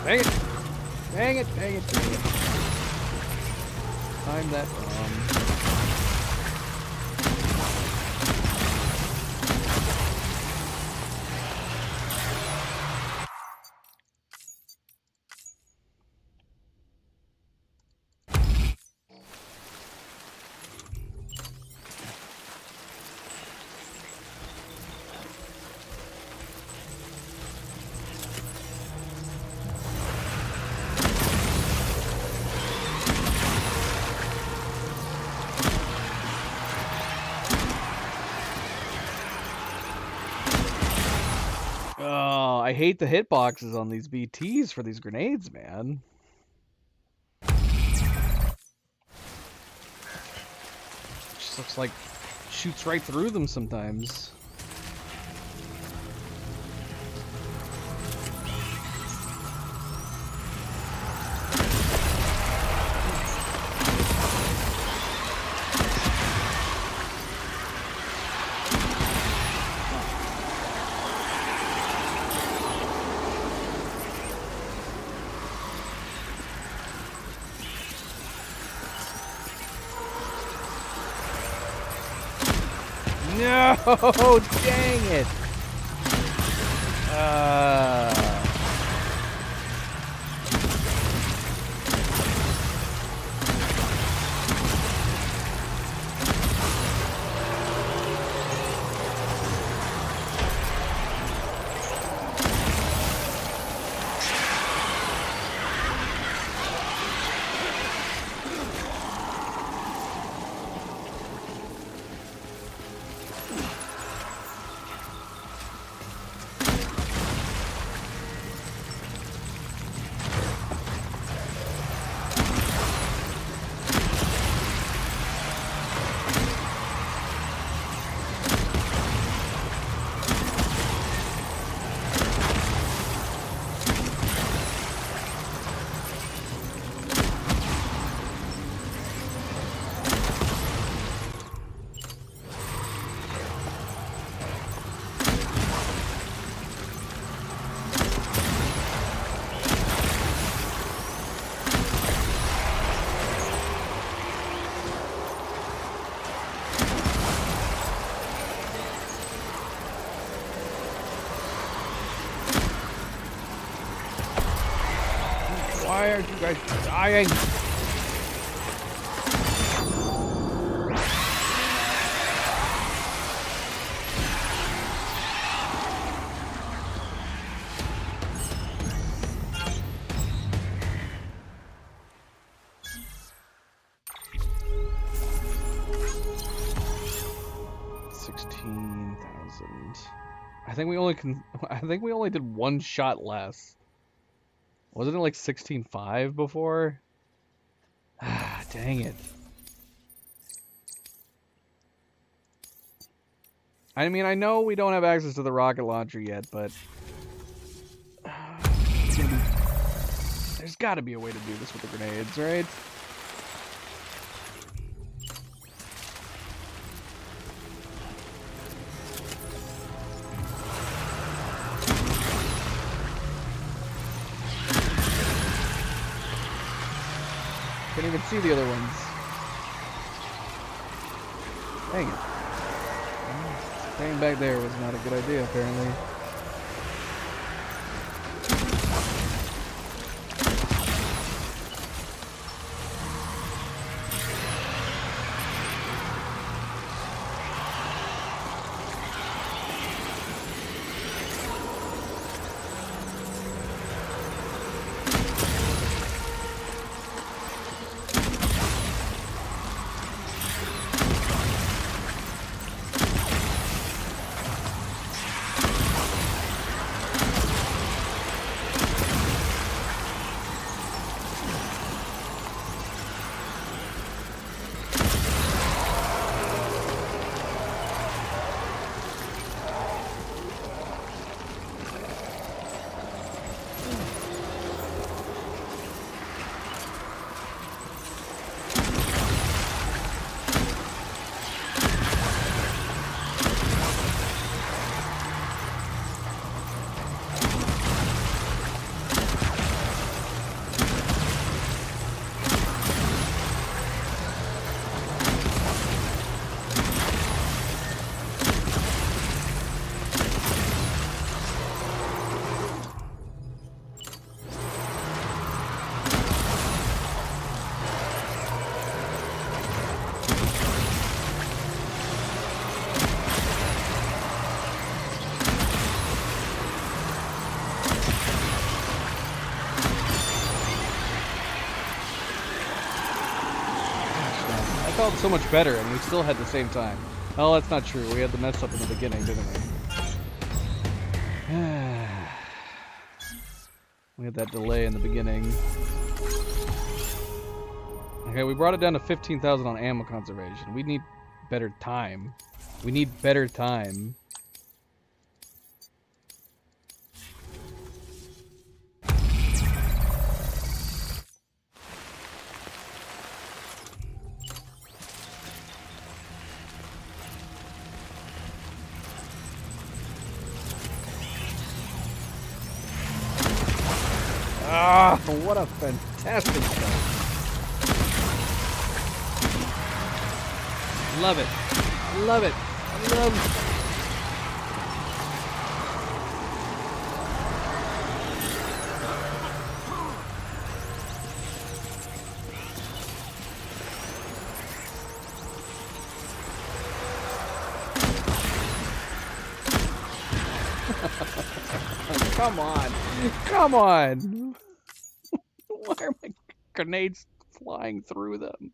Dang it! Dang it, dang it, dang it. Time that wrong. Oh, I hate the hitboxes on these BTs for these grenades, man. Just looks like shoots right through them sometimes. No, dang it. Why aren't you guys dying? I think we only did one shot less. Wasn't it like 16.5 before? Ah, dang it. I mean, I know we don't have access to the rocket launcher yet, but there's got to be a way to do this with the grenades, right? Can't even see the other ones. Dang it. Staying back there was not a good idea, apparently. Felt so much better, and we still had the same time. Oh, that's not true. We had the mess up in the beginning, didn't we? We had that delay in the beginning. Okay, we brought it down to 15,000 on ammo conservation. We need better time. We need better time. Ah, what a fantastic start. Love it. Love it. Love it. Come on. Come on. Why are my grenades flying through them?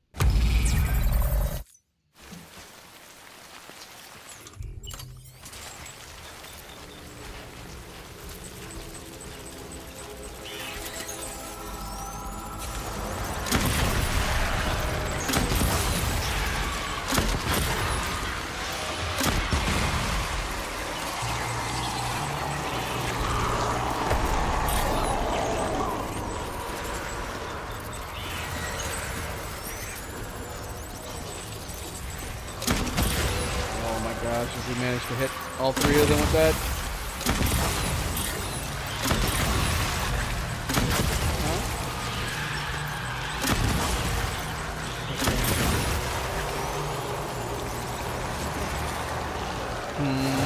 We managed to hit all three of them with that.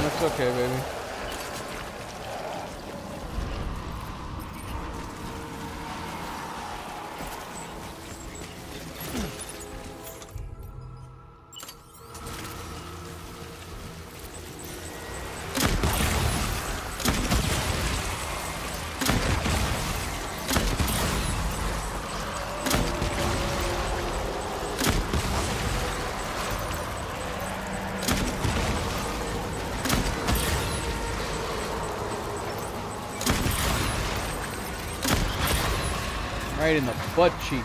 That's okay, baby. Right in the butt cheek.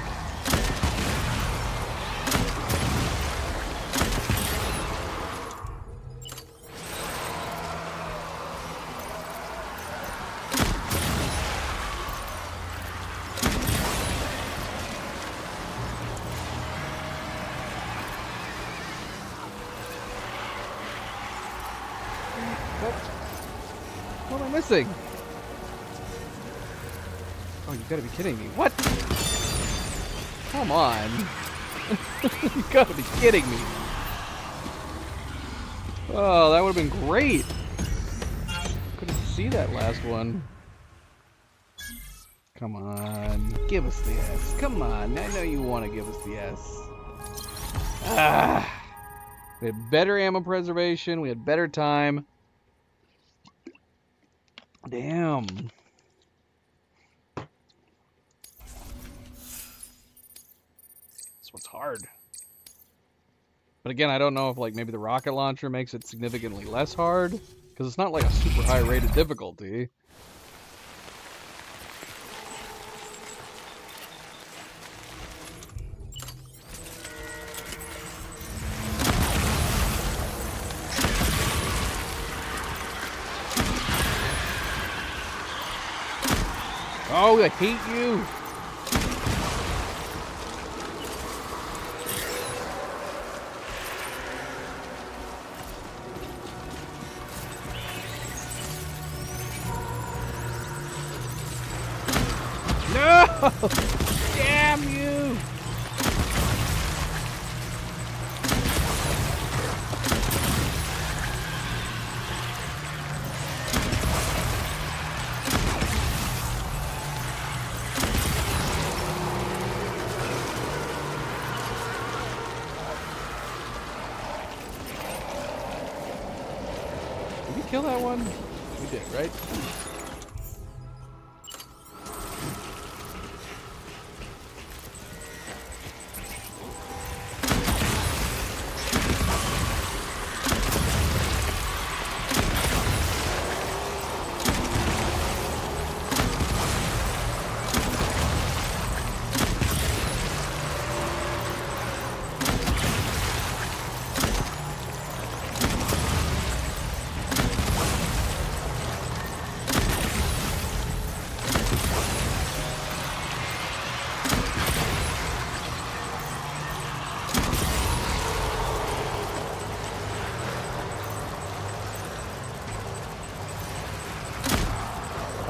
What am I missing? Oh, you gotta be kidding me. What? Come on. You gotta be kidding me. Oh, that would have been great. Couldn't see that last one. Come on. Give us the S. Come on. I know you want to give us the S. Ah. We had better ammo preservation. We had better time. Damn. This one's hard. But again, I don't know if like maybe the rocket launcher makes it significantly less hard, because it's not like a super high rated difficulty. Oh, I hate you! No! Damn you! Did we kill that one? We did, right?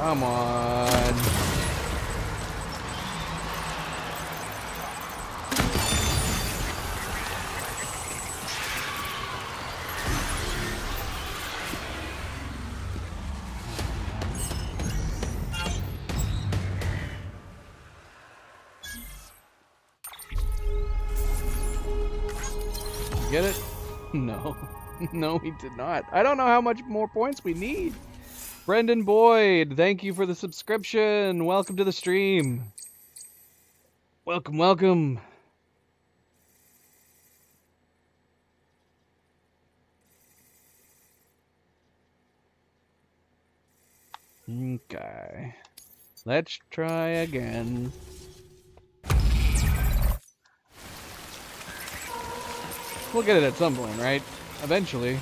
Come on. Get it? No. No, we did not. I don't know how much more points we need. Brendan Boyd, thank you for the subscription. Welcome to the stream. Welcome, welcome. Okay. Let's try again. We'll get it at some point, right? Eventually.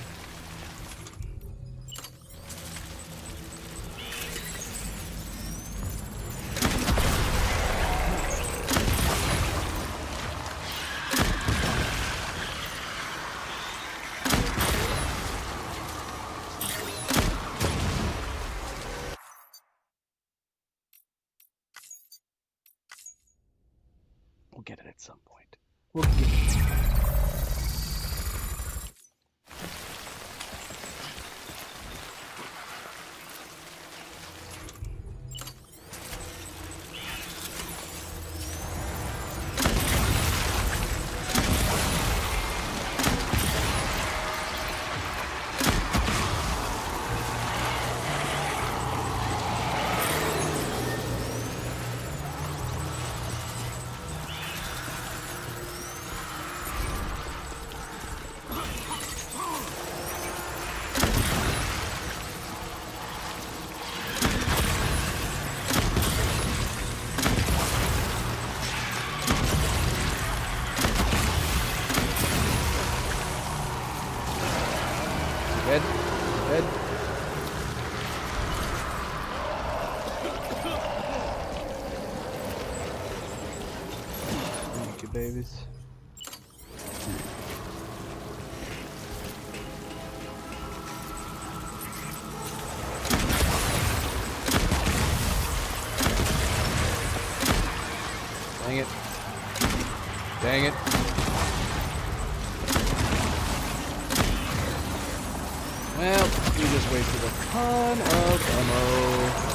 We'll get it at some point. We'll get it. babies. Dang it. Dang it. Well, you just wasted a ton of ammo.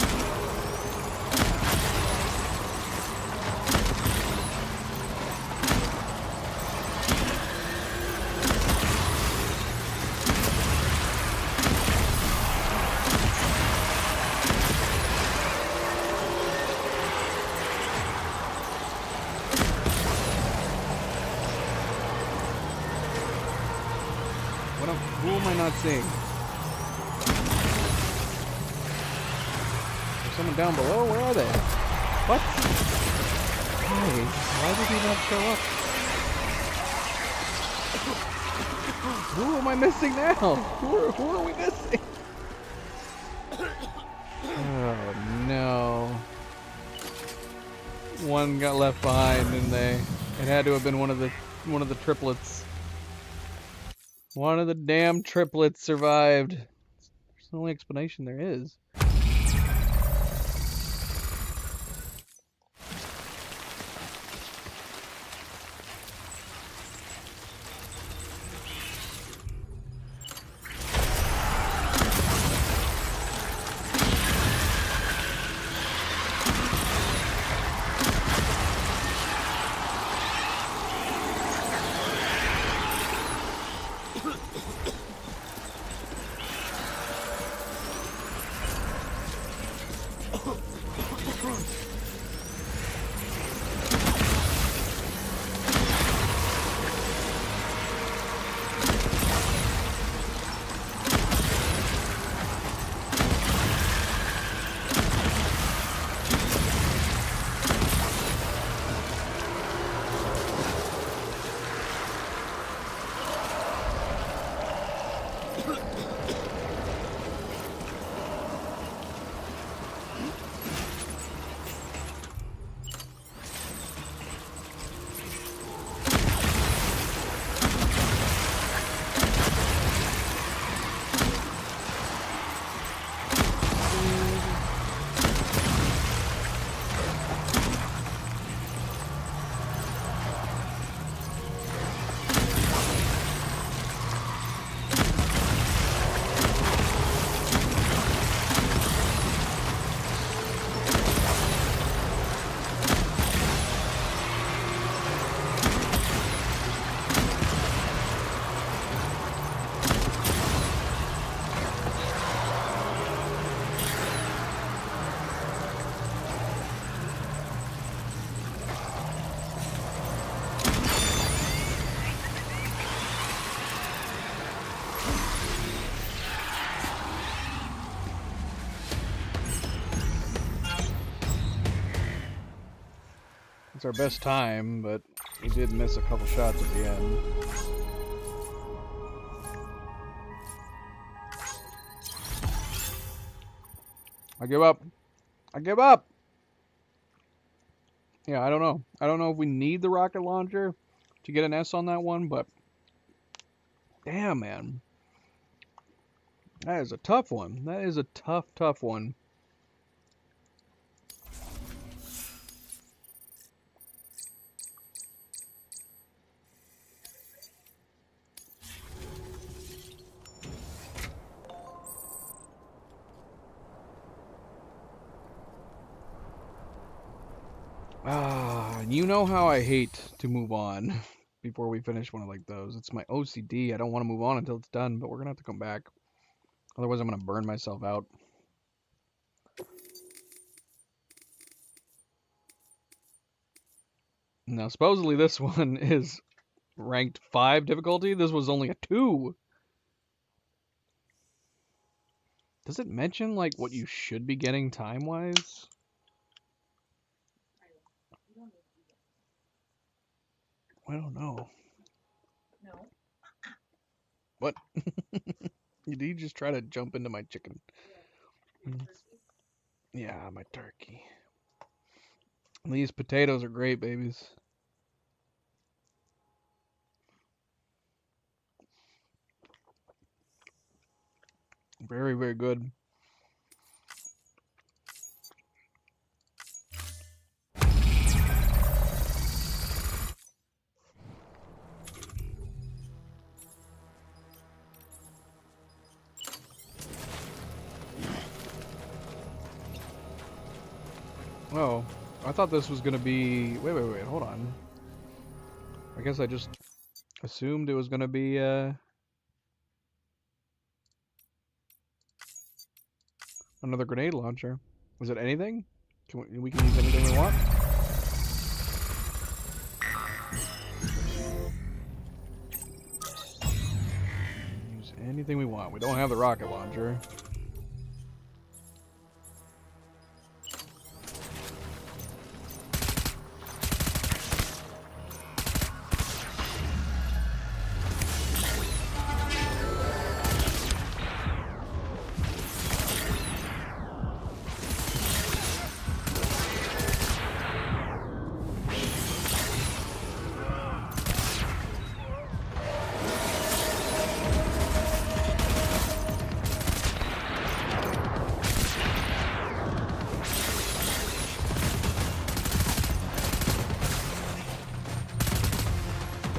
Who am I not seeing? There's someone down below? Where are they? What? Why did he not show up? Who am I missing now? Who are we missing? Oh no. One got left behind, didn't they? It had to have been one of the triplets. One of the damn triplets survived. That's the only explanation there is. It's our best time, but we did miss a couple shots at the end. I give up. I give up! Yeah, I don't know. I don't know if we need the rocket launcher to get an S on that one, but damn, man. That is a tough one. That is a tough, tough one. You know how I hate to move on before we finish one of like those. It's my OCD. I don't want to move on until it's done, but we're gonna have to come back. Otherwise, I'm gonna burn myself out. Now, supposedly this one is ranked 5 difficulty. This was only a 2. Does it mention like what you should be getting time-wise? I don't know. No. What? Did you just try to jump into my chicken? Yeah, my turkey. These potatoes are great, babies. Very, very good. Oh, I thought this was gonna be... Wait, hold on. I guess I just assumed it was gonna be, another grenade launcher. Was it anything? We can use anything we want? Use anything we want. We don't have the rocket launcher.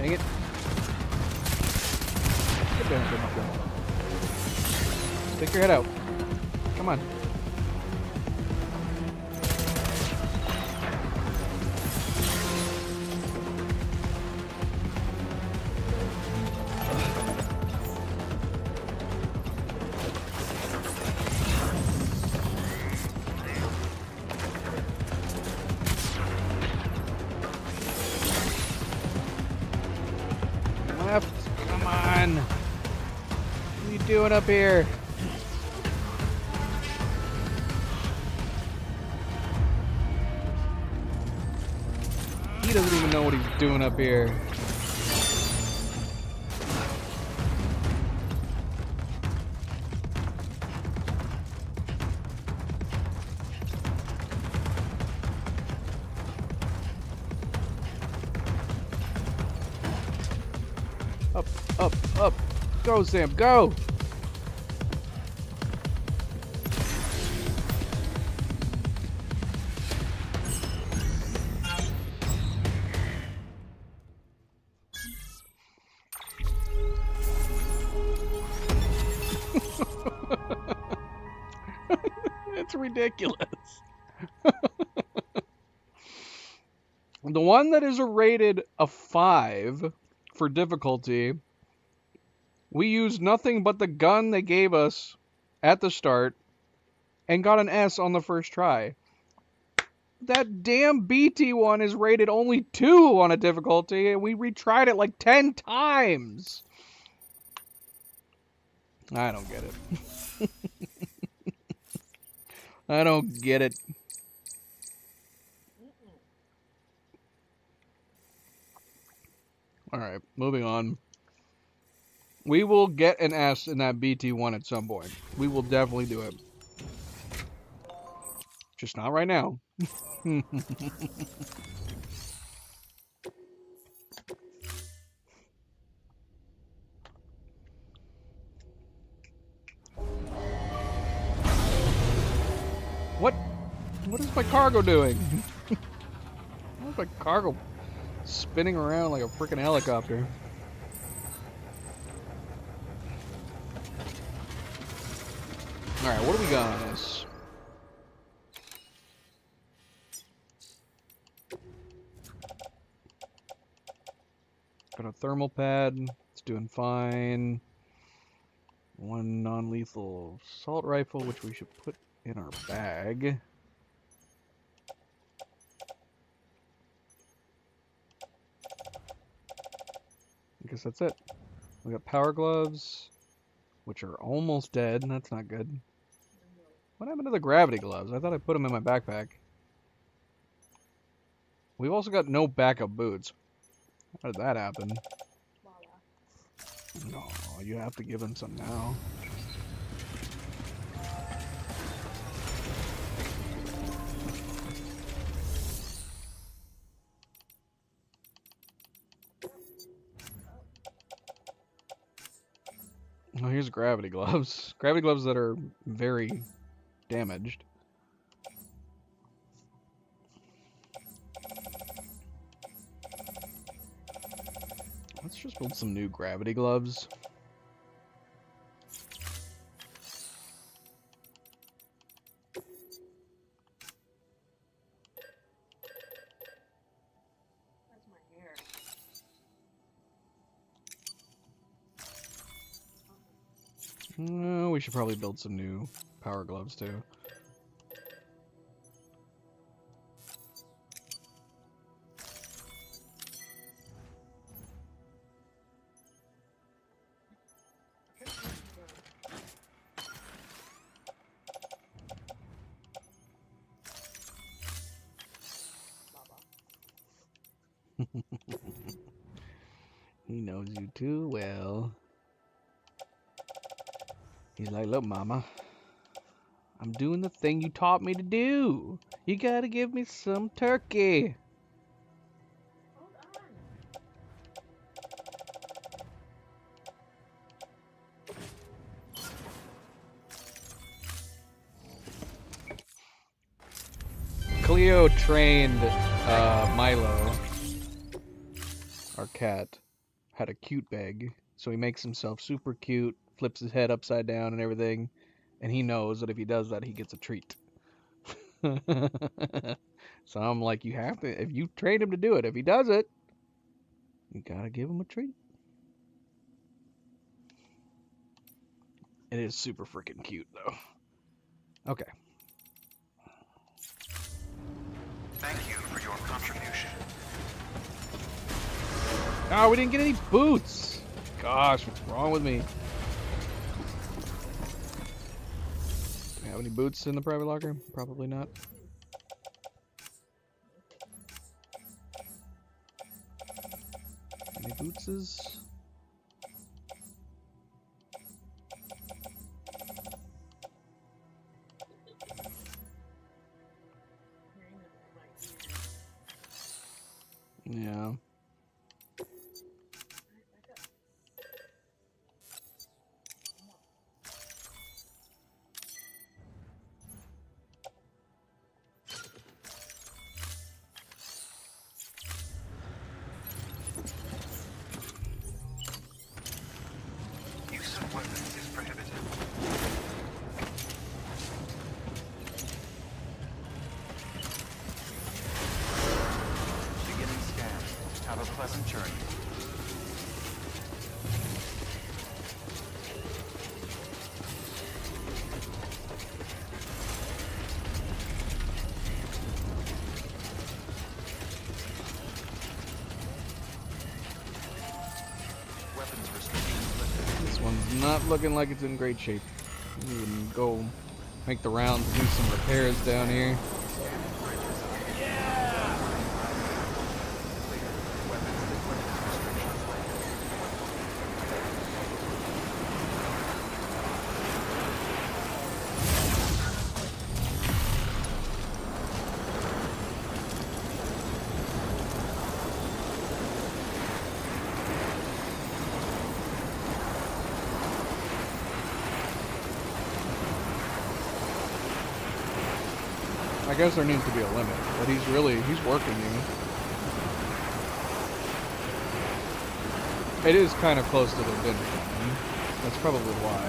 Dang it. Get down, get down. Stick your head out. Come on. Left. Come on. What are you doing up here? He doesn't even know what he's doing up here. Up, up, up. Go, Sam, go! It's ridiculous. The one that is rated a 5 for difficulty, we used nothing but the gun they gave us at the start and got an S on the first try. That damn BT one is rated only 2 on a difficulty, and we retried it like 10 times. I don't get it. I don't get it. Alright, moving on. We will get an S in that BT1 at some point. We will definitely do it. Just not right now. What is my cargo doing? What is my cargo spinning around like a freaking helicopter? Alright, what do we got on this? Got a thermal pad. It's doing fine. One non-lethal assault rifle, which we should put in our bag. I guess that's it. We got power gloves, which are almost dead. That's not good. What happened to the gravity gloves? I thought I put them in my backpack. We've also got no backup boots. How did that happen? No, you have to give him some now. Oh, here's gravity gloves. Gravity gloves that are very damaged. Let's just build some new gravity gloves. Where's my hair? No, we should probably build some new power gloves too. He knows you too well. He's like, look, mama, I'm doing the thing you taught me to do. You gotta give me some turkey. Hold on. Cleo trained Milo, our cat, had a cute bag, so he makes himself super cute, flips his head upside down and everything, and he knows that if he does that, he gets a treat. So I'm like, you have to, if you train him to do it, if he does it, you gotta give him a treat. It is super freaking cute, though. Okay. Thank you for your contribution. Oh, we didn't get any boots. Gosh, what's wrong with me? Do you have any boots in the private locker? Probably not. Any bootses? Yeah. Use of weapons is prohibited. Beginning scan. Have a pleasant journey. Weapons restrictions lifted. This one's not looking like it's in great shape. We can go make the rounds and do some repairs down here. I guess there needs to be a limit, but he's working you. It is kind of close to the finish line. That's probably why.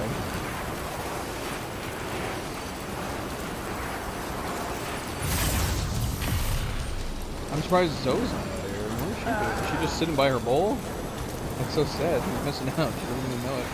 I'm surprised Zoe's not there. What is she doing? Is she just sitting by her bowl? That's so sad. She's missing out. She doesn't even know it.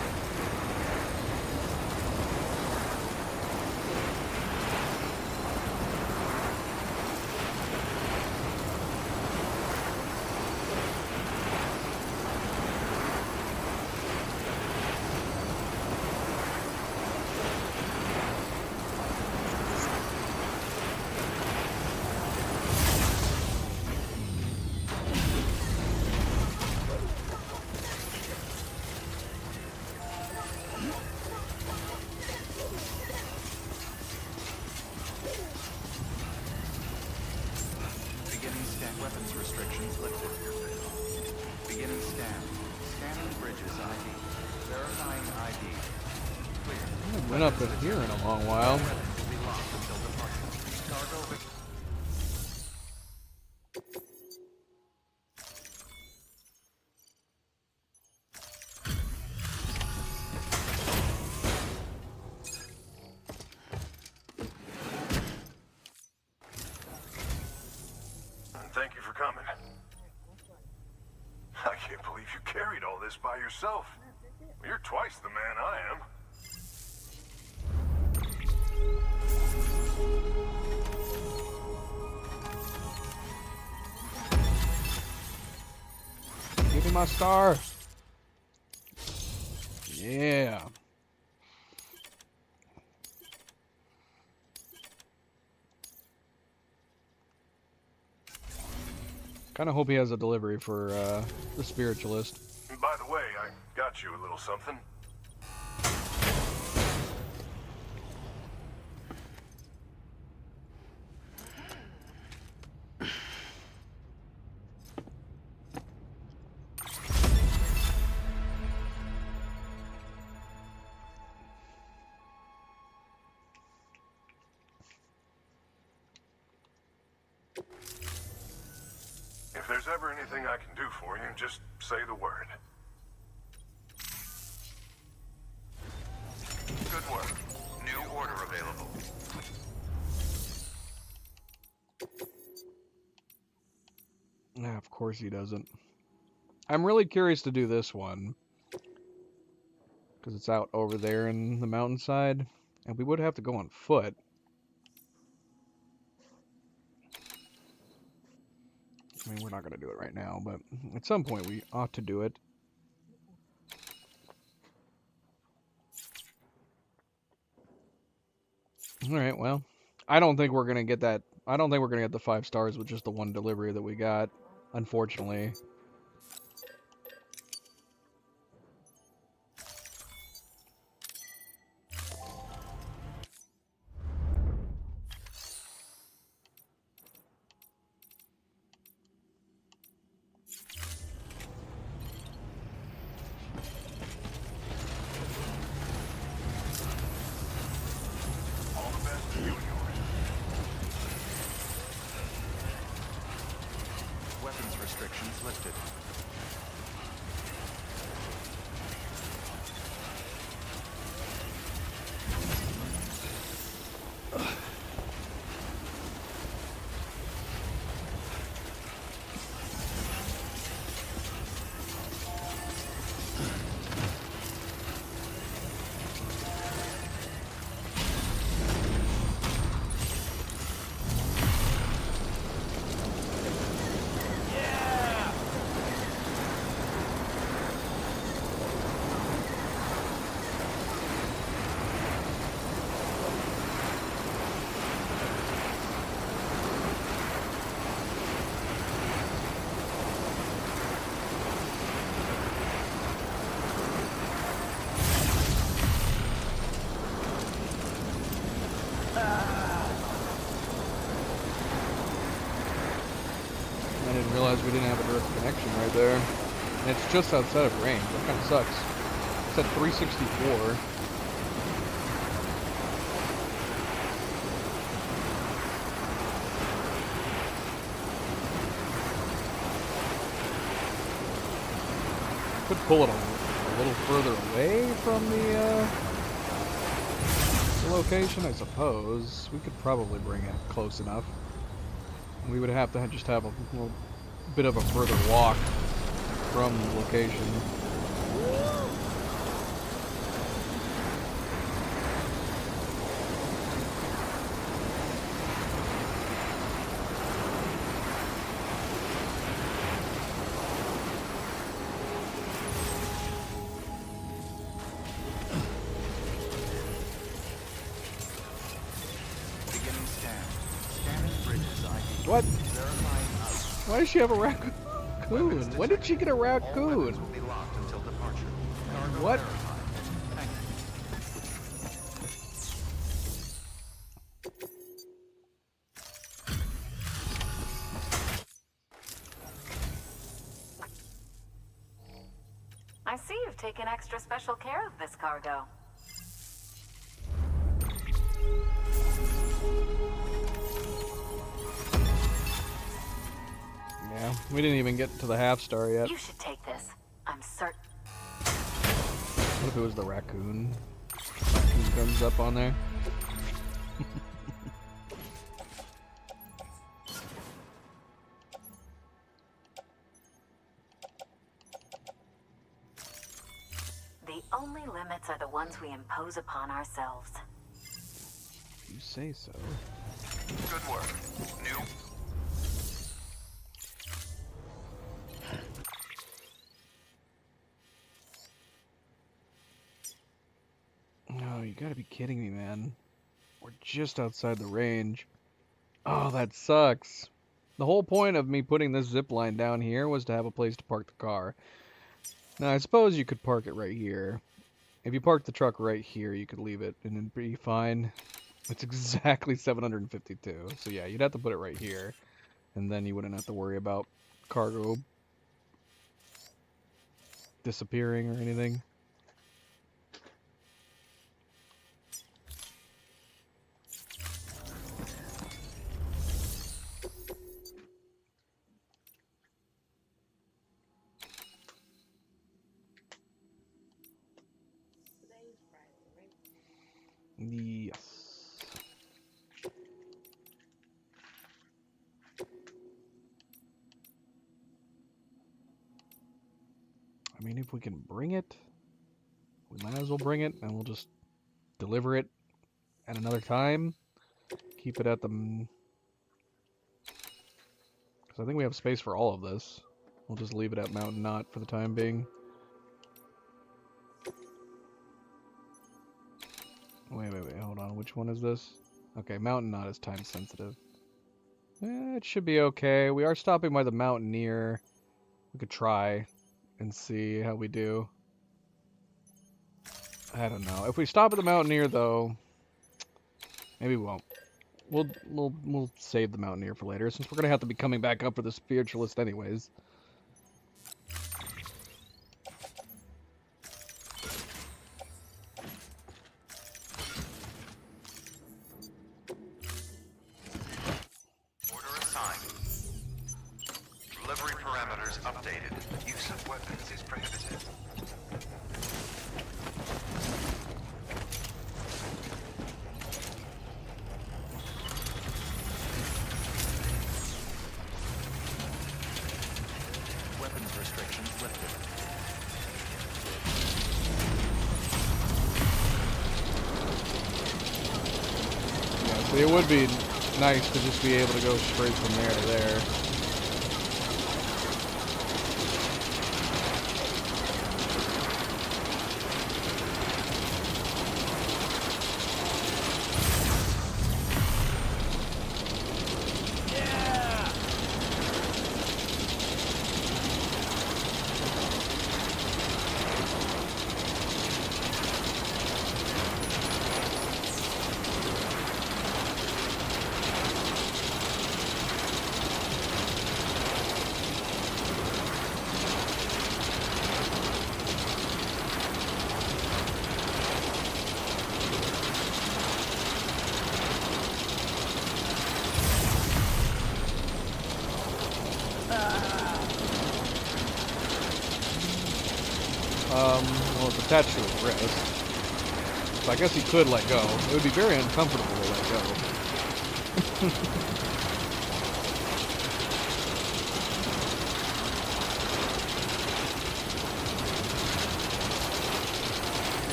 Beginning scan. Weapons restrictions lifted. Beginning scan. Scanning bridges ID. Verifying ID. Clear. I haven't been up in here in a long while. Weapons will be locked until departure. Cargo. Thank you for coming. I can't believe you carried all this by yourself. You're twice the man I am. Give me my star. Yeah. Kind of hope he has a delivery for the spiritualist. By the way, I got you a little something. If there's ever anything I can do for you, just say the word. Good work. New order available. Nah, of course he doesn't. I'm really curious to do this one. Because it's out over there in the mountainside. And we would have to go on foot. I mean, we're not going to do it right now, but at some point we ought to do it. Alright, well, I don't think we're going to get that. I don't think we're going to get the 5 stars with just the one delivery that we got, unfortunately. Weapons restrictions lifted. I didn't realize we didn't have a direct connection right there. And it's just outside of range. That kind of sucks. It's at 364. Could pull it a little further away from the location, I suppose. We could probably bring it close enough. We would have to just have a little bit of a further walk from the location. Beginning scan. Scanning bridges ID. What? Verifying Why does she have a raccoon? When did she get a all raccoon? weapons will be locked until departure. Cargo What? verified. Thank you. I see you've taken extra special care of this cargo. Yeah, we didn't even get to the half star yet. You should take this. I'm certain. What if it was the raccoon? Raccoon comes up on there. The only limits are the ones we impose upon ourselves. You say so. Good work. New. Oh, you gotta be kidding me, man. We're just outside the range. Oh, that sucks. The whole point of me putting this zip line down here was to have a place to park the car. Now, I suppose you could park it right here. If you park the truck right here, you could leave it and it'd be fine. It's exactly 752. So yeah, you'd have to put it right here. And then you wouldn't have to worry about cargo disappearing or anything. Yes. I mean, if we can bring it, we might as well bring it, and we'll just deliver it at another time. Keep it at the... Because I think we have space for all of this. We'll just leave it at Mountain Knot for the time being. Wait, hold on. Which one is this? Okay, Mountain Knot is time sensitive. It should be okay. We are stopping by the Mountaineer. We could try and see how we do. I don't know. If we stop at the Mountaineer, though, maybe we won't. We'll save the Mountaineer for later, since we're gonna have to be coming back up for the Spiritualist anyways. Updated. Use of weapons is prohibited. Weapons restrictions lifted. Yeah, so it would be nice to just be able to go straight from there to there. Well, it's attached to his wrist. So I guess he could let go. It would be very uncomfortable to let go.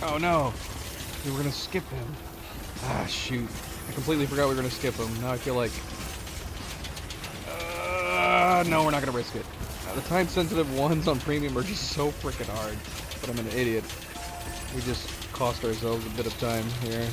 Oh no! We were gonna skip him. Ah, shoot. I completely forgot we were going to skip him. Now I feel like... no, we're not going to risk it. The time-sensitive ones on premium are just so freaking hard. But I'm an idiot. We just cost ourselves a bit of time here.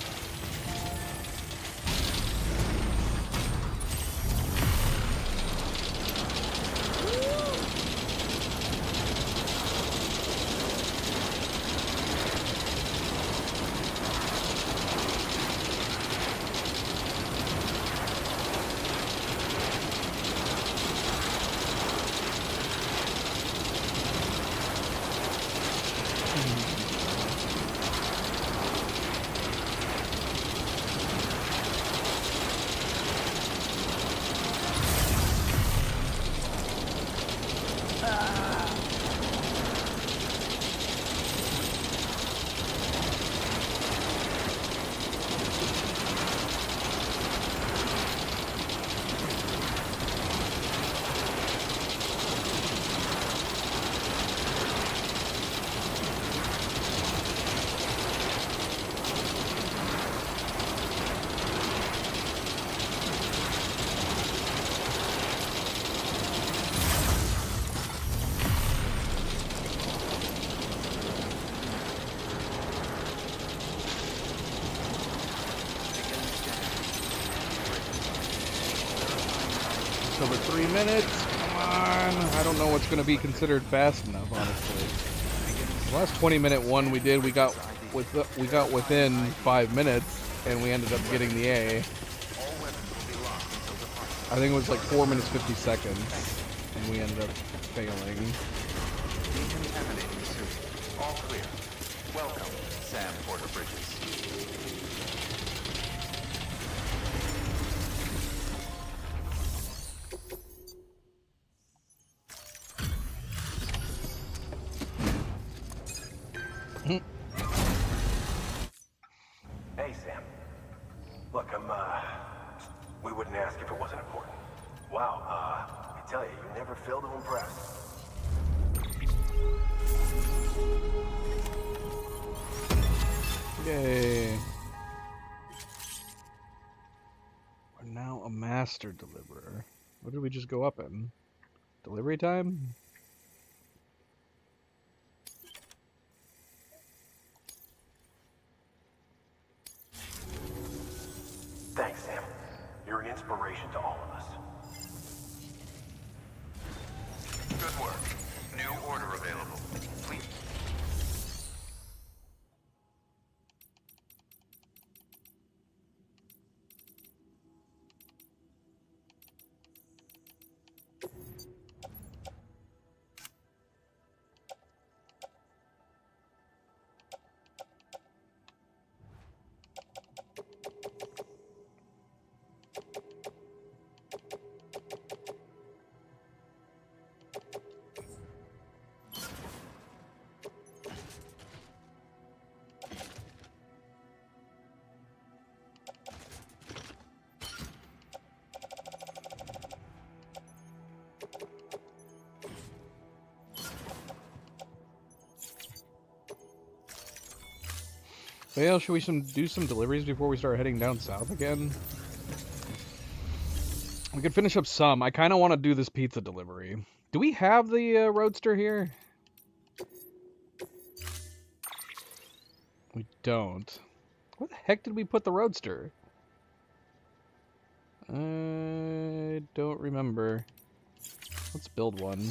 over 3 minutes. Come on. I don't know what's going to be considered fast enough, honestly. The last 20-minute one we did, we got within 5 minutes, and we ended up getting the A. I think it was like 4 minutes 50 seconds, and we ended up failing. Decontaminating the suit. All clear. Welcome, Sam Porter Bridges. Hey, Sam. Look, we wouldn't ask if it wasn't important. Wow, I tell you, you never fail to impress. Yay. We're now a master deliverer. What did we just go up in? Delivery time? Thanks, Sam. You're an inspiration to all of us. Good work. New order available. Please. Well, should we do some deliveries before we start heading down south again? We could finish up some. I kind of want to do this pizza delivery. Do we have the roadster here? We don't. Where the heck did we put the roadster? I don't remember. Let's build one.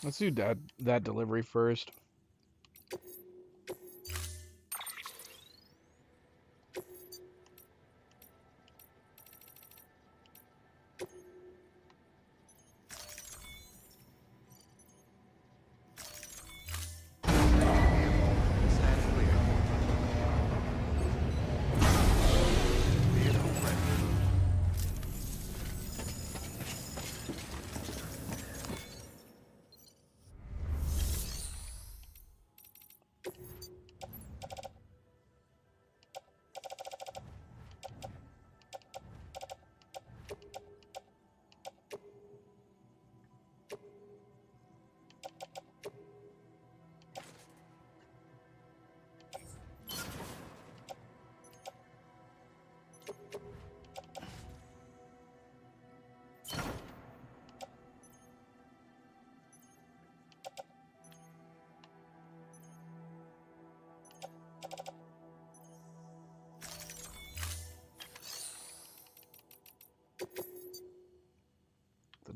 Let's do that delivery first.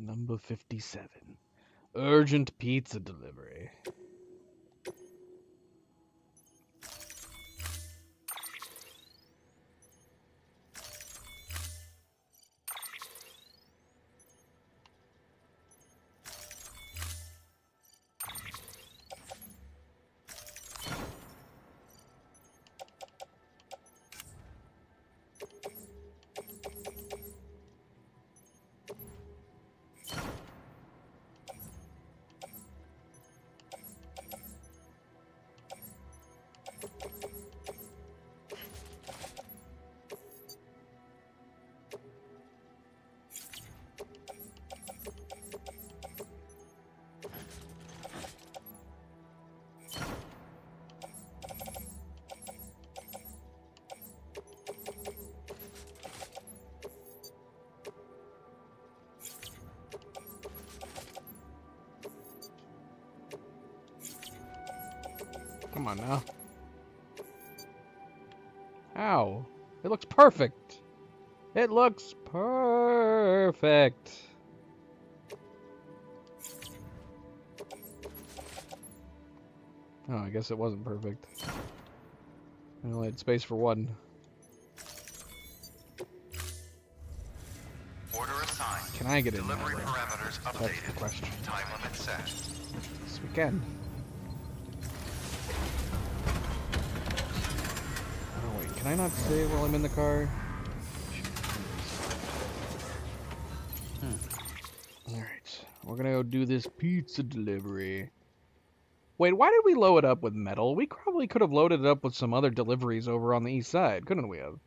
Number 57. Urgent pizza delivery. Come on now. Ow. It looks perfect. It looks perfect. Oh, I guess it wasn't perfect. I only had space for one. Order assigned. Can I get in there? Delivery parameters updated. That's the question. Time limit set. Yes, we can. Oh wait, can I not save while I'm in the car? Alright, we're gonna go do this pizza delivery. Wait, why did we load it up with metal? We probably could have loaded it up with some other deliveries over on the east side, couldn't we have?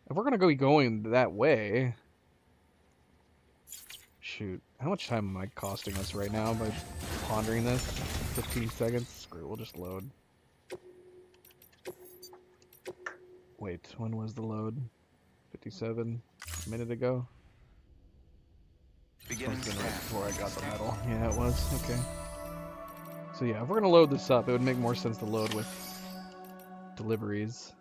If we're gonna be going that way... Shoot, how much time am I costing us right now by pondering this? 15 seconds? Screw it, we'll just load. Wait, when was the load? 57? A minute ago? Beginning scan. Right before I got the metal. Yeah, it was. Okay. So yeah, if we're gonna load this up, it would make more sense to load with deliveries.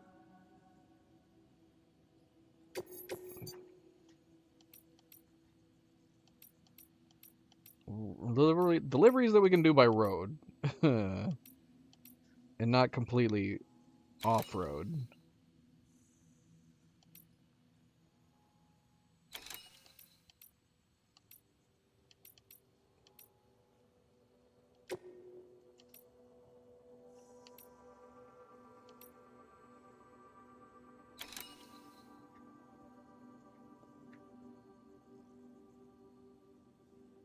Deliveries that we can do by road. And not completely off-road.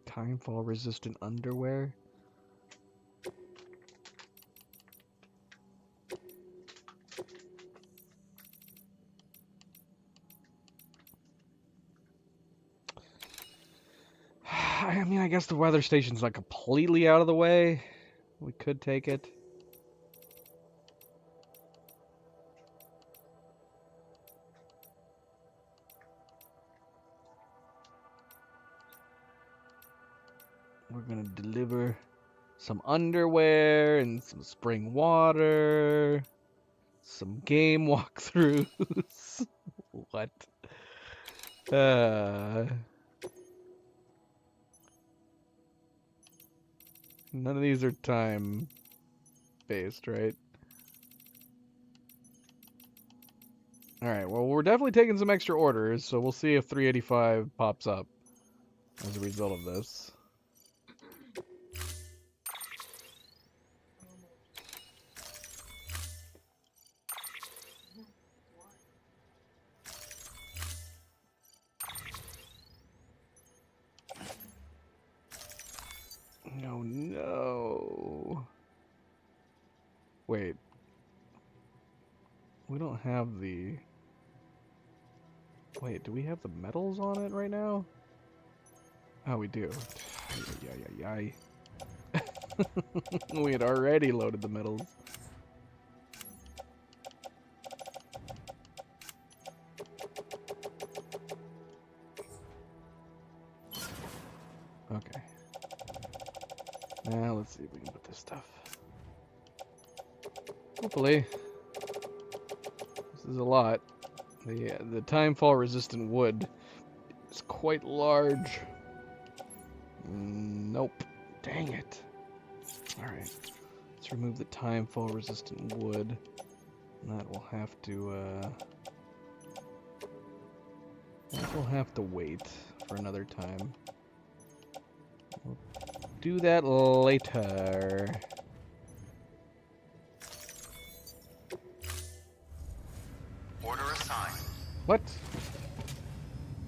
Timefall resistant underwear. I mean, I guess the weather station's not completely out of the way. We could take it. We're gonna deliver some underwear and some spring water, some game walkthroughs. What? None of these are time-based, right? Alright, well, we're definitely taking some extra orders, so we'll see if 385 pops up as a result of this. Oh no. Wait. We don't have the... Wait, do we have the metals on it right now? Oh, we do. We had already loaded the metals. Okay. Now let's see if we can put this stuff. Hopefully. This is a lot. The timefall resistant wood is quite large. Nope. Dang it. Alright. Let's remove the timefall resistant wood. And that will have to wait for another time. We'll do that later. Order assigned. What?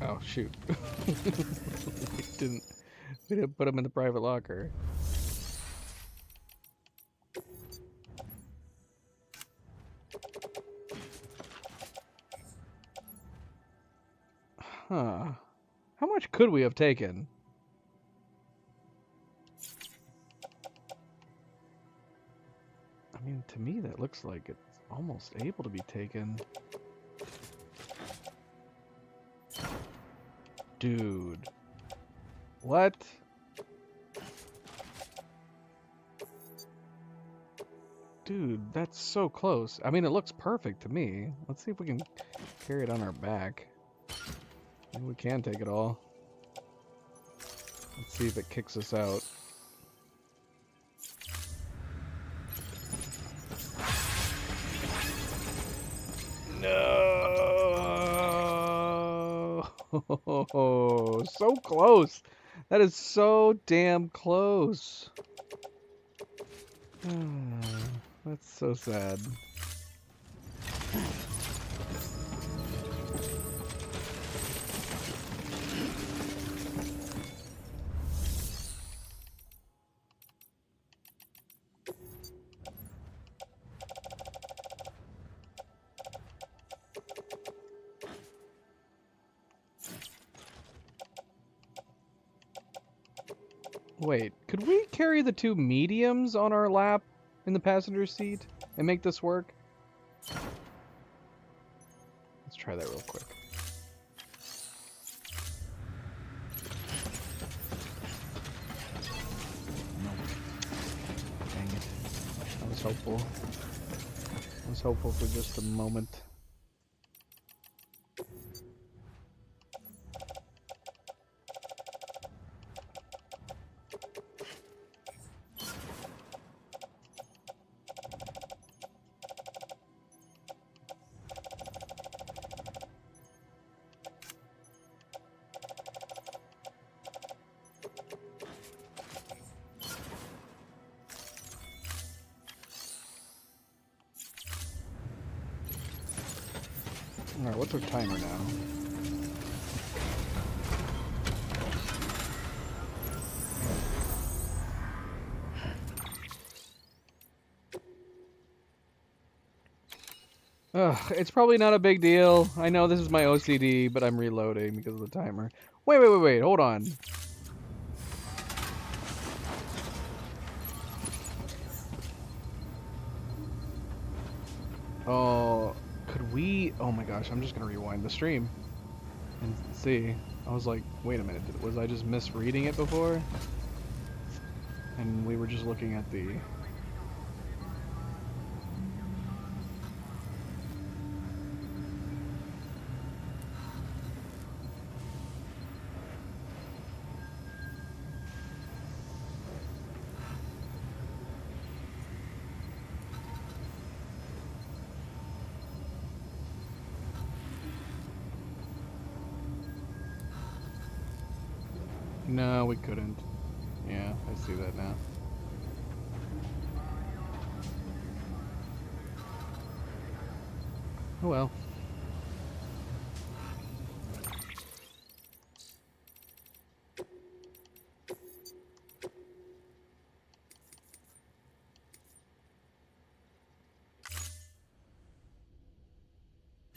Oh shoot. we didn't put him in the private locker. Huh. How much could we have taken? I mean, to me that looks like it's almost able to be taken. Dude. What? Dude, that's so close. I mean, it looks perfect to me. Let's see if we can carry it on our back. Maybe we can take it all. Let's see if it kicks us out. No! So close! That is so damn close. That's so sad. Wait, could we carry the two mediums on our lap in the passenger seat and make this work? Let's try that real quick. No. Dang it. I was hopeful. I was hopeful for just a moment. Alright, what's our timer now? Ugh, it's probably not a big deal. I know this is my OCD, but I'm reloading because of the timer. Wait, hold on. Oh, could we... Oh my gosh, I'm just gonna rewind the stream and see. I was like, wait a minute, was I just misreading it before? And we were just looking at the... No, we couldn't. Yeah, I see that now. Oh well.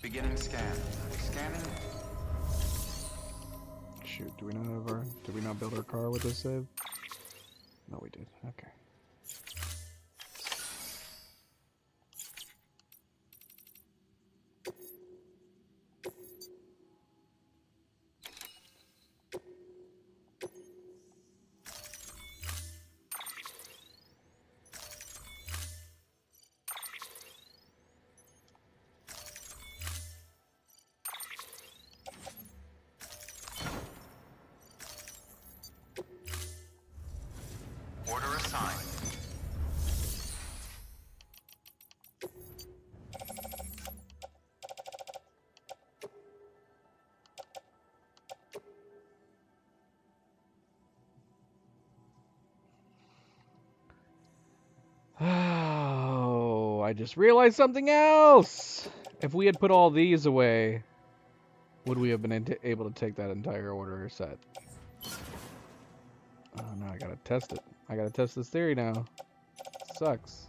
Beginning scan. Scanning. Shoot, do we not have our... Did we not build our car with this save? No, we did. Okay. Order assigned. Oh, I just realized something else! If we had put all these away, would we have been able to take that entire order set? Oh no, I gotta test it. I gotta test this theory now. Sucks.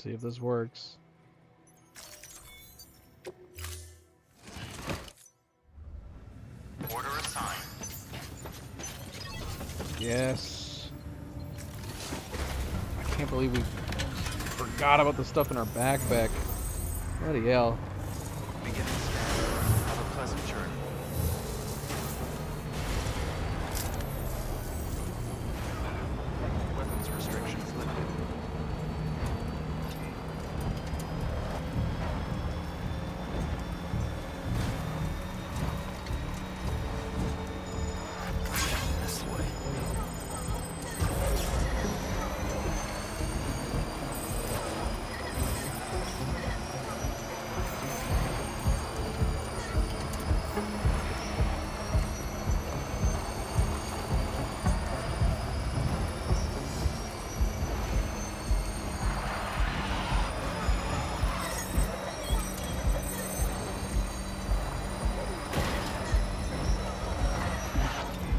see if this works. Order assigned. Yes. I can't believe we forgot about the stuff in our backpack. Bloody hell. Beginning scan. Have a pleasant journey. Weapons restrictions lifted. That's the way.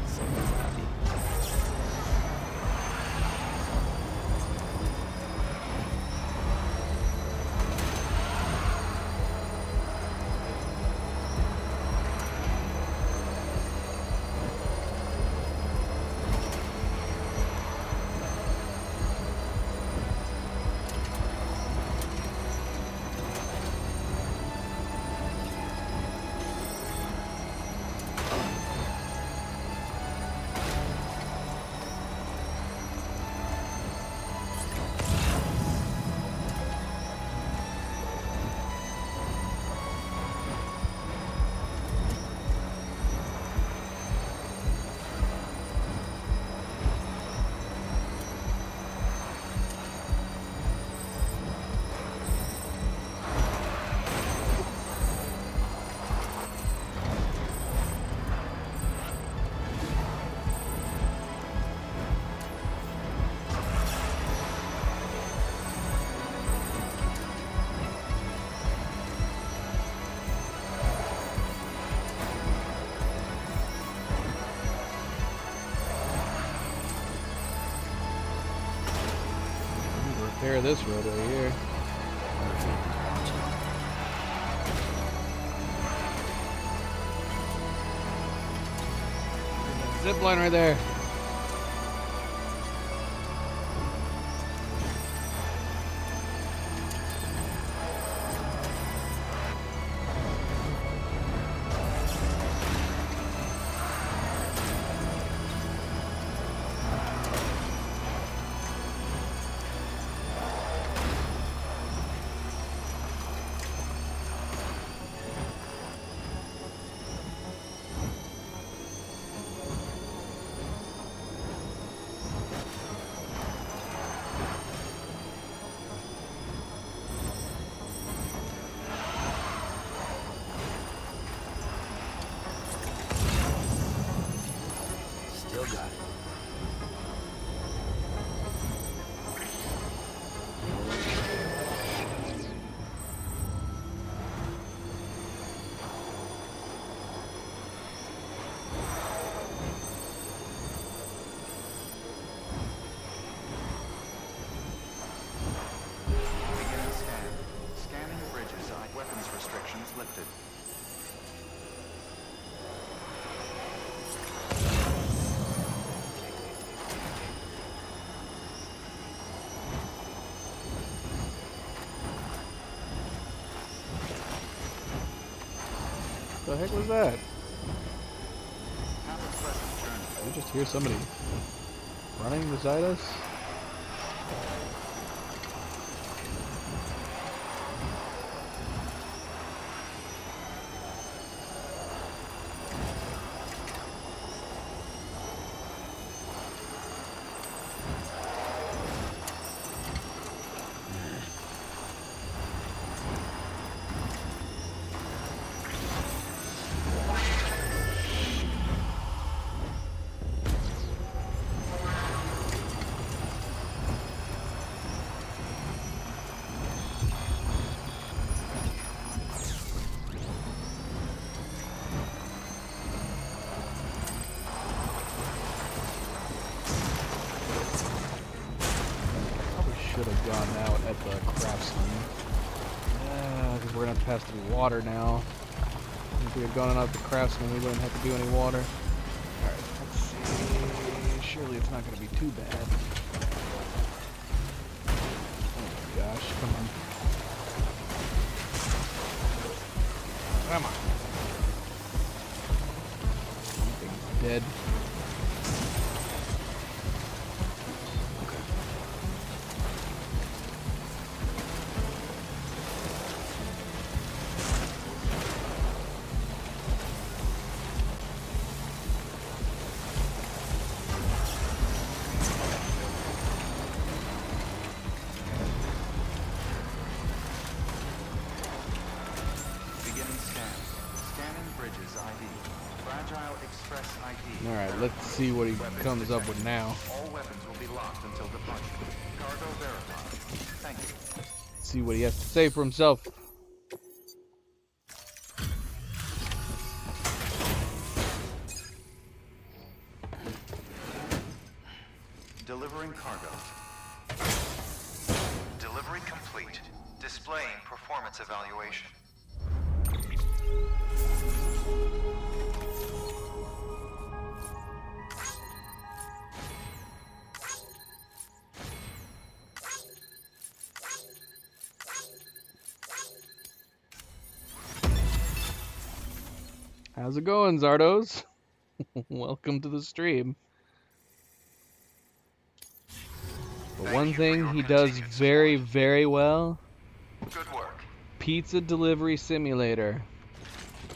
Someone's happy. Repair this road right here. Zip line right there. Still got it. Beginning scan. Scanning bridges. Weapons restrictions lifted. The heck was that? Have a pleasant journey. Did we just hear somebody running beside us? should have gone out at the craftsman. Because we're going to have to pass through water now. If we had gone out at the craftsman, we wouldn't have to do any water. Alright, let's see. Surely it's not going to be too bad. Oh my gosh, come on. Come on. Something's dead. Alright, let's see what he comes up with now. All weapons will be locked until departure. Cargo verified. Thank you. Let's see what he has to say for himself. Delivering cargo. Delivery complete. Displaying performance evaluation. How's it going, Zardos? Welcome to the stream. But one thing he does very, very well. Good work. Pizza delivery simulator.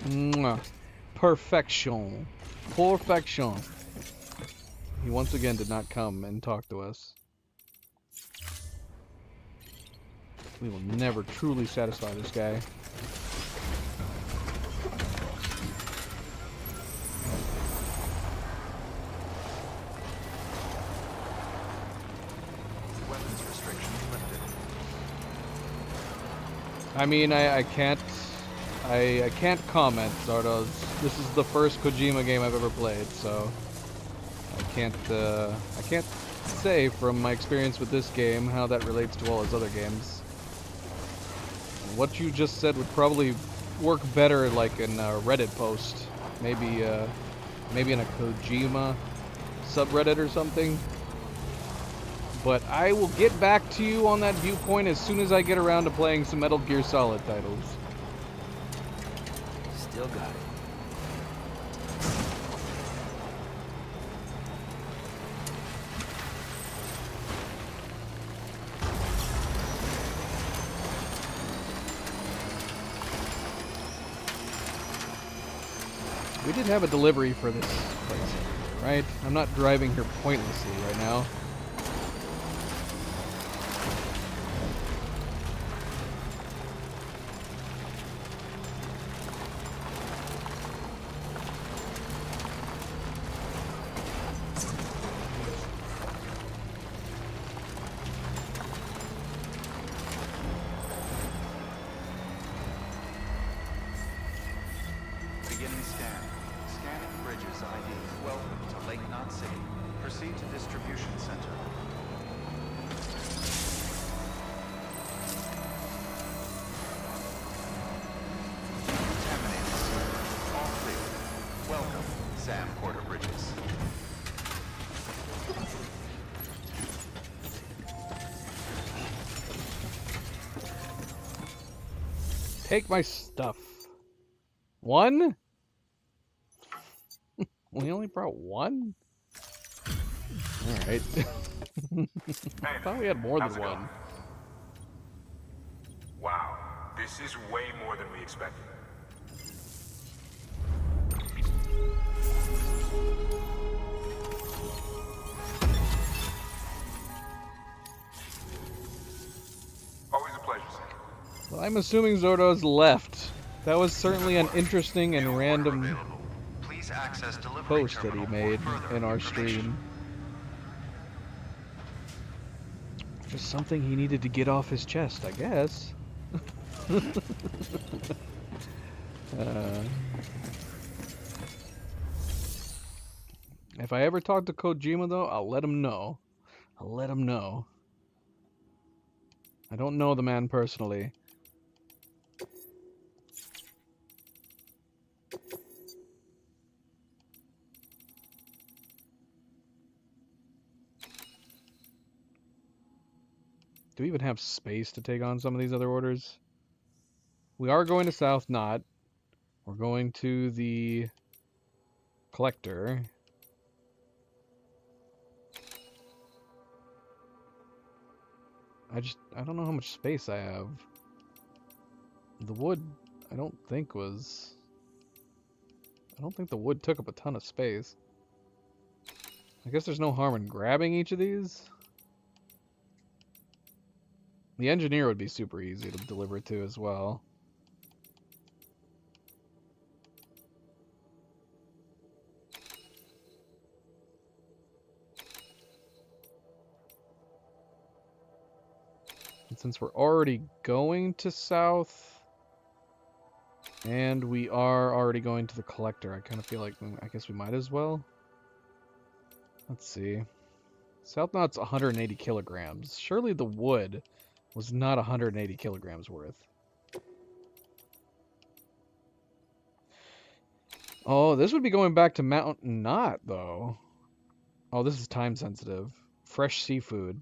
Mwah. Perfection. Perfection. He once again did not come and talk to us. We will never truly satisfy this guy. I mean, I can't comment, Zardos. This is the first Kojima game I've ever played, so I can't say from my experience with this game how that relates to all his other games. What you just said would probably work better like in a Reddit post, maybe in a Kojima subreddit or something. But I will get back to you on that viewpoint as soon as I get around to playing some Metal Gear Solid titles. Still got it. We did have a delivery for this place, right? I'm not driving here pointlessly right now. Beginning scan. Scanning Bridges ID. Welcome to Lake Knot City. Proceed to distribution center. Contaminated server. All clear. Welcome, Sam Porter Bridges. Take my stuff. One? We only brought one? Alright. I thought we had more than one. Wow, this is way more than we expected. Always a pleasure, Sam. Well, I'm assuming Zordo's left. That was certainly an interesting and random post that he made in our stream. Just something he needed to get off his chest, I guess. If I ever talk to Kojima, though, I'll let him know. I'll let him know. I don't know the man personally. Do we even have space to take on some of these other orders? We are going to South Knot. We're going to the Collector. I don't know how much space I have. The wood, I don't think the wood took up a ton of space. I guess there's no harm in grabbing each of these. The engineer would be super easy to deliver to as well. And since we're already going to South, and we are already going to the Collector, I kind of feel like, I guess we might as well. Let's see. South Knot's 180 kilograms. Surely the wood was not 180 kilograms worth. Oh, this would be going back to Mount Knot, though. Oh, this is time sensitive. Fresh seafood.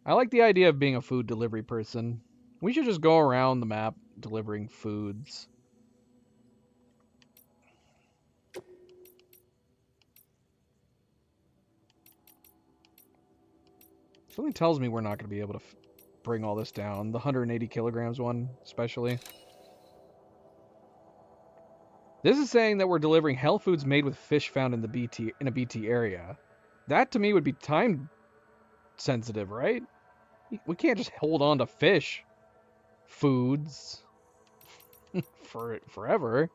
I like the idea of being a food delivery person. We should just go around the map delivering foods. Something tells me we're not going to be able to bring all this down. The 180 kilograms one, especially. This is saying that we're delivering health foods made with fish found in a BT area. That to me would be time sensitive, right? We can't just hold on to fish foods forever.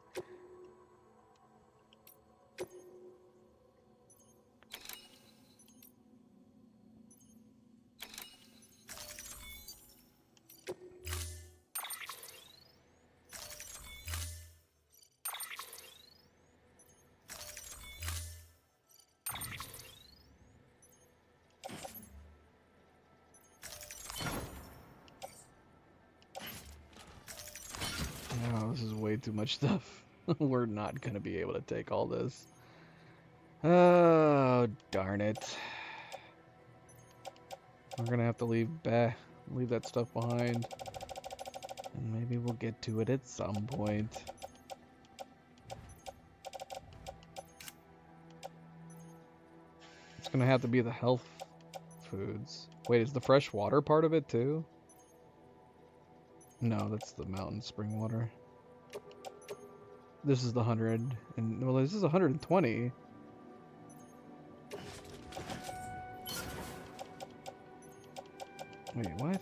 Oh, this is way too much stuff. We're not going to be able to take all this. Oh, darn it. We're going to have to leave that stuff behind. And maybe we'll get to it at some point. It's going to have to be the health foods. Wait, is the fresh water part of it too? No, that's the mountain spring water. This is the 100, and well, this is 120. Wait, what?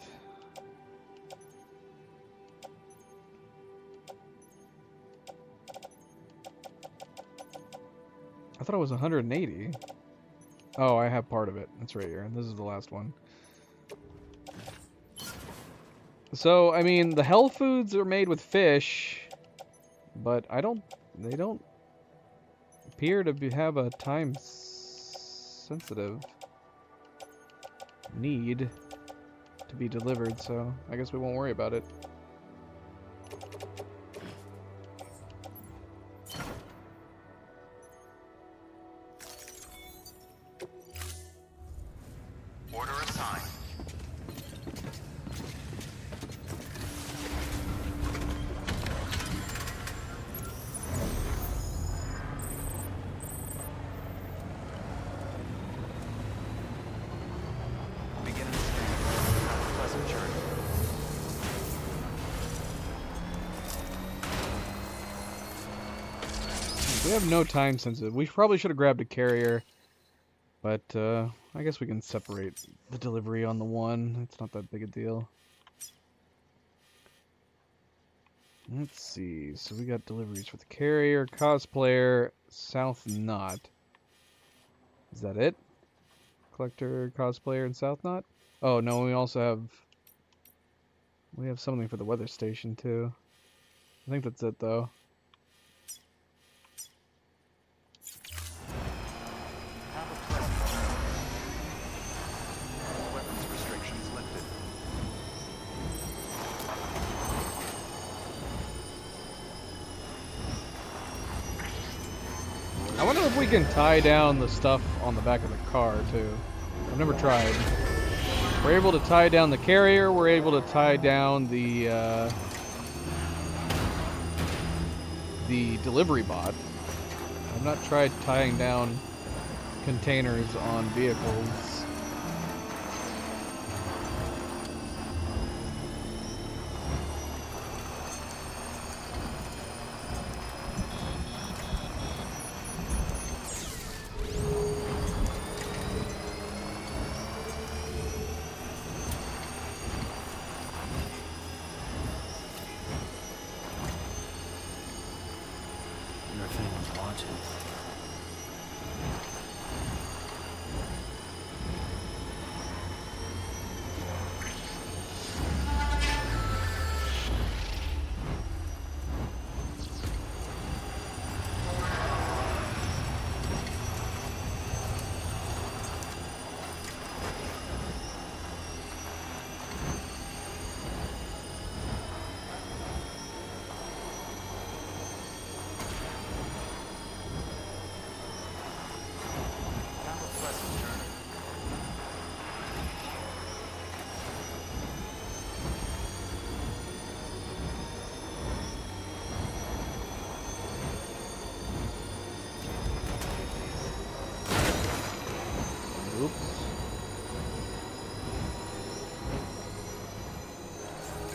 I thought it was 180. Oh, I have part of it. It's right here. This is the last one. So, I mean, the health foods are made with fish, but they don't appear to have a time sensitive need to be delivered, so I guess we won't worry about it. Order assigned. Begin the scan. Have a pleasant journey. We have no time sensitive. We probably should have grabbed a carrier, but I guess we can separate the delivery on the one. It's not that big a deal. Let's see. So we got deliveries for the carrier, cosplayer, South Knot. Is that it? Collector, cosplayer, and South Knot? Oh no, we also have something for the weather station too. I think that's it though. Have a pleasant journey. Weapons restrictions lifted. wonder if we can tie down the stuff on the back of the car, too. I've never tried. We're able to tie down the carrier, we're able to tie down the delivery bot. I've not tried tying down containers on vehicles.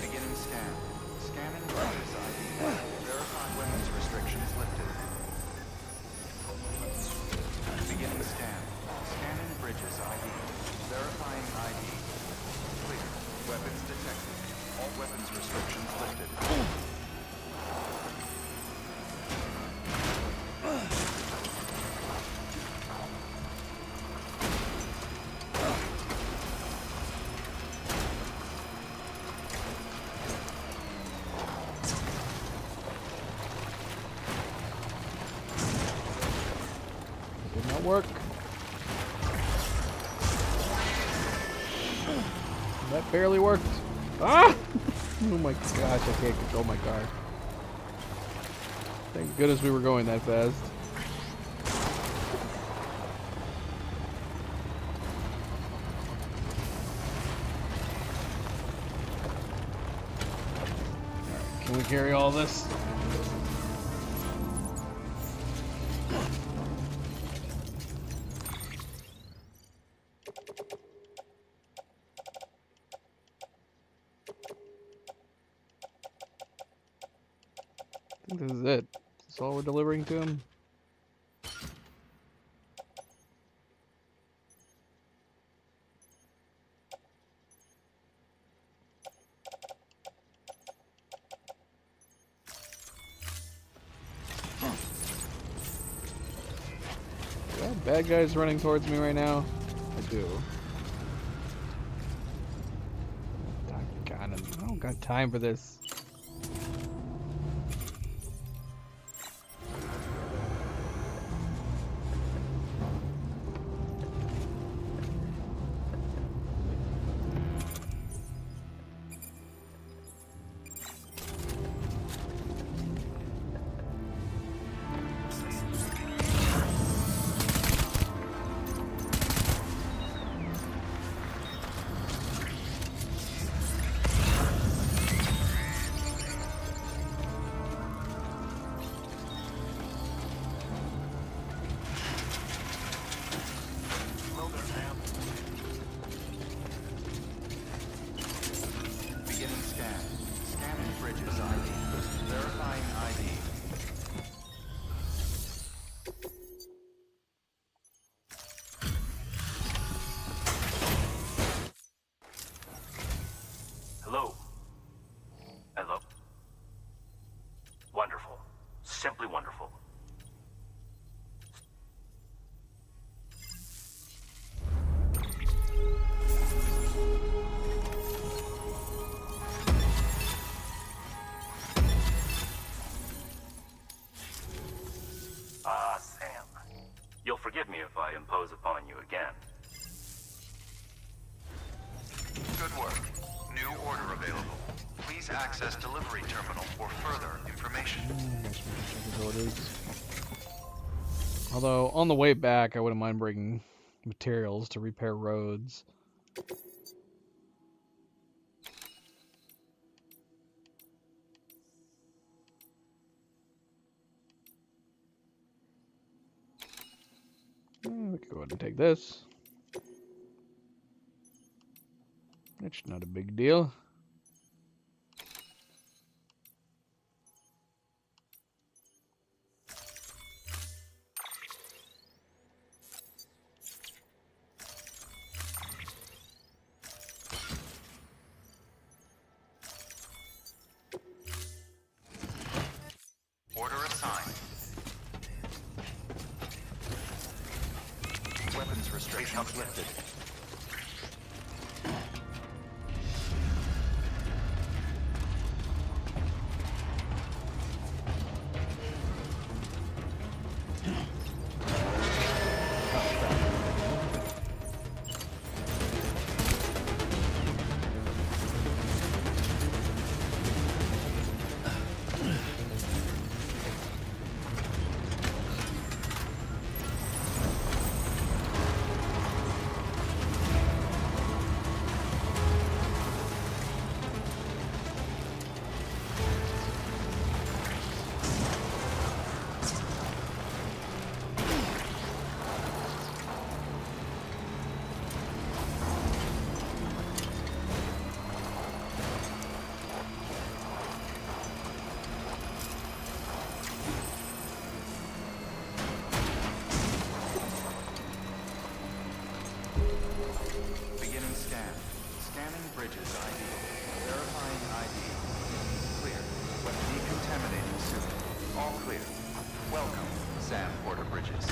Beginning scan. Scanning bridges ID. Verify weapons restrictions lifted. Beginning scan. Scanning bridges ID. Verifying ID. Clear. Weapons detected. All weapons restrictions lifted. Did not work. That barely worked. Ah! Oh my gosh, I can't control my car. Thank goodness we were going that fast. Alright, can we carry all this? I think this is it. That's all we're delivering to him. Do I have bad guys running towards me right now? I do. God, I don't got time for this. Beginning scan. Scanning bridges ID. Verifying ID. Hello. Hello. Wonderful. Simply wonderful. Sam. You'll forgive me if I impose upon you again. Good work. New order available. Please access delivery terminal for further information. Although, on the way back, I wouldn't mind bringing materials to repair roads. We could go ahead and take this. That's not a big deal. Order assigned. Weapons restrictions lifted. Beginning scan. Scanning bridges ID. Verifying ID. Clear. But decontaminating soon. All clear. Welcome, Sam Porter Bridges.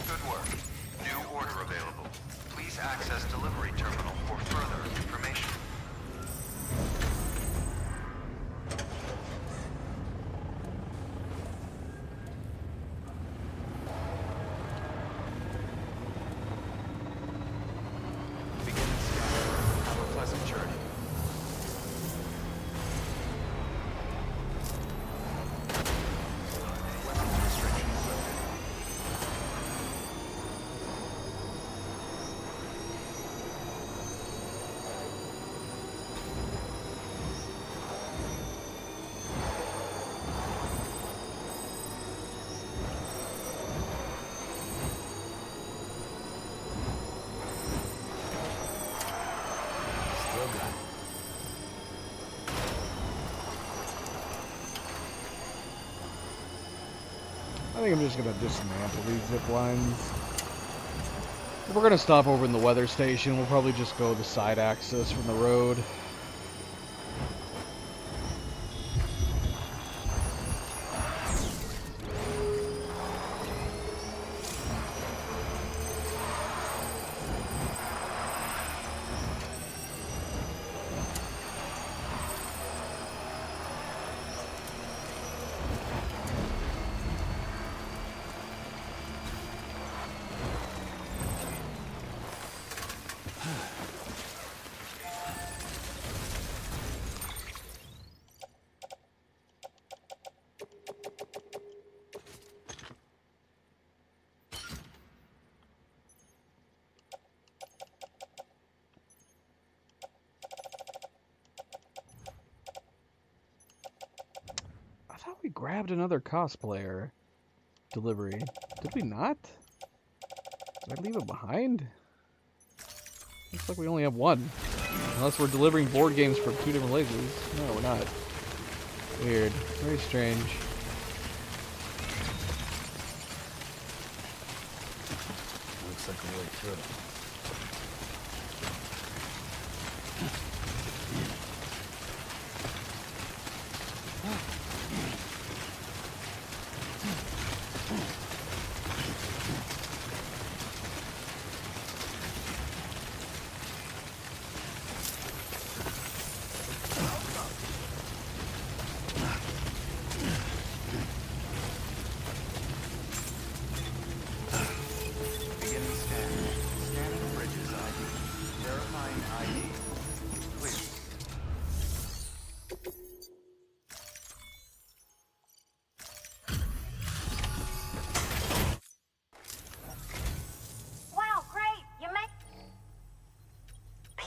Good work. New order available. Please access delivery terminal for further information. Beginning scan. Have a pleasant journey. Weapons restrictions lifted. Still got it. I think I'm just gonna dismantle these zip lines. If we're gonna stop over in the weather station, we'll probably just go the side axis from the road. I thought we grabbed another cosplayer delivery. Did we not? Did I leave it behind? Looks like we only have one. Unless we're delivering board games from two different places. No, we're not. Weird. Very strange. Looks like a way through.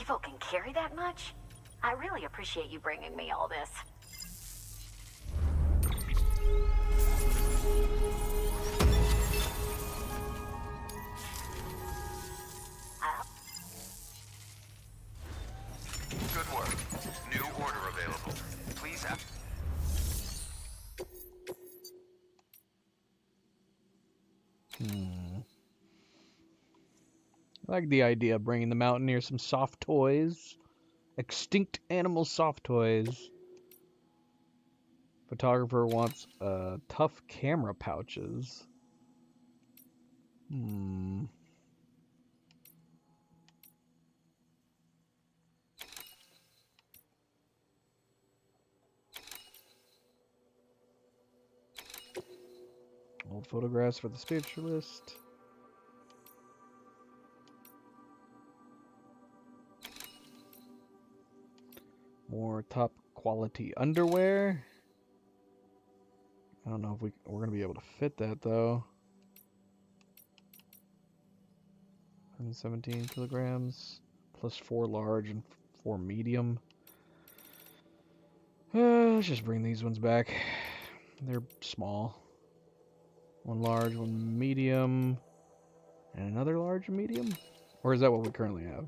Evil can carry that much? I really appreciate you bringing me all this. Good work. New order available. Please act. I like the idea of bringing the Mountaineer some soft toys. Extinct animal soft toys. Photographer wants tough camera pouches. Old photographs for the spiritualist. More top quality underwear. I don't know if we're gonna be able to fit that though. 117 kilograms plus 4 large and 4 medium. Let's just bring these ones back. They're small. 1 large, 1 medium, and another large and medium? Or is that what we currently have?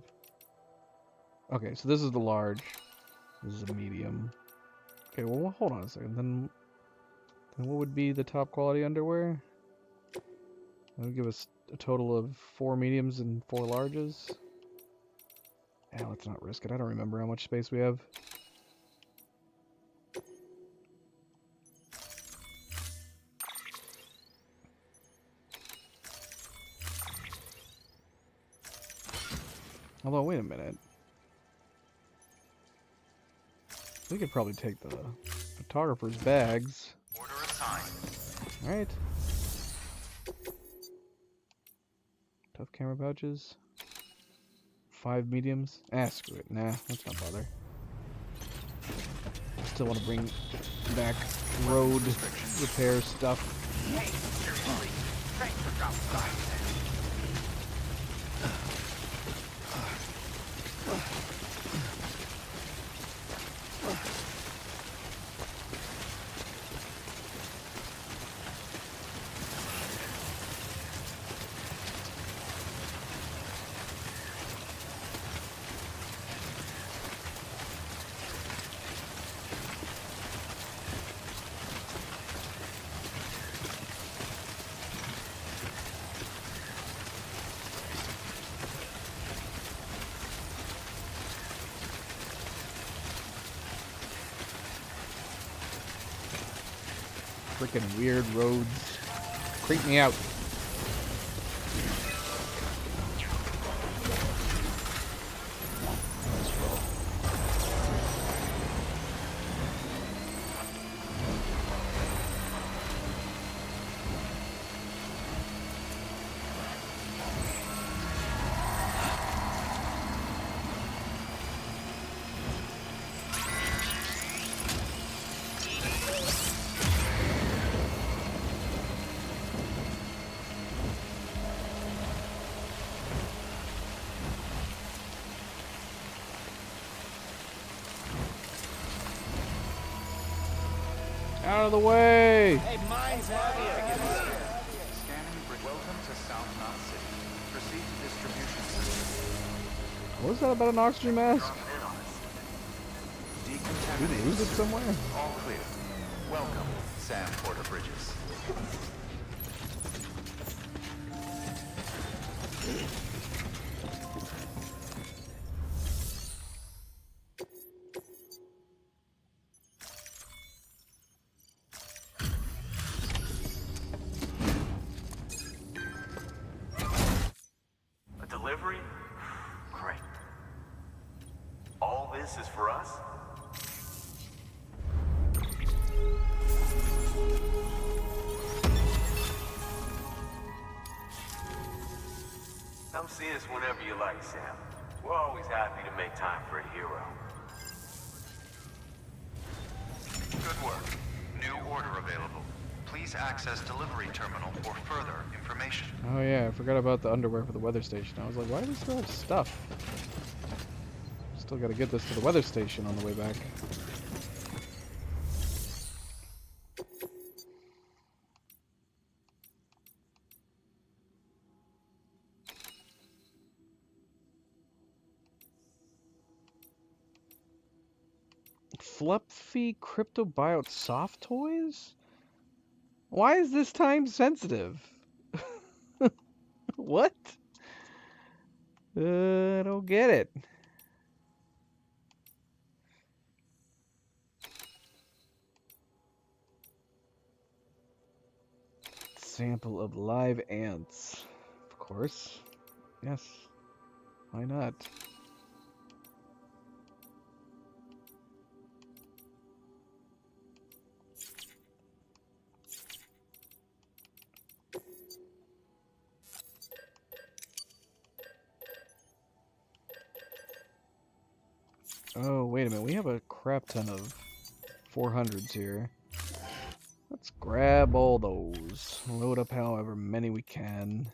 Okay, so this is the large. This is a medium. Okay, well, hold on a second. Then what would be the top quality underwear? That would give us a total of 4 mediums and 4 larges. Yeah, let's not risk it. I don't remember how much space we have. Although, wait a minute. We could probably take the photographer's bags. Order assigned. Alright. Tough camera pouches. 5 mediums. Screw it. Nah, let's not bother. Still want to bring back road repair stuff. Hey, seriously. Thanks for dropping by. Freaking weird roads creep me out. Out of the way! Hey, mine's heavier. Scanning bridge. Welcome to South Knot City. Proceed to distribution system. What was that about an oxygen mask? Did we Decontamination. lose it somewhere? All clear. Welcome, Sam Porter Bridges. A delivery? Great. All this is for us? Come see us whenever you like, Sam. We're always happy to make time for a hero. Good work. New order available. Please access delivery terminal for further information. Oh yeah, I forgot about the underwear for the weather station. I was like, why do they still have stuff? Still gotta get this to the weather station on the way back. Fluffy Cryptobiote soft toys? Why is this time sensitive? What? I don't get it. Sample of live ants. Of course. Yes. Why not? Oh, wait a minute. We have a crap ton of 400s here. Let's grab all those. Load up however many we can.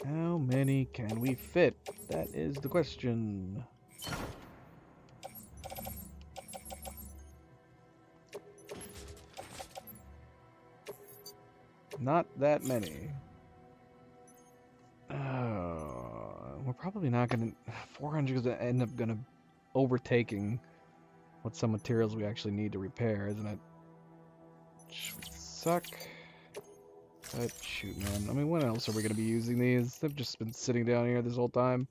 How many can we fit? That is the question. Not that many. We're probably not gonna. 400 is gonna end up overtaking what some materials we actually need to repair, isn't it? Which would suck. But shoot, man. I mean, when else are we gonna be using these? They've just been sitting down here this whole time.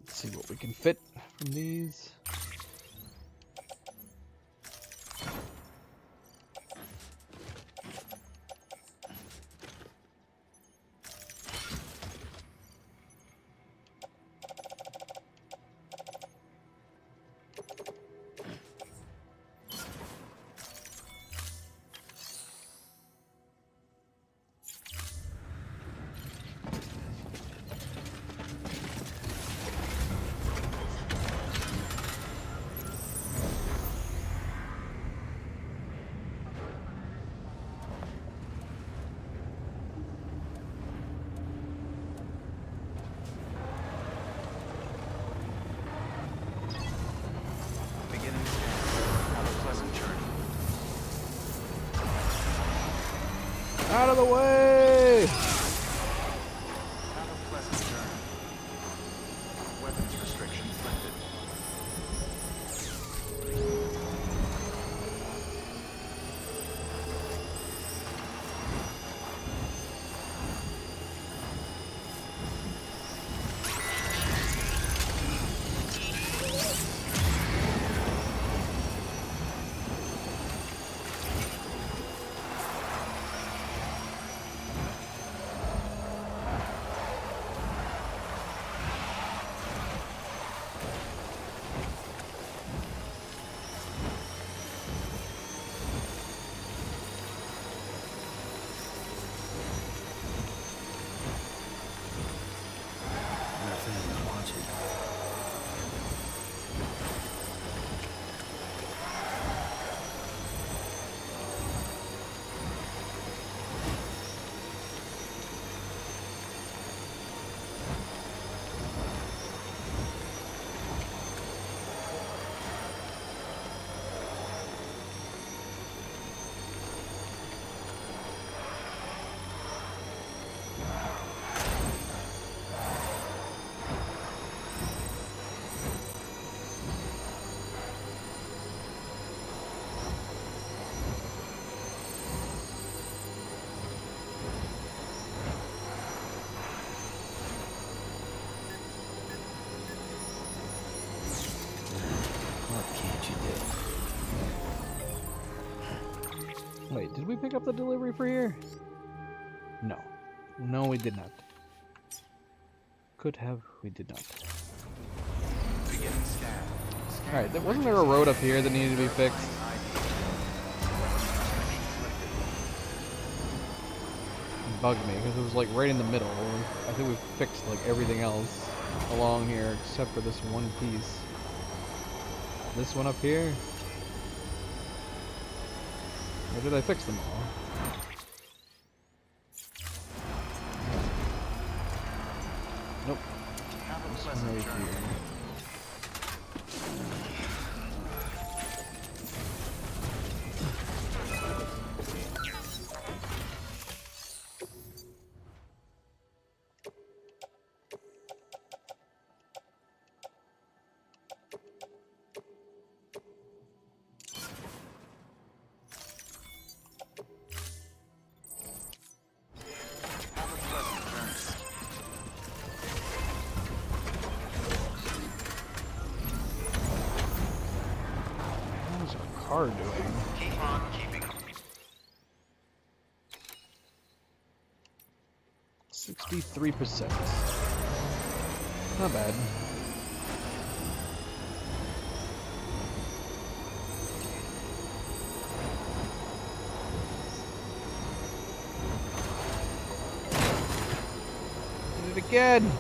See what we can fit from these. Out of the way! Have a pleasant journey. Weapons restrictions lifted. Wait, did we pick up the delivery for here? No. No, we did not. Could have, we did not. Beginning scan. Alright, wasn't there a road up here that needed to be fixed? bugged me because it was like right in the middle. I think we fixed like everything else along here except for this one piece. This one up here? Or did I fix them all? Nope. This one right here. Car doing? Keep on keeping up. 63%. Not bad. Did it again!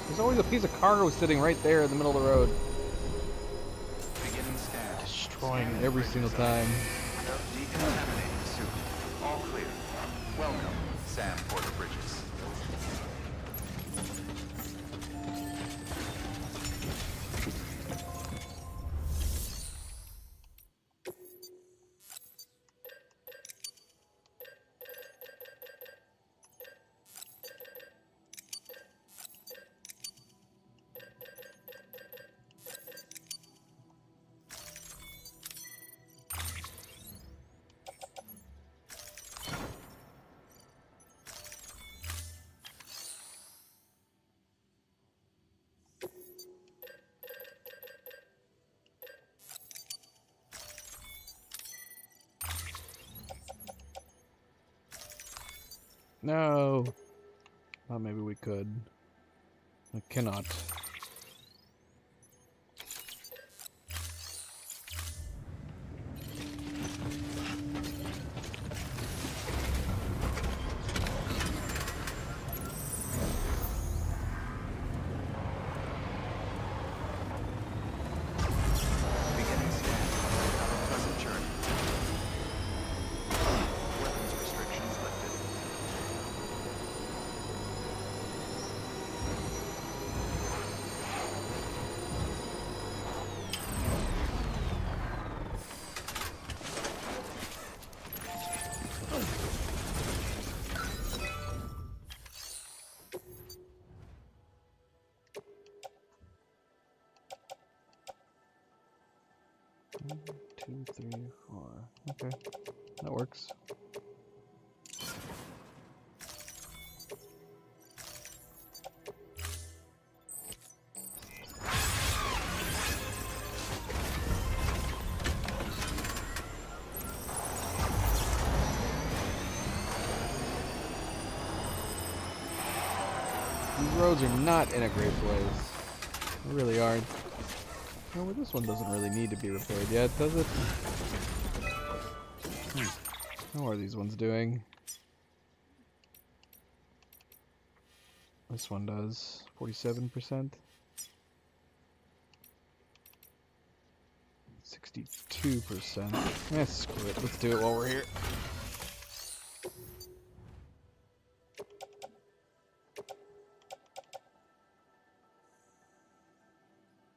There's always a piece of cargo sitting right there in the middle of the road. Beginning scan. Destroying it every single time. Decontaminating the suit. All clear. Welcome, Sam Porter Bridges. No. Thought maybe we could. I cannot. Beginning scan. Have a pleasant journey. Weapons restrictions lifted. One, 2, 3, 4. Okay, that works. These roads are not in a great place. They really aren't. Oh, well, this one doesn't really need to be repaired yet, does it? How are these ones doing? This one does. 47%. 62%. Screw it. Let's do it while we're here.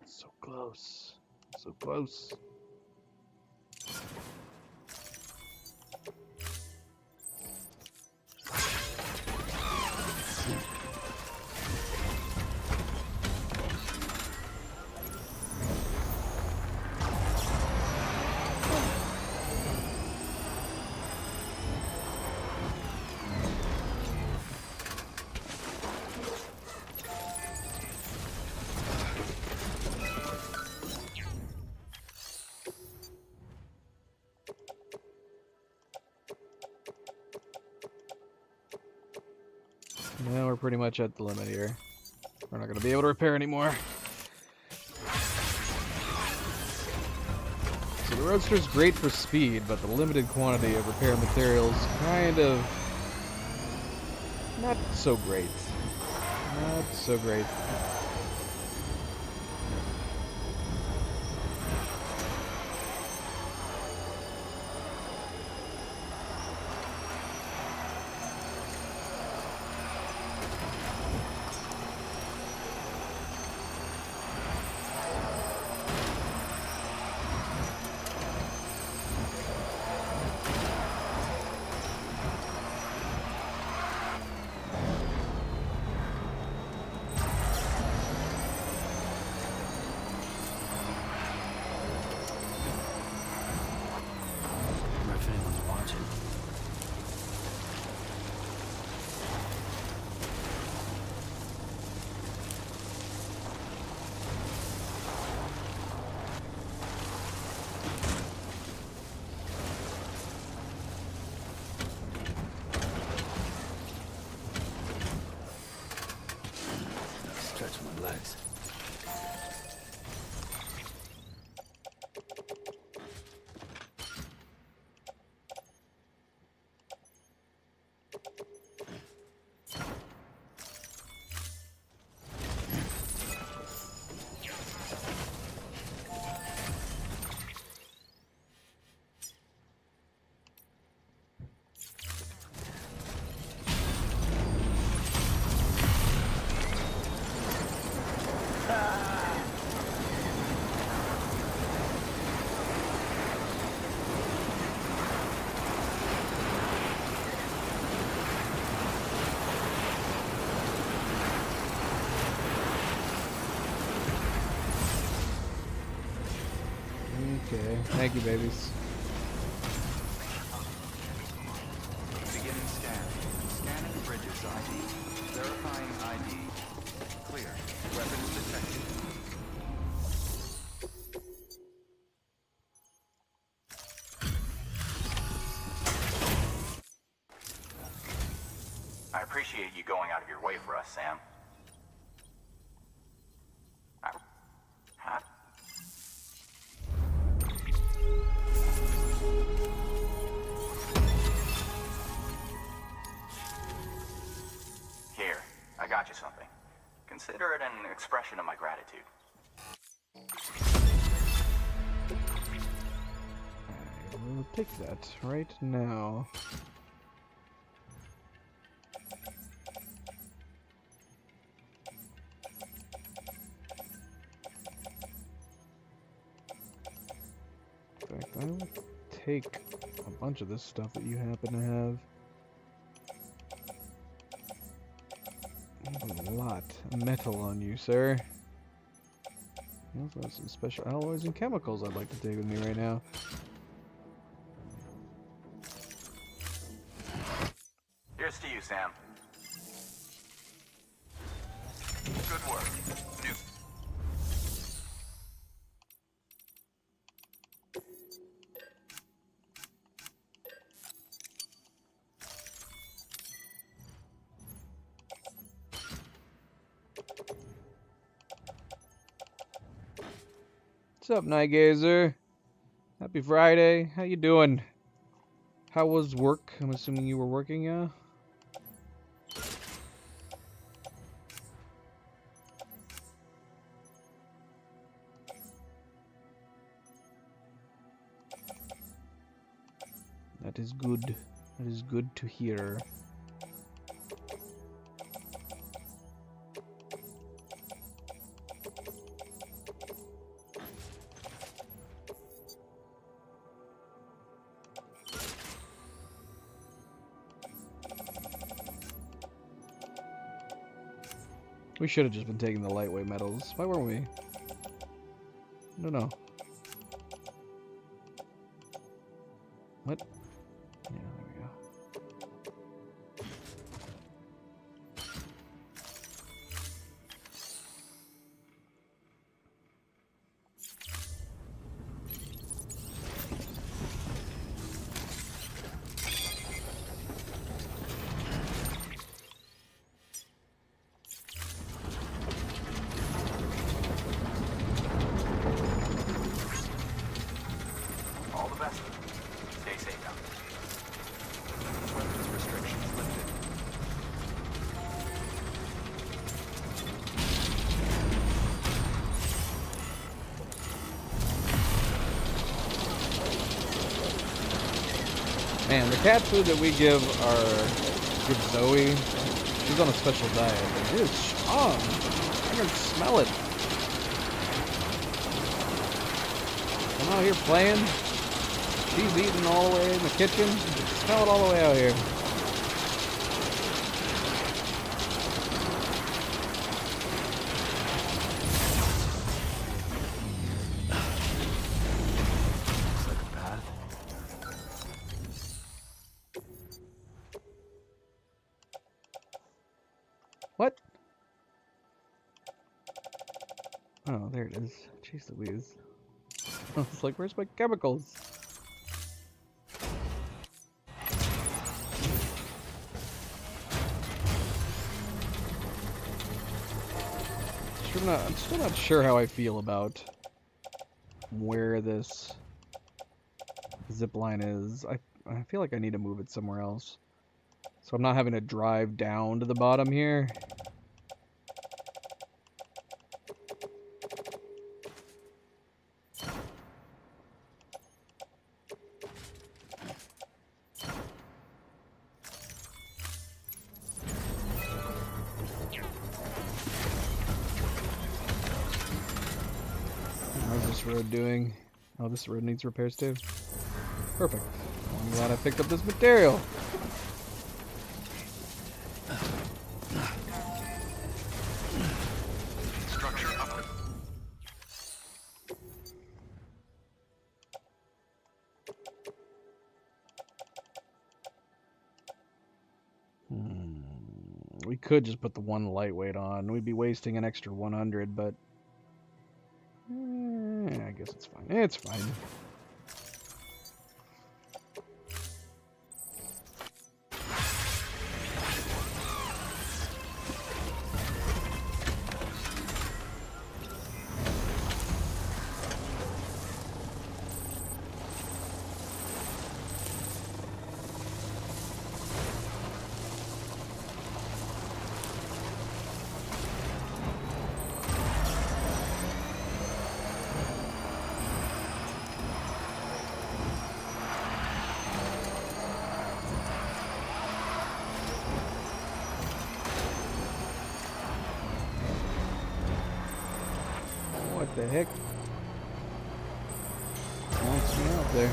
So close. So close. Now we're pretty much at the limit here. We're not going to be able to repair anymore. So the Roadster's great for speed, but the limited quantity of repair materials kind of Not so great. Not so great. If anyone's watching. Stretch my legs. Okay, thank you, babies. Beginning scan. Scanning bridges ID. Verifying ID. Clear. Weapons detected. I appreciate you going out of your way for us, Sam. Huh? Here, I got you something. Consider it an expression of my gratitude. I will take that right now. In fact, I will take a bunch of this stuff that you happen to have. You have a lot of metal on you, sir. You also have some special alloys and chemicals I'd like to take with me right now. Here's to you, Sam. Good work. New. What's up, Night Gazer? Happy Friday. How you doing? How was work? I'm assuming you were working, yeah? That is good. That is good to hear. We should have just been taking the lightweight metals. Why weren't we? No. What? Yeah, there we go. All the best. Stay safe out Man, the cat food that we give Zoe, she's on a special diet. It is strong. I can smell it. I'm out here playing. She's eating all the way in the kitchen. You can smell it all the way out here. What? Oh, there it is. Jeez Louise. I was like, where's my chemicals? I'm still not sure how I feel about where this zip line is. I feel like I need to move it somewhere else. So I'm not having to drive down to the bottom here. How's this road doing? Oh, this road needs repairs too. Perfect. I'm glad I picked up this material. Structure up. We could just put the one lightweight on. We'd be wasting an extra 100, but I guess it's fine. It's fine. What the heck? Wants me out there.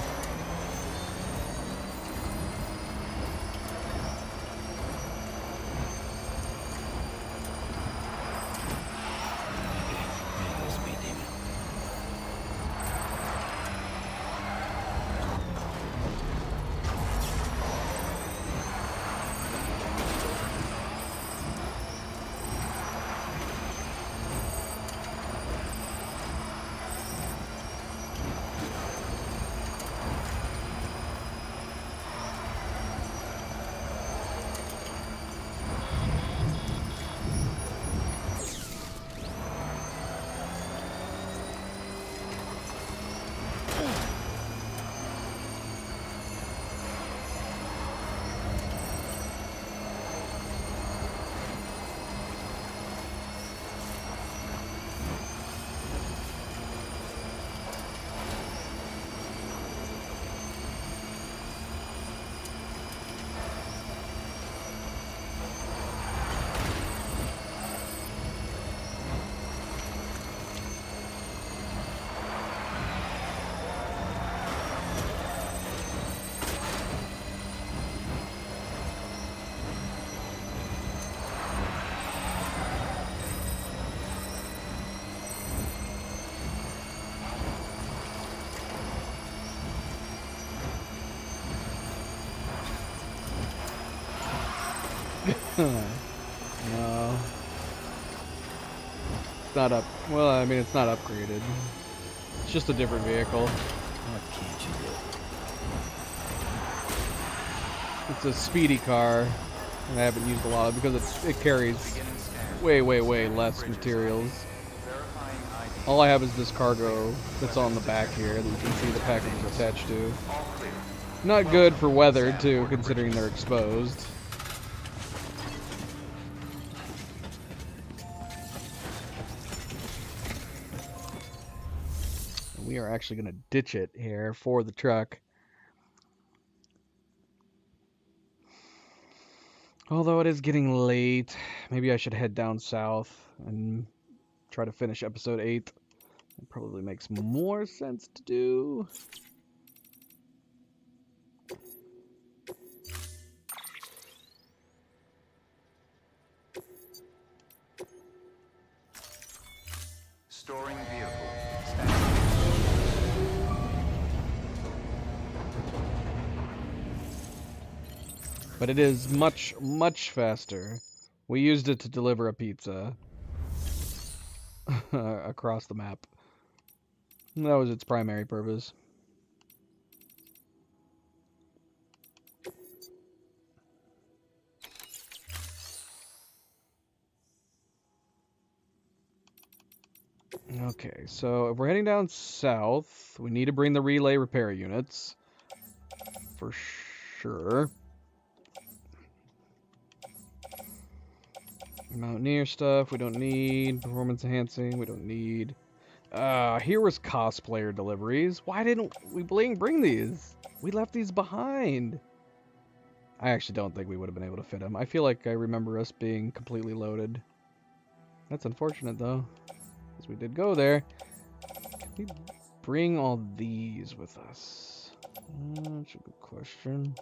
No. It's not up. Well, I mean, it's not upgraded. It's just a different vehicle. What can't you do? It's a speedy car. And I haven't used a lot of it because it carries way less materials. All I have is this cargo that's on the back here that you can see the package is attached to. Not good for weather, too, considering they're exposed. We are actually going to ditch it here for the truck. Although it is getting late, maybe I should head down south and try to finish episode 8. It probably makes more sense to do. Storing vehicle. But it is much, much faster. We used it to deliver a pizza across the map. That was its primary purpose. Okay, so if we're heading down south, we need to bring the relay repair units. For sure. Mountaineer stuff, we don't need. Performance enhancing, we don't need. Here was cosplayer deliveries. Why didn't we bring these? We left these behind. I actually don't think we would have been able to fit them. I feel like I remember us being completely loaded. That's unfortunate, though, because we did go there. Can we bring all these with us? That's a good question.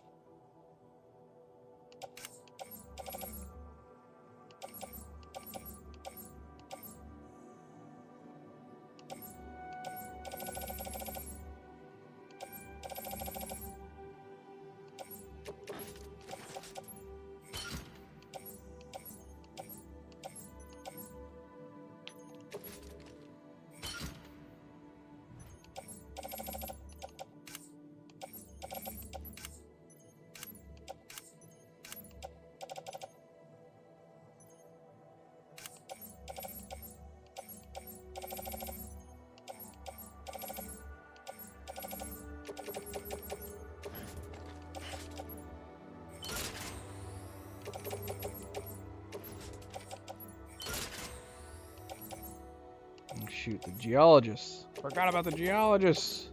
Shoot, the geologists. Forgot about the geologists.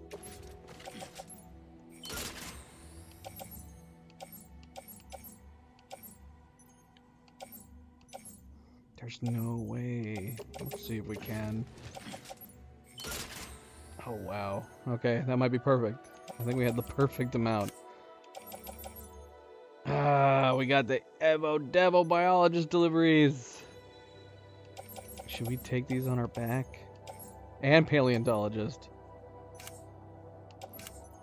There's no way. Let's see if we can. Oh, wow. Okay, that might be perfect. I think we had the perfect amount. We got the Evo Devo biologist deliveries. Should we take these on our back? And paleontologist.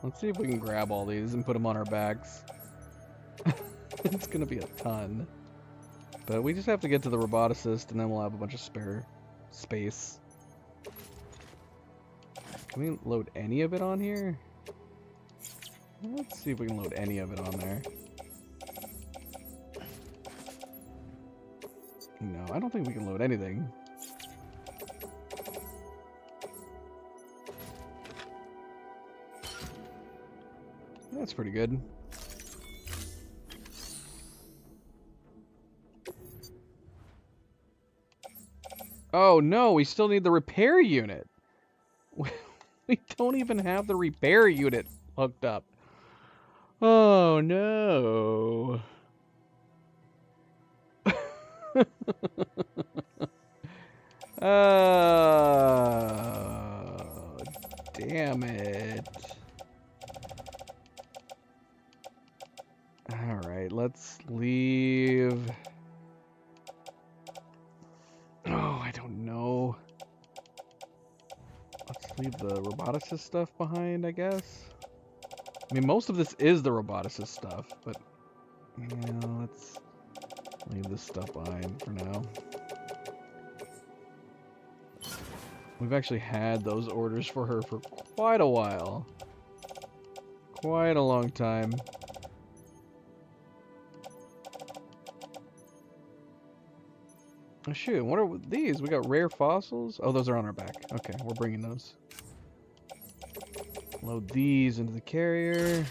Let's see if we can grab all these and put them on our backs. It's gonna be a ton. But we just have to get to the roboticist and then we'll have a bunch of spare space. Can we load any of it on here? Let's see if we can load any of it on there. No, I don't think we can load anything. That's pretty good. Oh no, we still need the repair unit. We don't even have the repair unit hooked up. Oh no. Oh, damn it. Alright, let's leave. Oh, I don't know. Let's leave the roboticist stuff behind, I guess. I mean, most of this is the roboticist stuff, but yeah, let's leave this stuff behind for now. We've actually had those orders for her for quite a while. Quite a long time. Oh shoot, what are these? We got rare fossils? Oh, those are on our back. Okay, we're bringing those. Load these into the carrier.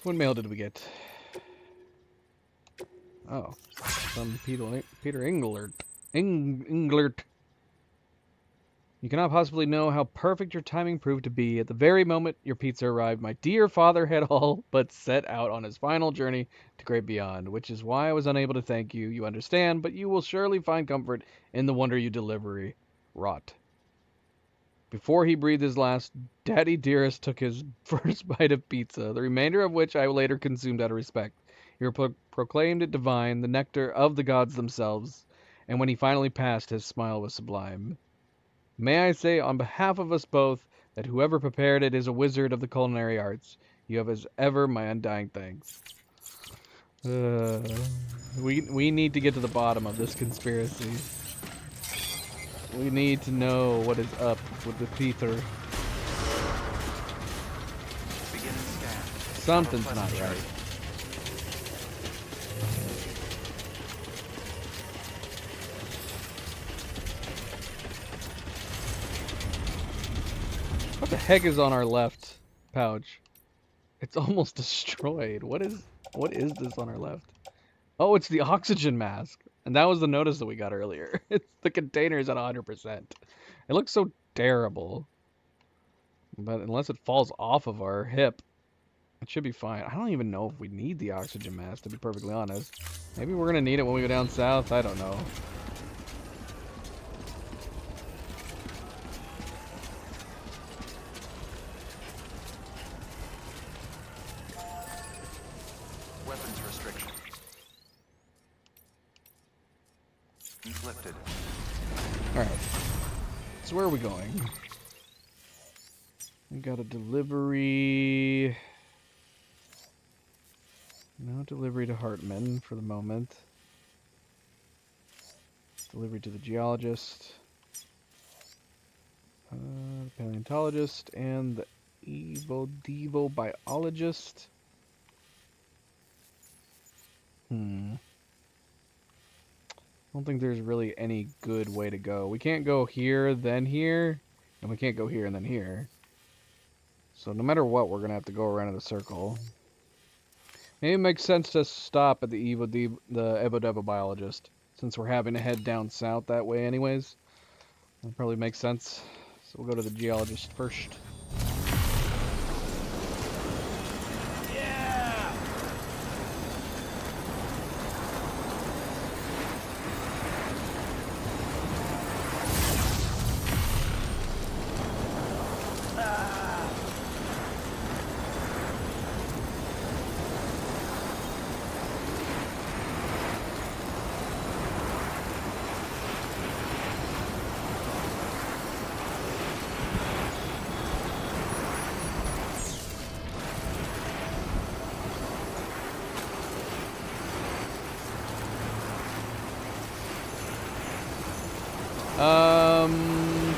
What mail did we get? Oh, from Peter Englert. Englert. You cannot possibly know how perfect your timing proved to be. At the very moment your pizza arrived, my dear father had all but set out on his final journey to great beyond, which is why I was unable to thank you. You understand, but you will surely find comfort in the wonder you delivery wrought. Before he breathed his last, Daddy Dearest took his first bite of pizza, the remainder of which I later consumed out of respect. He proclaimed it divine, the nectar of the gods themselves, and when he finally passed, his smile was sublime. May I say on behalf of us both that whoever prepared it is a wizard of the culinary arts. You have as ever my undying thanks. We need to get to the bottom of this conspiracy. We need to know what is up with the Peter. Something's not right. What the heck is on our left pouch? It's almost destroyed. What is this on our left? Oh, it's the oxygen mask. And that was the notice that we got earlier. It's the container's at 100%. It looks so terrible. But unless it falls off of our hip, it should be fine. I don't even know if we need the oxygen mask, to be perfectly honest. Maybe we're gonna need it when we go down south. I don't know. Weapons restriction. Lifted. Alright. So where are we going? We got a delivery. No delivery to Hartman for the moment. Delivery to the geologist. The paleontologist and the Evo biologist. I don't think there's really any good way to go. We can't go here, then here, and we can't go here and then here. So no matter what, we're going to have to go around in a circle. Maybe it makes sense to stop at the Evo biologist, since we're having to head down south that way anyways. That probably makes sense. So we'll go to the geologist first.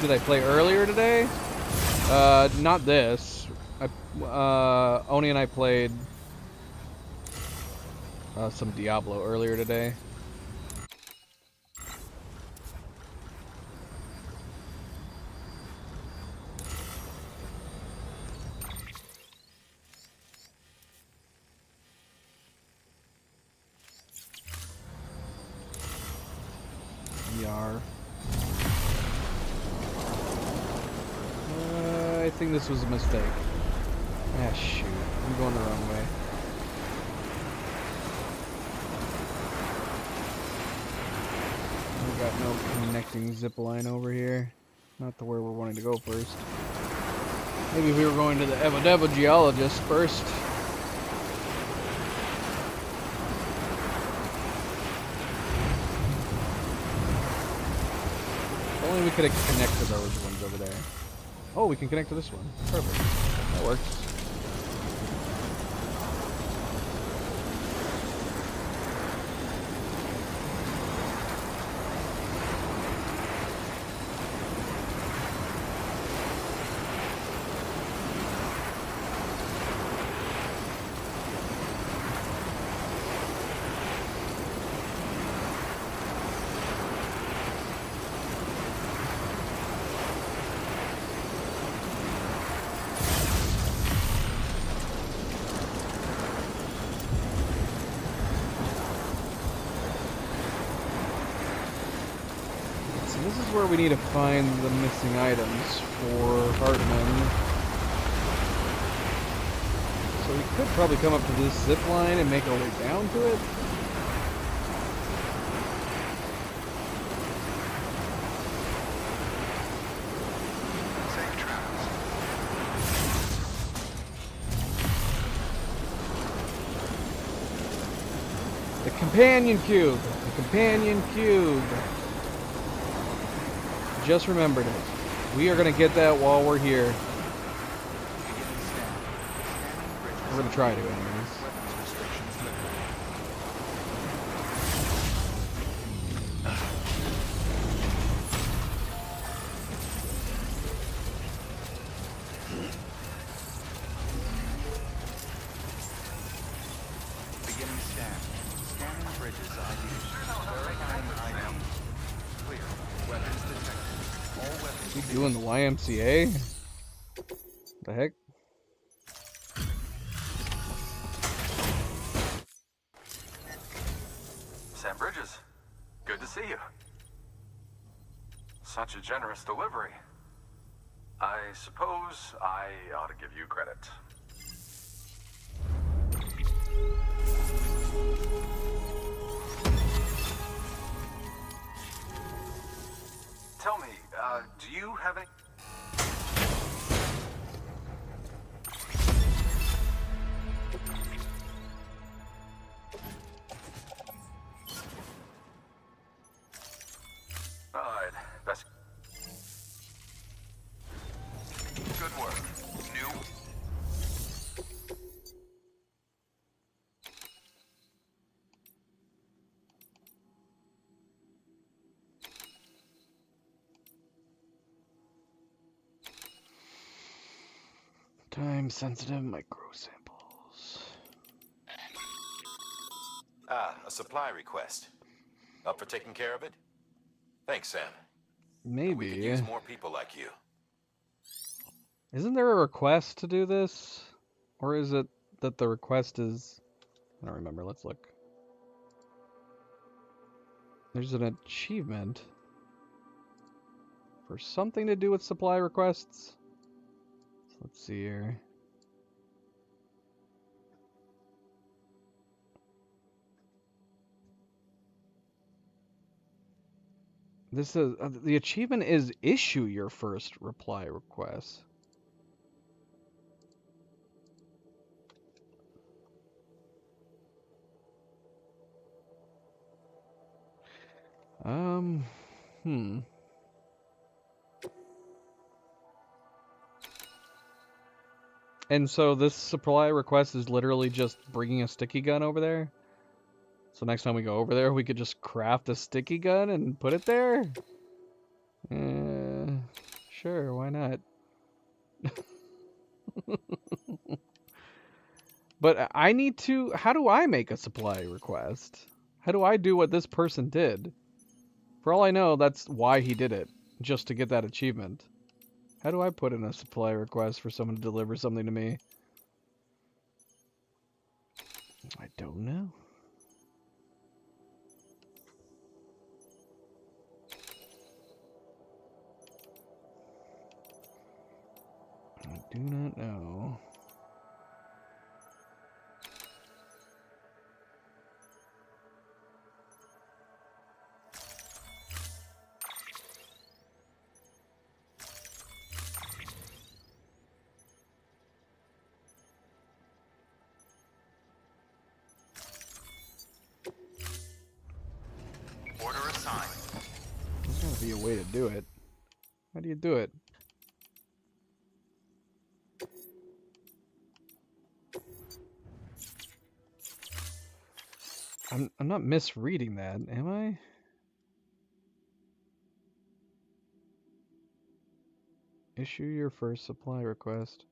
Did I play earlier today? Not this. Oni and I played some Diablo earlier today. VR. I think this was a mistake. Ah, shoot. I'm going the wrong way. We got no connecting zip line over here. Not to where we're wanting to go first. Maybe we were going to the Evo geologist first. If only we could have connected those ones over there. Oh, we can connect to this one. Perfect. That works. this is where we need to find the missing items for Hartman. So we could probably come up to this zip line and make our way down to it. Safe travels. The companion cube. The companion cube. Just remembered it. We are going to get that while we're here. We're going to try to, anyways. Beginning scan. Scanning bridges ID. Verifying ID. Clear. Weapons detected. All weapons. We doing the YMCA? The heck? Sam Bridges, good to see you. Such a generous delivery. I suppose I ought to give you credit. Tell me, do you have any... Alright, that's... Good work. New. Time-sensitive microsamples. Ah, a supply request. Up for taking care of it? Thanks, Sam. We could Maybe. use more people like you. Isn't there a request to do this? Or is it that the request is... I don't remember. Let's look. There's an achievement for something to do with supply requests. So let's see here. This is the achievement is issue your first reply request. And so this supply request is literally just bringing a sticky gun over there? So next time we go over there, we could just craft a sticky gun and put it there? Sure, why not? But I need to... How do I make a supply request? How do I do what this person did? For all I know, that's why he did it. Just to get that achievement. How do I put in a supply request for someone to deliver something to me? I don't know. I do not know. Order assigned. There's gotta be a way to do it. How do you do it? I'm not misreading that, am I? Issue your first supply request.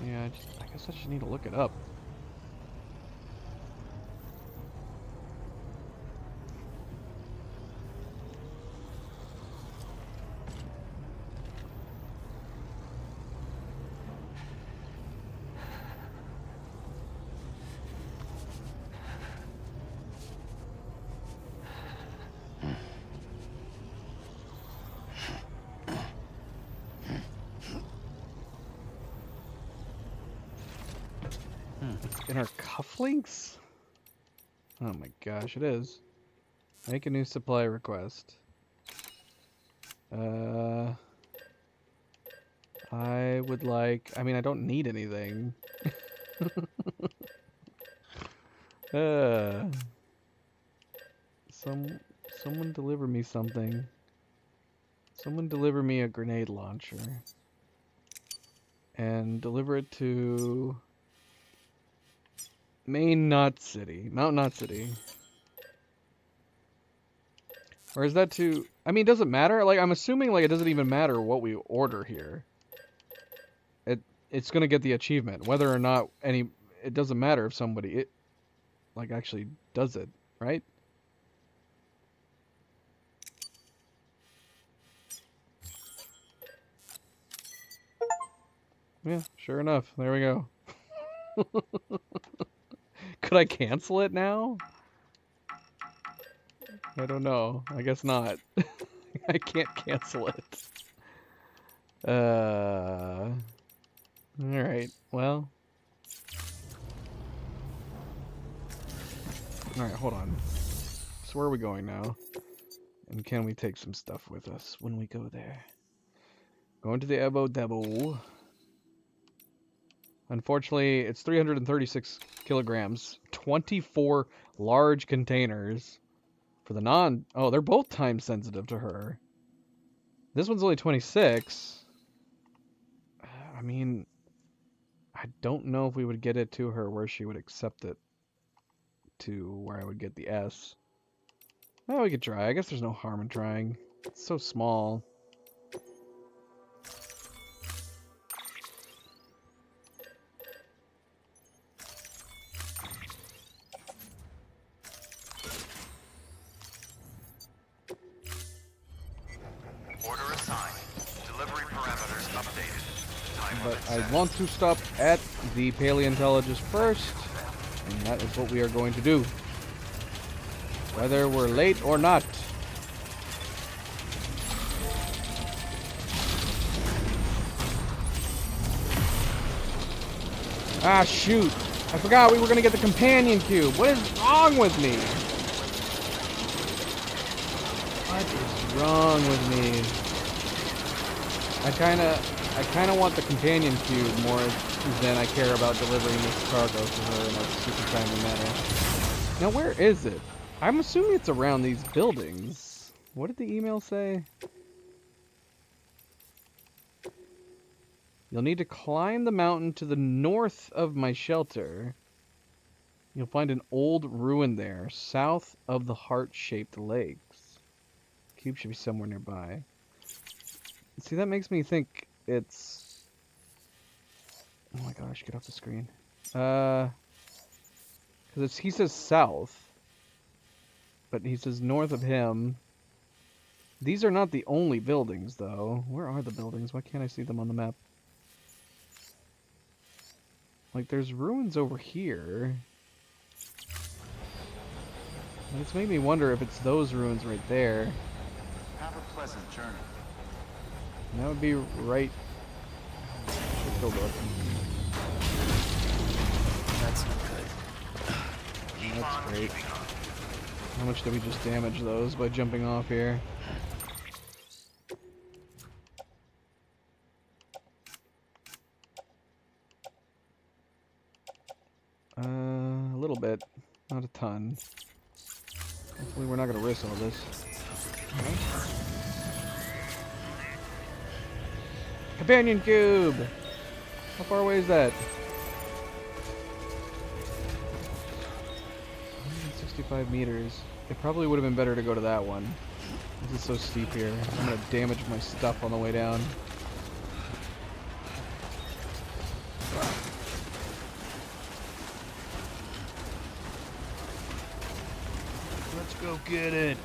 Yeah, I guess I just need to look it up. It's in our cufflinks? Oh my gosh, it is. Make a new supply request. I would like... I mean, I don't need anything. Someone deliver me something. Someone deliver me a grenade launcher. And deliver it to... Main Knot City. Mount Knot City. Or is that to... I mean, does it matter? Like, I'm assuming, like, it doesn't even matter what we order here. It's gonna get the achievement. Whether or not any... It doesn't matter if somebody... like, actually does it, right? Yeah, sure enough. There we go. Could I cancel it now? I don't know. I guess not. I can't cancel it. Alright, well. Alright, hold on. So where are we going now? And can we take some stuff with us when we go there? Going to the Ebo Debo. Unfortunately, it's 336 kilograms. 24 large containers. For the non... Oh, they're both time sensitive to her. This one's only 26. I mean... I don't know if we would get it to her where she would accept it. To where I would get the S. Well, we could try. I guess there's no harm in trying. It's so small. Order assigned. Delivery parameters updated. Time But limit I set. want to stop at the paleontologist first. And that is what we are going to do. Whether we're late or not. Ah, shoot. I forgot we were going to get the companion cube. What is wrong with me? What is wrong with me? I kind of want the companion cube more than I care about delivering this cargo to her in a super timely manner. Now, where is it? I'm assuming it's around these buildings. What did the email say? You'll need to climb the mountain to the north of my shelter. You'll find an old ruin there, south of the heart-shaped lakes. Cube should be somewhere nearby. See, that makes me think it's... Oh my gosh, get off the screen. Because he says south. But he says north of him. These are not the only buildings, though. Where are the buildings? Why can't I see them on the map? Like, there's ruins over here. And it's made me wonder if it's those ruins right there. Have a pleasant journey. And that would be right... Let's go look. That's not good. That's great. How much did we just damage those by jumping off here? A little bit. Not a ton. Hopefully we're not going to risk all this. Okay. Companion cube! How far away is that? 165 meters. It probably would have been better to go to that one. This is so steep here. I'm going to damage my stuff on the way down. Let's go get it.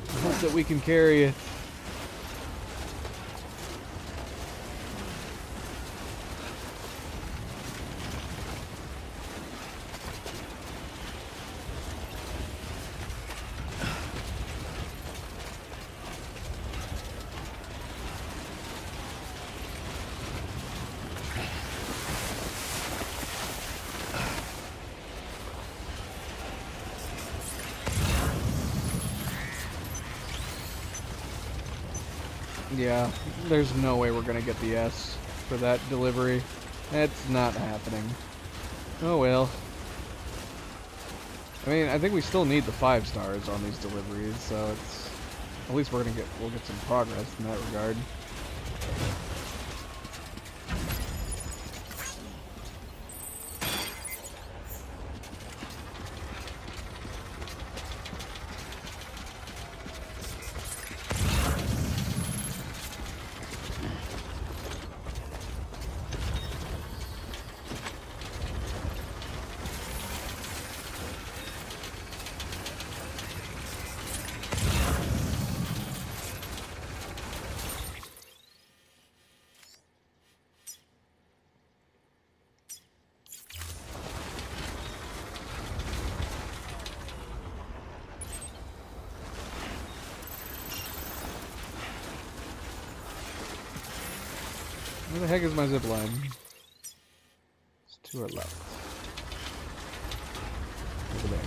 I hope that we can carry it. Yeah, there's no way we're gonna get the S for that delivery. It's not happening. Oh well. I mean, I think we still need the 5 stars on these deliveries, so it's at least we'll get some progress in that regard. Where the heck is my zip line? It's to our left. Over there.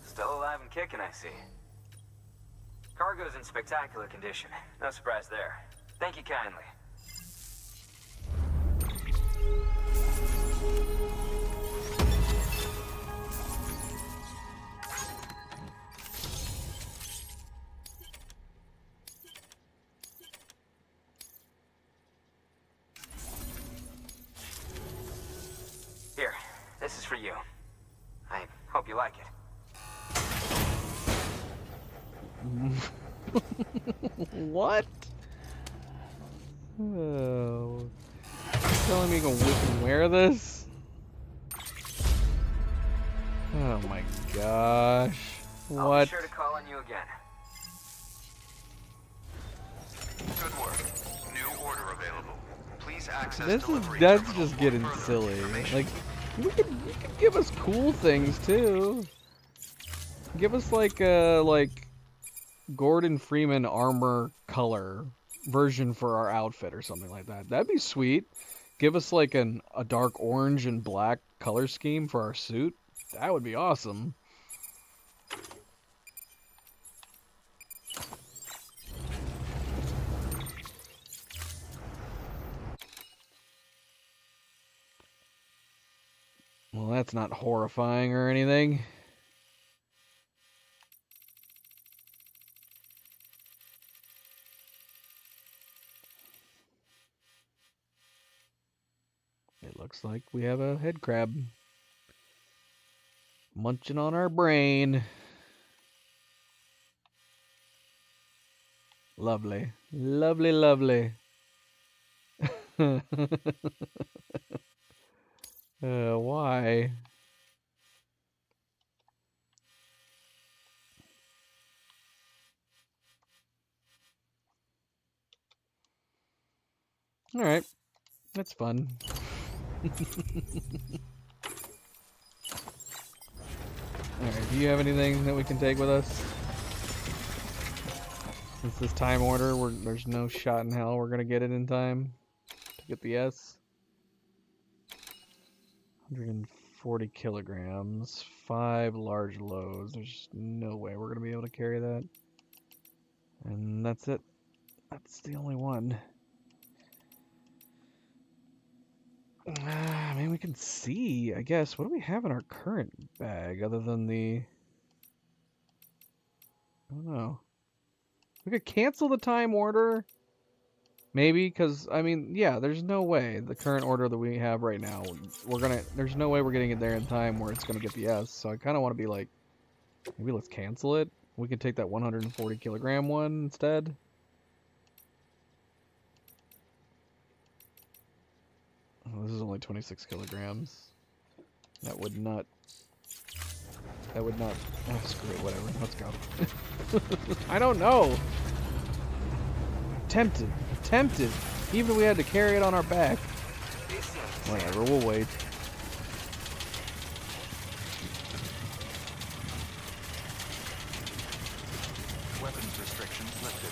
Still alive and kicking, I see. Cargo's in spectacular condition. No surprise there. Thank you kindly. Here, this is for you. I hope you like it. What? Oh. You're telling me you can wear this? Oh my gosh. What? I'll be sure to call on you again. Good work. New order available. Please access That's delivery just getting silly. Like, you could give us cool things too. Give us like Gordon Freeman armor color version for our outfit or something like that. That'd be sweet. Give us like a dark orange and black color scheme for our suit. That would be awesome. That's not horrifying or anything. It looks like we have a head crab munching on our brain. Lovely. Lovely, lovely. Why? Alright. That's fun. Alright, do you have anything that we can take with us? Since this time order, there's no shot in hell we're gonna get it in time to get the S. 140 kilograms, 5 large loads. There's no way we're gonna be able to carry that. And that's it. That's the only one. I mean, we can see, I guess. What do we have in our current bag other than the... I don't know. We could cancel the time order. Maybe, because, I mean, yeah, there's no way the current order that we have right now, there's no way we're getting it there in time where it's going to get the S. So I kind of want to be like, maybe let's cancel it. We could take that 140 kilogram one instead. Oh, this is only 26 kilograms. That would not, oh, screw it, whatever, let's go. I don't know. Tempted. Even if we had to carry it on our back. Whatever, we'll wait. Weapons restrictions lifted.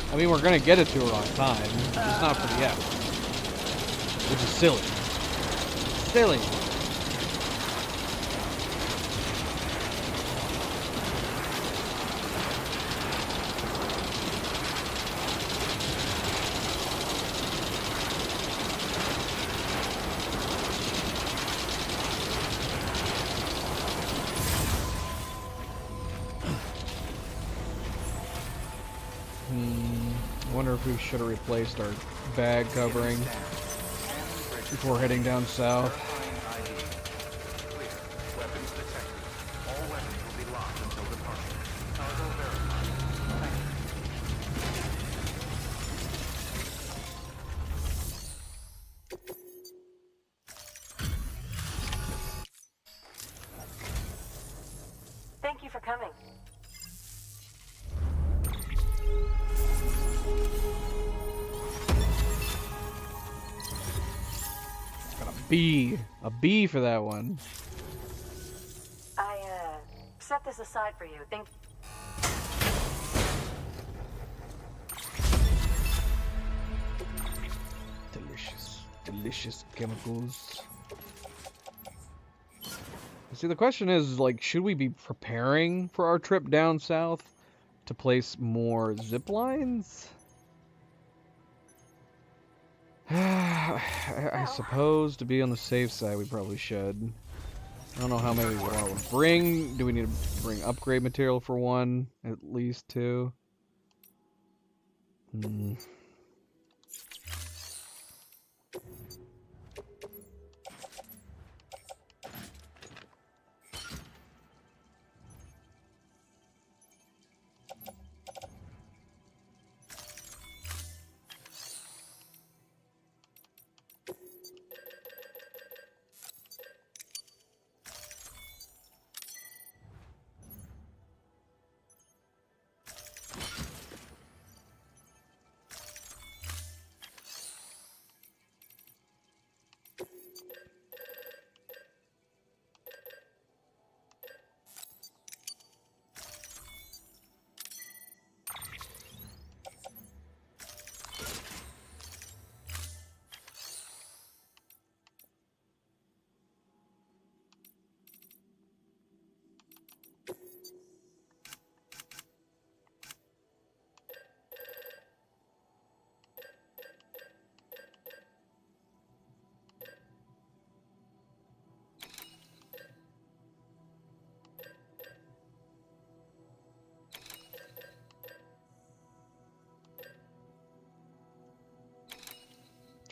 I mean, we're gonna get it to her on time. It's not for the F. Which is silly. Silly. I wonder if we should have replaced our bag covering before heading down south. Weapons detected. All weapons will be locked until departure. Cargo verified. Thank you for coming. A B for that one. I, set this aside for you. Think... Delicious chemicals. See, the question is, like, should we be preparing for our trip down south to place more zip lines? I suppose to be on the safe side, we probably should. I don't know how many we want to bring. Do we need to bring upgrade material for one? At least two?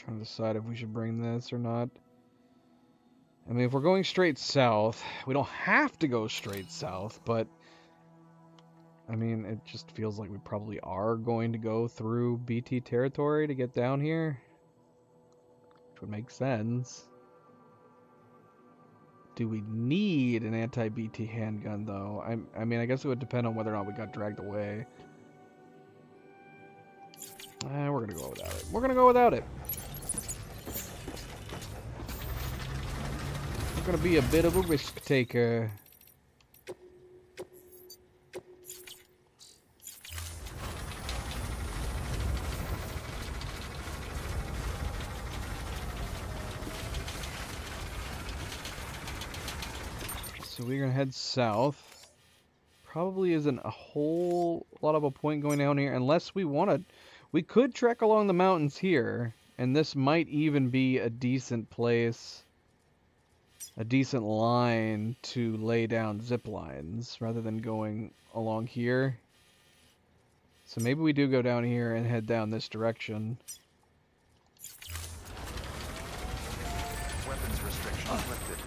Trying to decide if we should bring this or not. I mean, if we're going straight south, we don't have to go straight south, but I mean, it just feels like we probably are going to go through BT territory to get down here, which would make sense. Do we need an anti-BT handgun, though? I mean, I guess it would depend on whether or not we got dragged away. We're gonna go without it. We're gonna go without it. We're gonna be a bit of a risk taker. So we're gonna head south. Probably isn't a whole lot of a point going down here unless we want to. We could trek along the mountains here, and this might even be a decent place, a decent line to lay down zip lines rather than going along here. So maybe we do go down here and head down this direction. Weapons restrictions lifted.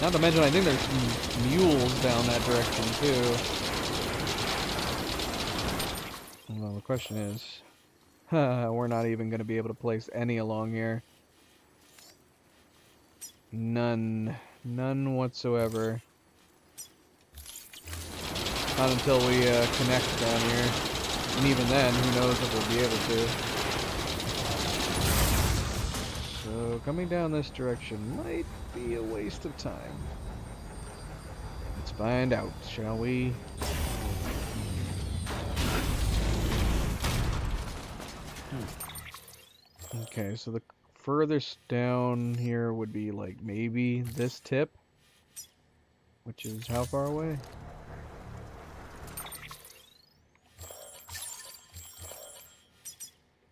Not to mention, I think there's some mules down that direction, too. Well, the question is, we're not even going to be able to place any along here. None. None whatsoever. Not until we connect down here. And even then, who knows if we'll be able to. So, coming down this direction might be a waste of time. Let's find out, shall we? Okay, so the furthest down here would be like maybe this tip, which is how far away?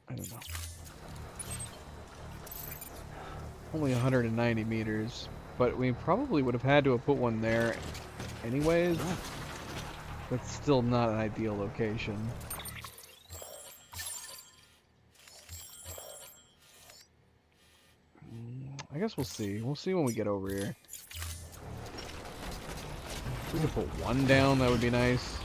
I don't know. Only 190 meters, but we probably would have had to have put one there anyways. That's still not an ideal location. I guess we'll see. We'll see when we get over here. If we could put one down, that would be nice.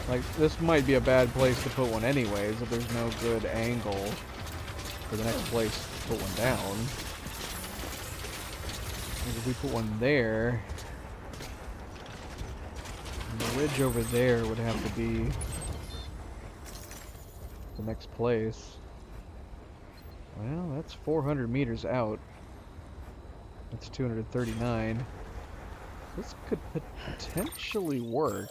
Like, this might be a bad place to put one anyways, if there's no good angle for the next place to put one down. Because if we put one there, the ridge over there would have to be the next place. Well, that's 400 meters out. That's 239. This could potentially work.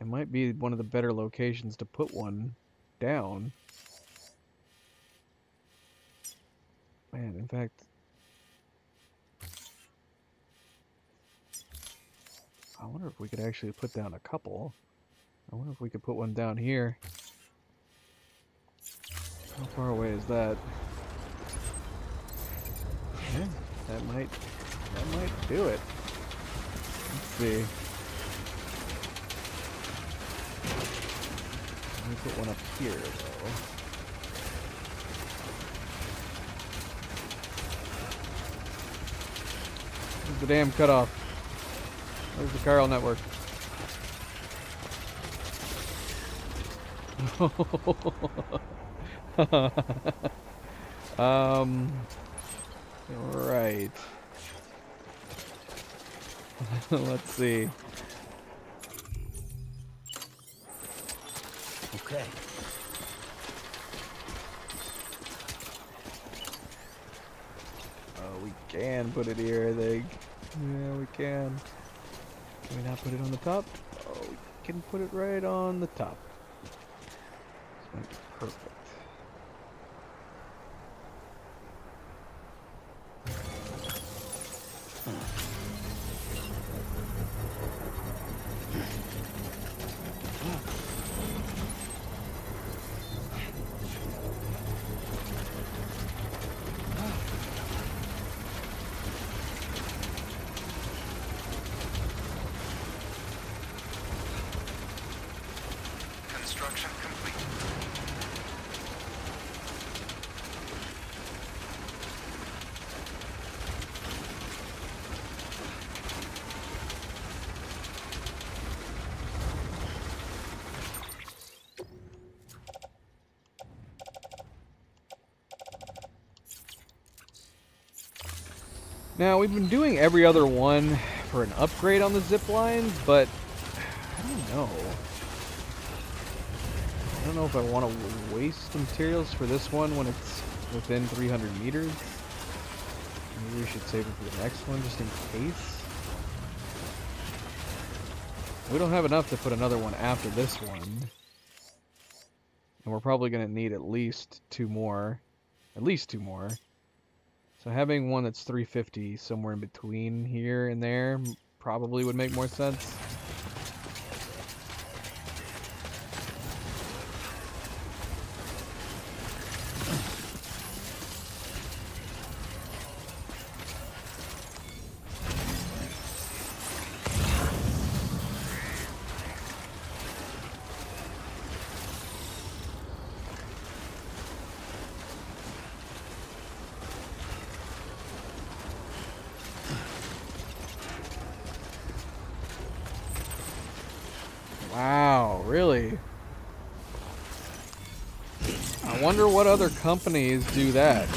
It might be one of the better locations to put one down. Man, in fact, I wonder if we could actually put down a couple. I wonder if we could put one down here. How far away is that? Yeah, that might do it. Let's see. Let me put one up here, though. Where's the damn cutoff? Where's the chiral network? Right. Let's see. Okay. Oh, we can put it here, I think. Yeah, we can. Can we not put it on the top? Oh, we can put it right on the top. This might be perfect. Construction complete. Now, we've been doing every other one for an upgrade on the zip lines, but I don't know. I don't know if I want to waste the materials for this one when it's within 300 meters. Maybe we should save it for the next one just in case. We don't have enough to put another one after this one. And we're probably going to need at least two more. At least two more. So having one that's 350 somewhere in between here and there probably would make more sense. Wow, really? I wonder what other companies do that.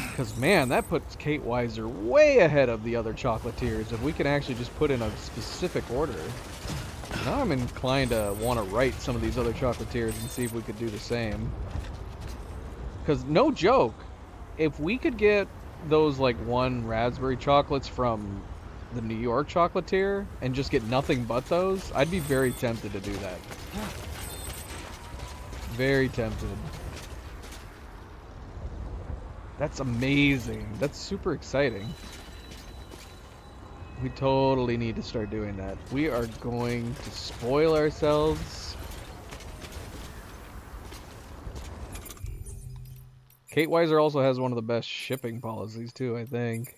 Because, man, that puts Kate Weiser way ahead of the other chocolatiers if we can actually just put in a specific order. Now I'm inclined to want to write some of these other chocolatiers and see if we could do the same. Because, no joke, if we could get those, like, one raspberry chocolates from the New York chocolatier and just get nothing but those, I'd be very tempted to do that. Very tempted. That's amazing. That's super exciting. We totally need to start doing that. We are going to spoil ourselves. Kate Weiser also has one of the best shipping policies too, I think.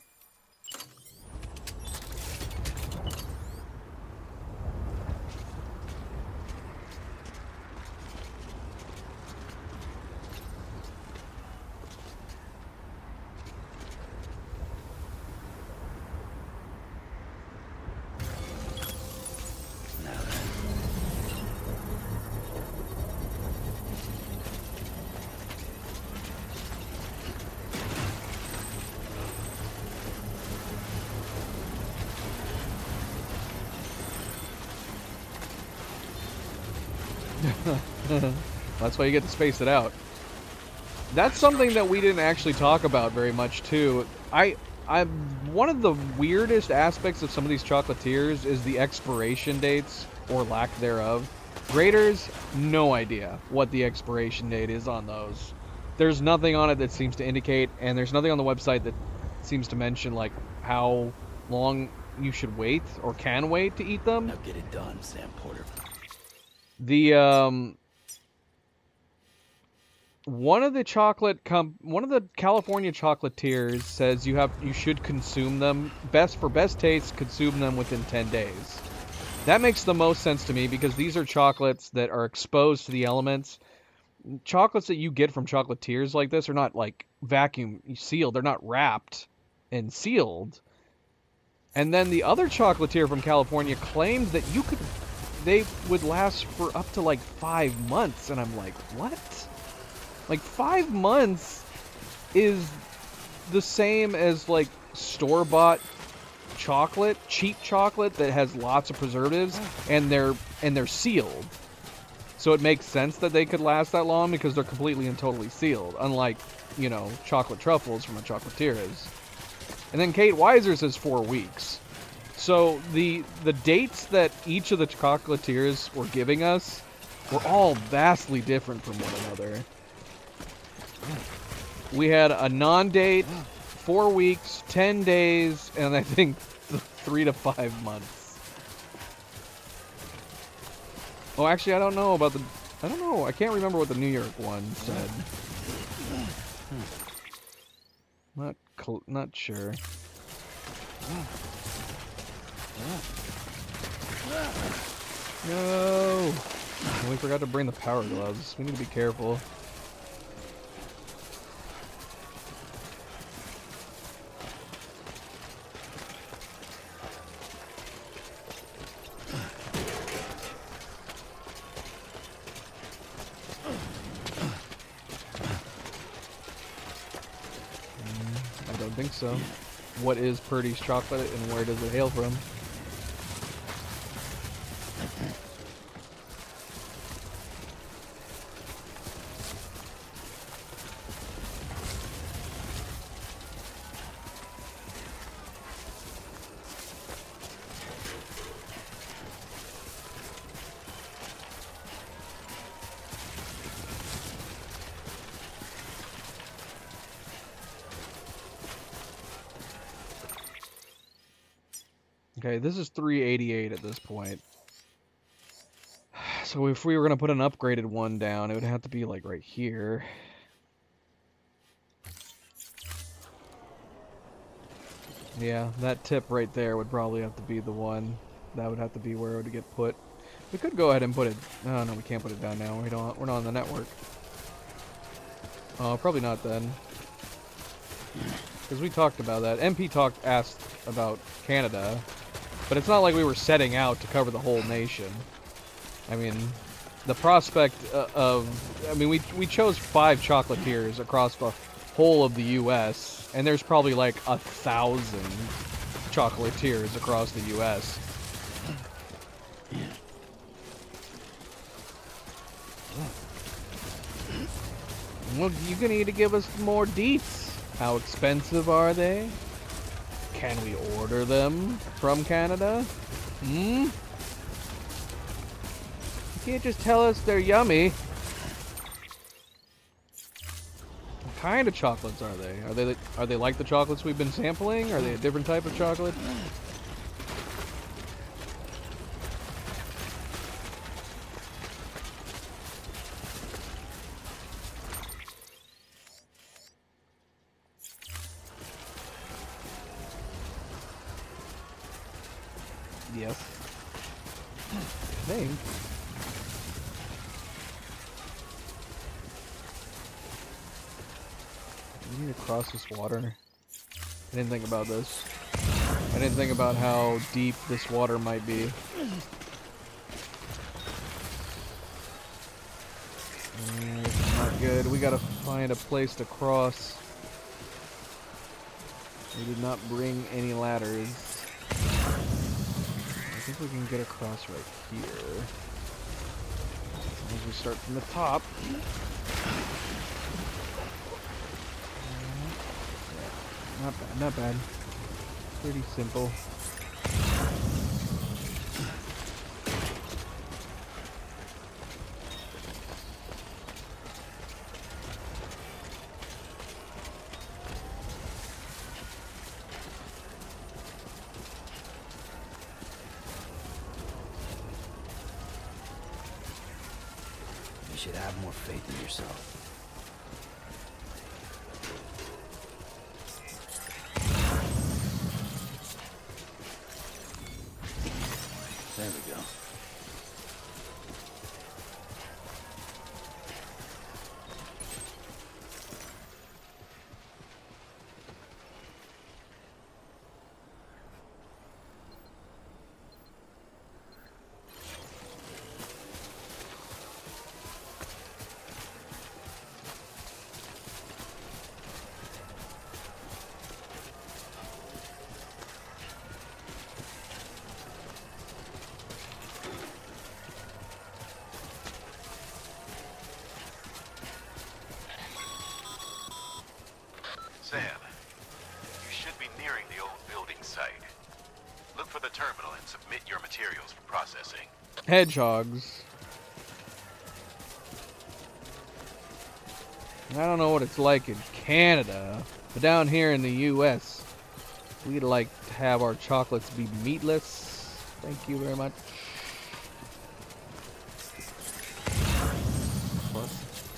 That's why you get to space it out. That's something that we didn't actually talk about very much too. One of the weirdest aspects of some of these chocolatiers is the expiration dates or lack thereof. Graders, no idea what the expiration date is on those. there's nothing on it that seems to indicate, and there's nothing on the website that seems to mention like how long you should wait or can wait to eat them. Now get it done, Sam Porter. The one of the California chocolatiers says you should consume them for best taste, consume them within 10 days. That makes the most sense to me because these are chocolates that are exposed to the elements. Chocolates that you get from chocolatiers like this are not like vacuum sealed. They're not wrapped and sealed. And then the other chocolatier from California claimed that they would last for up to like 5 months. And I'm like, what? Like 5 months is the same as like store-bought chocolate, cheap chocolate that has lots of preservatives, and they're sealed. So it makes sense that they could last that long because they're completely and totally sealed, unlike, you know, chocolate truffles from a chocolatier is. And then Kate Weiser says 4 weeks. So the dates that each of the chocolatiers were giving us were all vastly different from one another. We had a non-date, 4 weeks, 10 days, and I think 3 to 5 months. Oh, actually, I don't know. I can't remember what the New York one said. Not sure. No! We forgot to bring the power gloves. We need to be careful. I don't think so. What is Purdy's chocolate and where does it hail from? Okay, this is 388 at this point. So if we were going to put an upgraded one down, it would have to be like right here. Yeah, that tip right there would probably have to be the one. That would have to be where it would get put. We could go ahead and put it... Oh, no, we can't put it down now. We're not on the network. Oh, probably not then. Because we talked about that. MP asked about Canada. But it's not like we were setting out to cover the whole nation. I mean, the prospect of... I mean, we chose 5 chocolatiers across the whole of the U.S., and there's probably like 1,000 chocolatiers across the U.S. Well, you're gonna need to give us more deets. How expensive are they? Can we order them from Canada? You can't just tell us they're yummy. What kind of chocolates are they? Are they like the chocolates we've been sampling? Are they a different type of chocolate? Yes. Name. We need to cross this water. I didn't think about this. I didn't think about how deep this water might be. This is not good. We gotta find a place to cross. We did not bring any ladders. I think we can get across right here. As we start from the top. Not bad, not bad. Pretty simple. should have more faith in yourself. There we go. Sam, you should be nearing the old building site. Look for the terminal and submit your materials for processing. Hedgehogs. I don't know what it's like in Canada, but down here in the U.S., we'd like to have our chocolates be meatless. Thank you very much.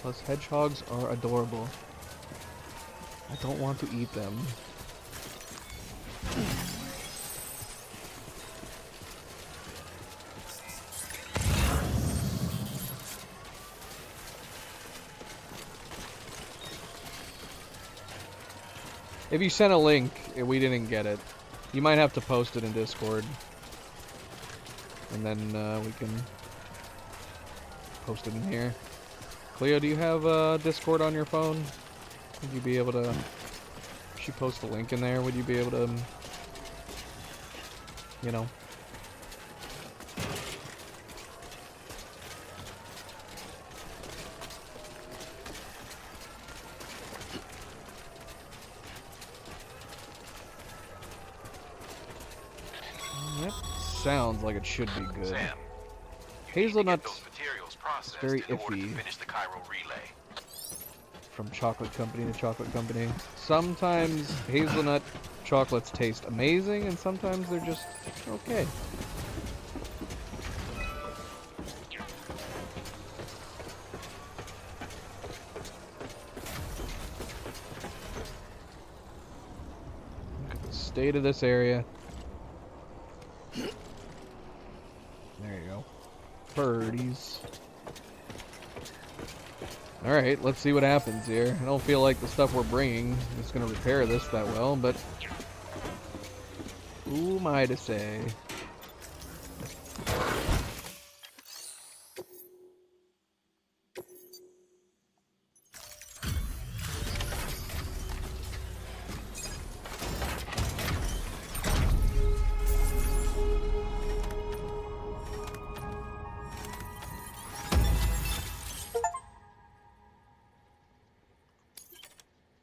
Plus hedgehogs are adorable. I don't want to eat them. If you sent a link and we didn't get it, you might have to post it in Discord. And then we can post it in here. Cleo, do you have Discord on your phone? Would you be able to... If she posts a link in there, would you be able to... You know... That sounds like it should be good. Sam, Hazelnut's materials processed very in order to iffy. finish the Cairo relay. From chocolate company to chocolate company. Sometimes hazelnut chocolates taste amazing, and sometimes they're just okay. Look at the state of this area. There you go. Birdies. Alright, let's see what happens here. I don't feel like the stuff we're bringing is going to repair this that well, but... Who am I to say?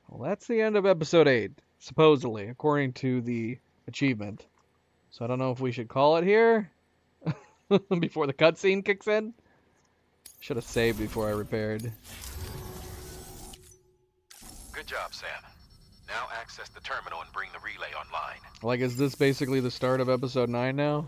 Well, that's the end of episode 8, supposedly, according to the achievement. So I don't know if we should call it here before the cutscene kicks in. Should have saved before I repaired. Good job, Sam. Now access the terminal and bring the relay online. Like, is this basically the start of episode 9 now?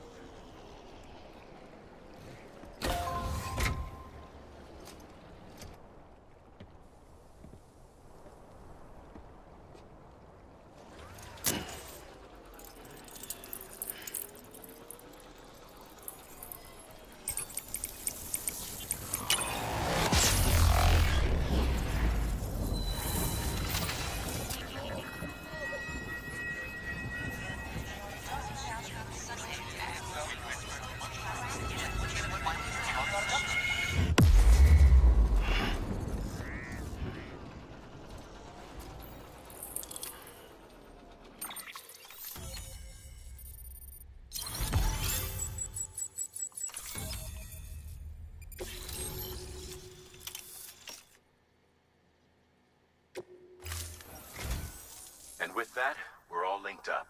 And with that, we're all linked up.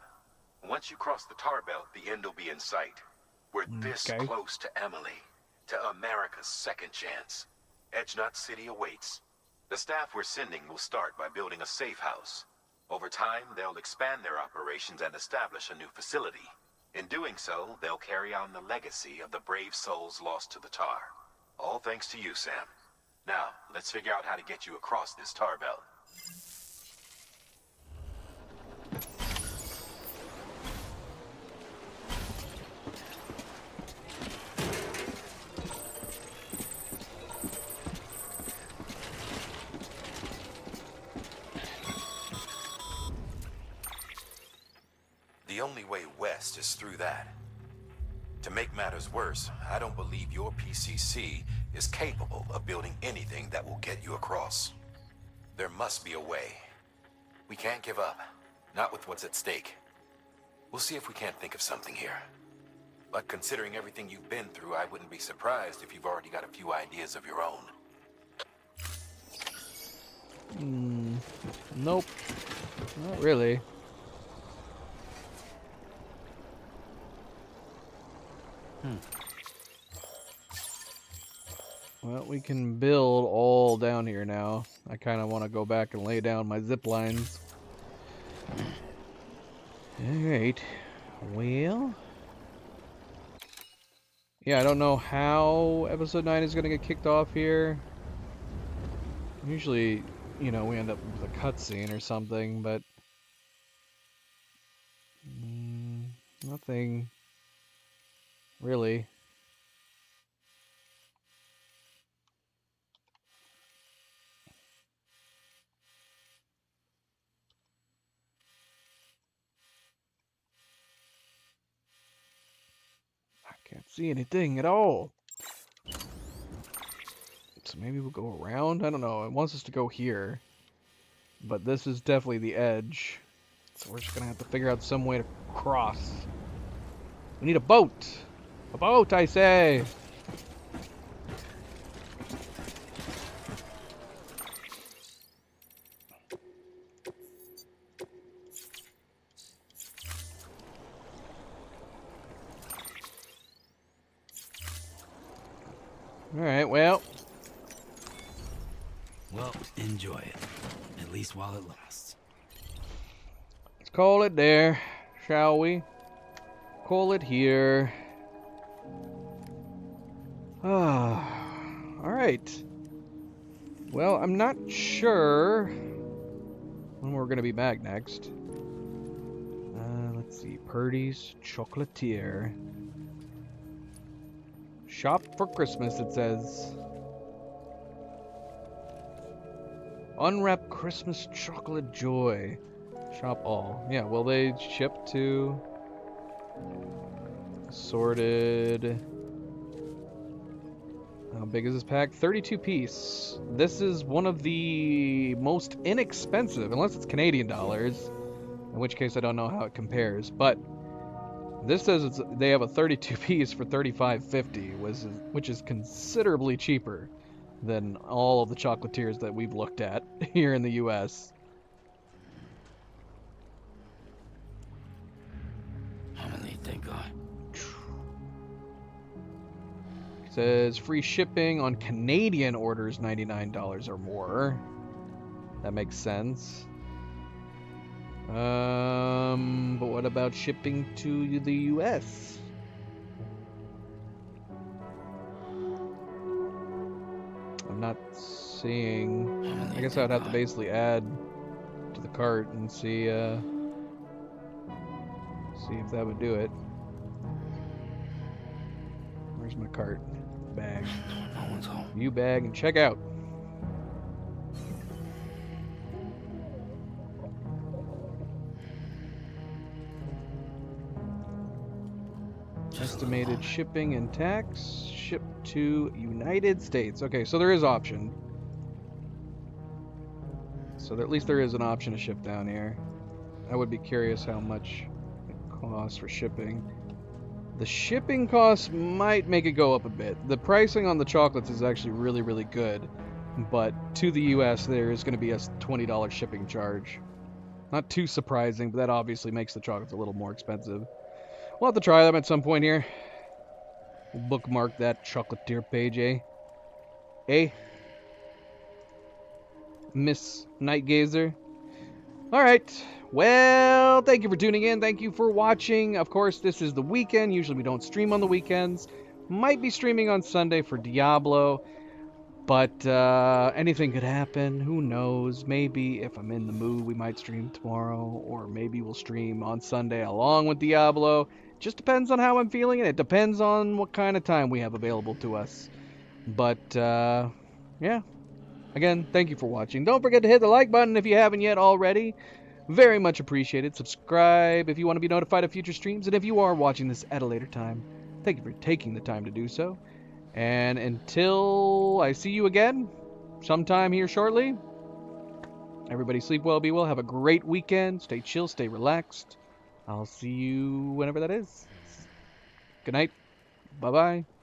Once you cross the tar belt, the end will be in sight. We're this close to Emily, to America's second chance. Edgenut City awaits. The staff we're sending will start by building a safe house. Over time, they'll expand their operations and establish a new facility. In doing so, they'll carry on the legacy of the brave souls lost to the tar. All thanks to you, Sam. Now, let's figure out how to get you across this tar belt. The only way west is through that. To make matters worse, I don't believe your PCC is capable of building anything that will get you across. There must be a way. We can't give up, not with what's at stake. We'll see if we can't think of something here. But considering everything you've been through, I wouldn't be surprised if you've already got a few ideas of your own. Nope. Not really. Well, we can build all down here now. I kind of want to go back and lay down my zip lines. Alright. Well... yeah, I don't know how Episode 9 is going to get kicked off here. Usually, you know, we end up with a cutscene or something, but... nothing... really. Can't see anything at all. So maybe we'll go around? I don't know. It wants us to go here. But this is definitely the edge. So we're just gonna have to figure out some way to cross. We need a boat! A boat, I say! Alright, well. Well, enjoy it. At least while it lasts. Let's call it there, shall we? Call it here. Alright. Well, I'm not sure when we're gonna be back next. Let's see. Purdy's Chocolatier. Shop for Christmas, it says. Unwrap Christmas chocolate joy. Shop all. Yeah, will they ship to assorted? How big is this pack? 32 piece. This is one of the most inexpensive, unless it's Canadian dollars, in which case I don't know how it compares, but this says they have a 32 piece for $35.50, which is considerably cheaper than all of the chocolatiers that we've looked at here in the US. Thank God. It says free shipping on Canadian orders $99 or more. That makes sense. But what about shipping to the US? I'm not seeing... I guess I would have to basically add to the cart and see if that would do it. Where's my cart? Bag. No one's home. View bag and check out. Estimated shipping and tax. Shipped to United States. Okay, so there is option. So at least there is an option to ship down here. I would be curious how much it costs for shipping. The shipping costs might make it go up a bit. The pricing on the chocolates is actually really, really good. But to the US, there is going to be a $20 shipping charge. Not too surprising, but that obviously makes the chocolates a little more expensive. We'll have to try them at some point here. We'll bookmark that chocolatier page, eh? Eh? Miss Nightgazer? Alright. Well, thank you for tuning in. Thank you for watching. Of course, this is the weekend. Usually we don't stream on the weekends. Might be streaming on Sunday for Diablo. But anything could happen. Who knows? Maybe if I'm in the mood, we might stream tomorrow, or maybe we'll stream on Sunday along with Diablo. Just depends on how I'm feeling, and it depends on what kind of time we have available to us. But yeah. Again, thank you for watching. Don't forget to hit the like button if you haven't yet already. Very much appreciated. Subscribe if you want to be notified of future streams. And if you are watching this at a later time, thank you for taking the time to do so. And until I see you again, sometime here shortly, everybody sleep well, be well, have a great weekend, stay chill, stay relaxed. I'll see you whenever that is. Good night. Bye-bye.